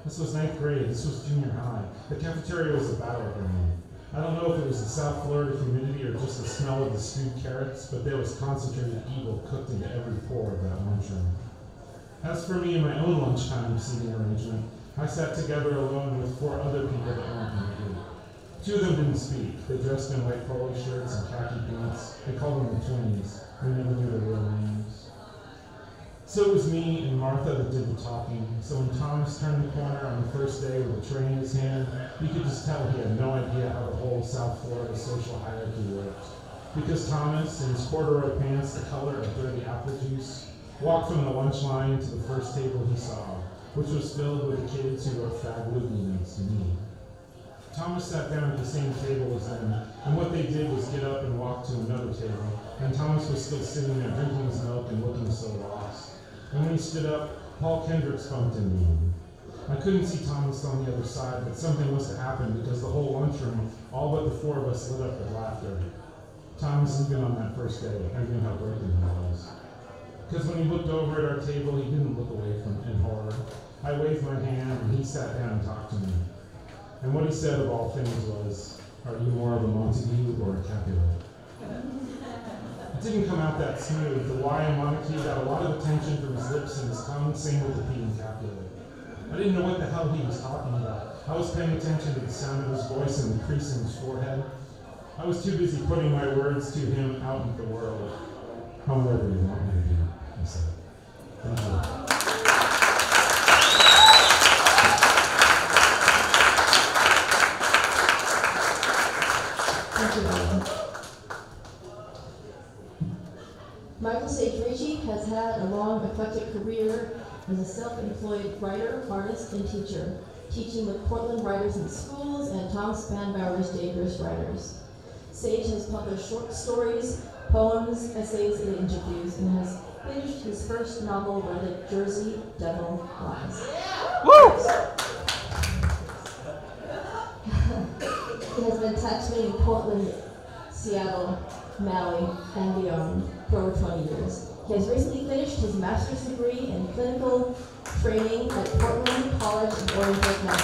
S17: This was 9th grade. This was junior high. The cafeteria was a battleground. I don't know if it was the South Florida humidity or just the smell of the stewed carrots, but there was concentrated evil cooked into every pore of that lunchroom. As for me and my own lunchtime seating arrangement, I sat together alone with 4 other people that weren't in the group. 2 of them didn't speak. They dressed in white polo shirts and khaki pants. They called them the twins. We never knew their real names. So it was me and Martha that did the talking. So when Thomas turned the corner on the first day with a tray in his hand, you could just tell he had no idea how the whole South Florida social hierarchy worked. Because Thomas, in his corduroy pants the color of dirty apple juice, walked from the lunch line to the first table he saw, which was filled with the kids who wrote fag loogie notes to me. Thomas sat down at the same table as them, and what they did was get up and walk to another table, and Thomas was still sitting there drinking his milk and looking so lost. And when he stood up, Paul Kendricks bumped into him. I couldn't see Thomas on the other side, but something must have happened because the whole lunchroom, all but the 4 of us, lit up with laughter. Thomas, even on that first day, I knew how broken he was. Because when he looked over at our table, he didn't look away from in horror. I waved my hand, and he sat down and talked to me. And what he said of all things was, "Are you more of a Montague or a Capulet?" It didn't come out that smooth. The Y in Montague got a lot of attention from his lips and his tongue, same with the P in Capulet. I didn't know what the hell he was talking about. I was paying attention to the sound of his voice and the crease in his forehead. I was too busy putting my words to him out into the world. However you want me to be, he said. Thank you.
S5: Michael Sage Ricci has had a long, eclectic career as a self-employed writer, artist, and teacher, teaching with Portland Writers in Schools and Tom Spanbauer's Dangerous Writers. Sage has published short stories, poems, essays, and interviews, and has finished his first novel by the Jersey Devil Lies. Woo! He has been tattooing in Portland, Seattle, Maui, and beyond for over 20 years. He has recently finished his master's degree in clinical training at Portland College in Orangeburg, Mass.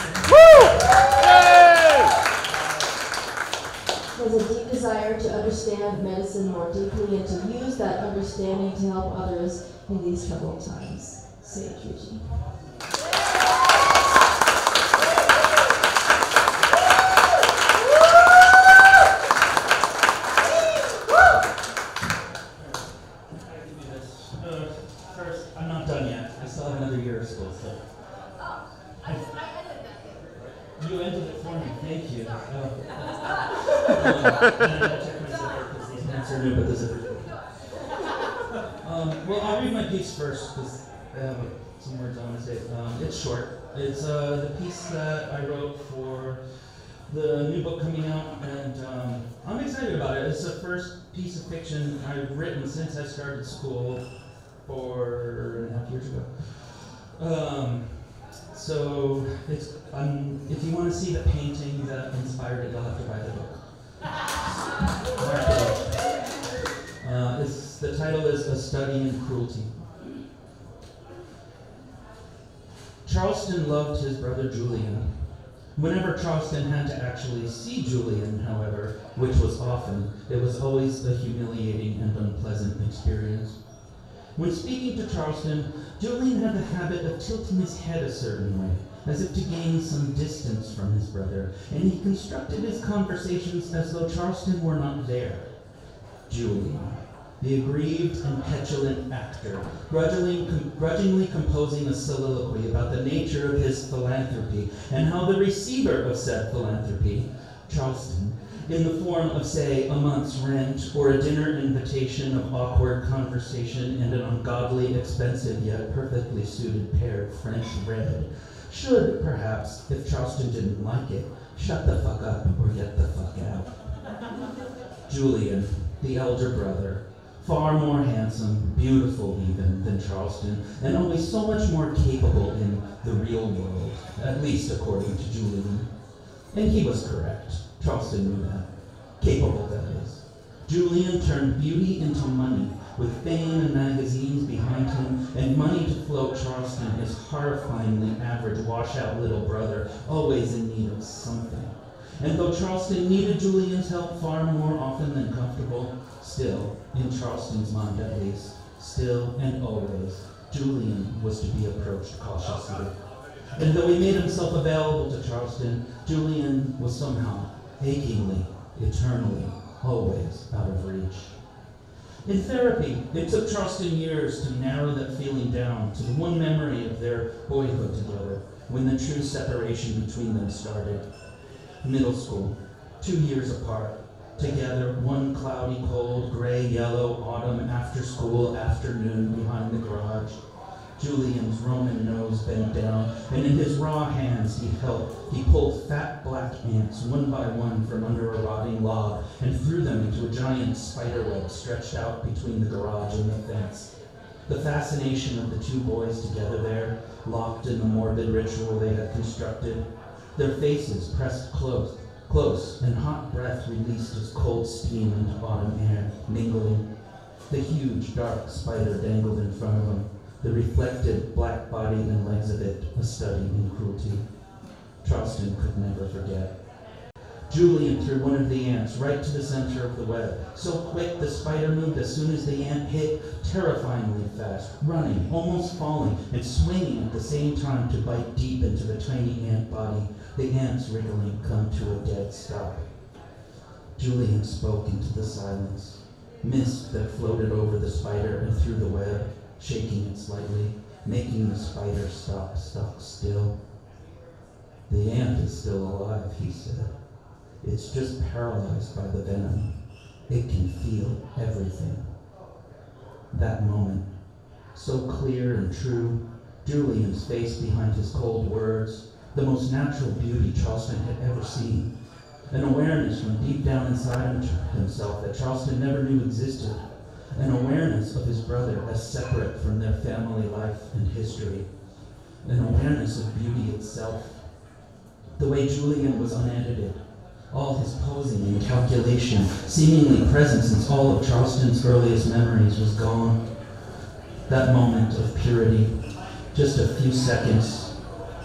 S5: He has a deep desire to understand medicine more deeply and to use that understanding to help others in these troubled times. Sage Ricci.
S18: First, I'm not done yet. I still have another year of school, so. You ended it for me. Thank you. And I gotta check my zipper because these pants are new, but the zipper. Well, I'll read my piece first because I have some words I want to say. It's short. It's the piece that I wrote for the new book coming out, and I'm excited about it. It's the first piece of fiction I've written since I started school 4.5 years ago. So it's if you want to see the painting that inspired it, you'll have to buy the book. The title is A Study in Cruelty. Charleston loved his brother Julian. Whenever Charleston had to actually see Julian, however, which was often, it was always a humiliating and unpleasant experience. When speaking to Charleston, Julian had the habit of tilting his head a certain way, as if to gain some distance from his brother, and he constructed his conversations as though Charleston were not there. Julian, the aggrieved and petulant actor, grudgingly composing a soliloquy about the nature of his philanthropy and how the receiver of said philanthropy, Charleston, in the form of, say, a month's rent or a dinner invitation of awkward conversation and an ungodly, expensive yet perfectly suited pair of French red, should, perhaps, if Charleston didn't like it, shut the fuck up or get the fuck out. Julian, the elder brother, far more handsome, beautiful even, than Charleston, and always so much more capable in the real world, at least according to Julian. And he was correct. Charleston knew that. Capable, that is. Julian turned beauty into money, with fame and magazines behind him, and money to float Charleston, his horrifyingly average, washed-out little brother, always in need of something. And though Charleston needed Julian's help far more often than comfortable, still, in Charleston's mind at least, still and always, Julian was to be approached cautiously. And though he made himself available to Charleston, Julian was somehow, achingly, eternally, always out of reach. In therapy, it took Charleston years to narrow that feeling down to the one memory of their boyhood together, when the true separation between them started. Middle school, 2 years apart, together one cloudy, cold, gray, yellow autumn after-school afternoon behind the garage. Julian's Roman nose bent down, and in his raw hands he pulled fat black ants one by one from under a rotting log and threw them into a giant spider web stretched out between the garage and the fence. The fascination of the two boys together there, locked in the morbid ritual they had constructed, their faces pressed close, and hot breath released its cold steam into autumn air, mingling. The huge, dark spider dangled in front of them, the reflected black body and legs of it a study in cruelty. Charleston could never forget. Julian threw one of the ants right to the center of the web. So quick the spider moved as soon as the ant hit, terrifyingly fast, running, almost falling, and swinging at the same time to bite deep into the tiny ant body, the ants wriggling come to a dead stop. Julian spoke into the silence. Mist that floated over the spider and through the web, shaking it slightly, making the spider stop stock still. The ant is still alive, he said. It's just paralyzed by the venom. It can feel everything. That moment, so clear and true, Julian's face behind his cold words, the most natural beauty Charleston had ever seen. An awareness from deep down inside himself that Charleston never knew existed. An awareness of his brother as separate from their family life and history. An awareness of beauty itself. The way Julian was unedited. All his posing and calculation, seemingly present since all of Charleston's earliest memories, was gone. That moment of purity, just a few seconds.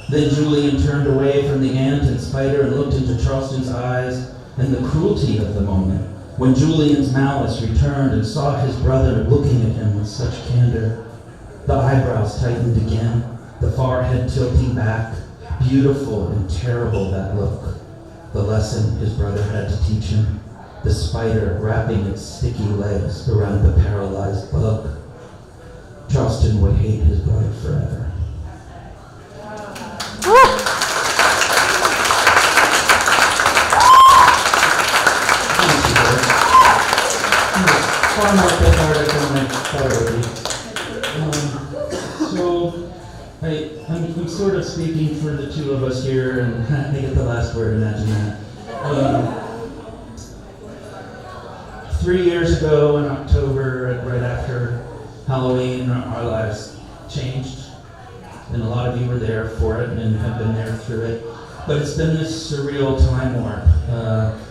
S18: Then Julian turned away from the ant and spider and looked into Charleston's eyes, and the cruelty of the moment, when Julian's malice returned and saw his brother looking at him with such candor. The eyebrows tightened again, the forehead tilting back, beautiful and terrible that look. The lesson his brother had to teach him, the spider wrapping its sticky legs around the paralyzed bug. Charleston would hate his brother forever. Far more cathartic than I thought it would be. I'm sort of speaking for the two of us here, and I get the last word, imagine that. 3 years ago in October, right after Halloween, our lives changed. And a lot of you were there for it and have been there through it. But it's been this surreal time warp.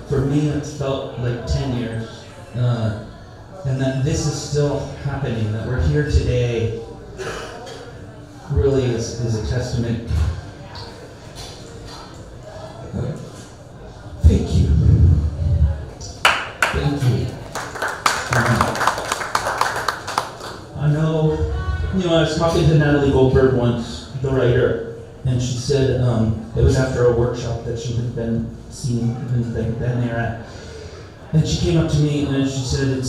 S18: For me, it's felt like 10 years. And that this is still happening, that we're here today, really is a testament. Thank you. Thank you. I know, I was talking to Natalie Goldberg once, the writer, and she said it was after a workshop that she had been there at. And she came up to me and she said,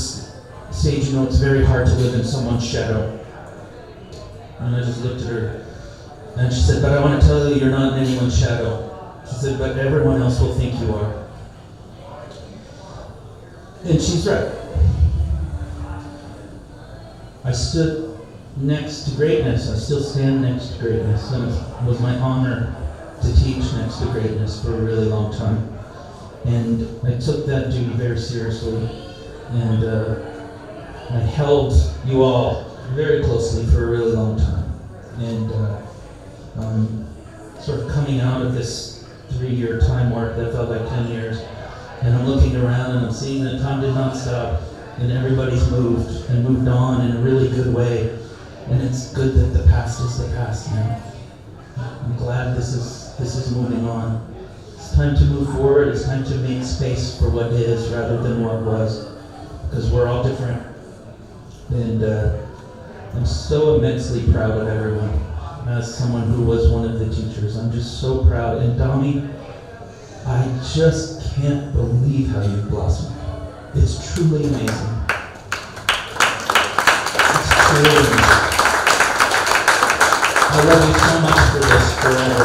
S18: Sage, it's very hard to live in someone's shadow. And I just looked at her, and she said, but I want to tell you, you're not in anyone's shadow. She said, but everyone else will think you are. And she's right. I stood next to greatness. I still stand next to greatness. And it was my honor to teach next to greatness for a really long time. And I took that duty very seriously. And I held you all very closely for a really long time. And sort of coming out of this 3-year time warp that felt like 10 years, and I'm looking around and I'm seeing that time did not stop, and everybody's moved and moved on in a really good way. And it's good that the past is the past now. I'm glad this is moving on. It's time to move forward. It's time to make space for what is rather than what was, because we're all different. And I'm so immensely proud of everyone. As someone who was one of the teachers, I'm just so proud. And Dami, I just can't believe how you've blossomed. It's truly amazing. It's truly amazing. I love you so much for this forever.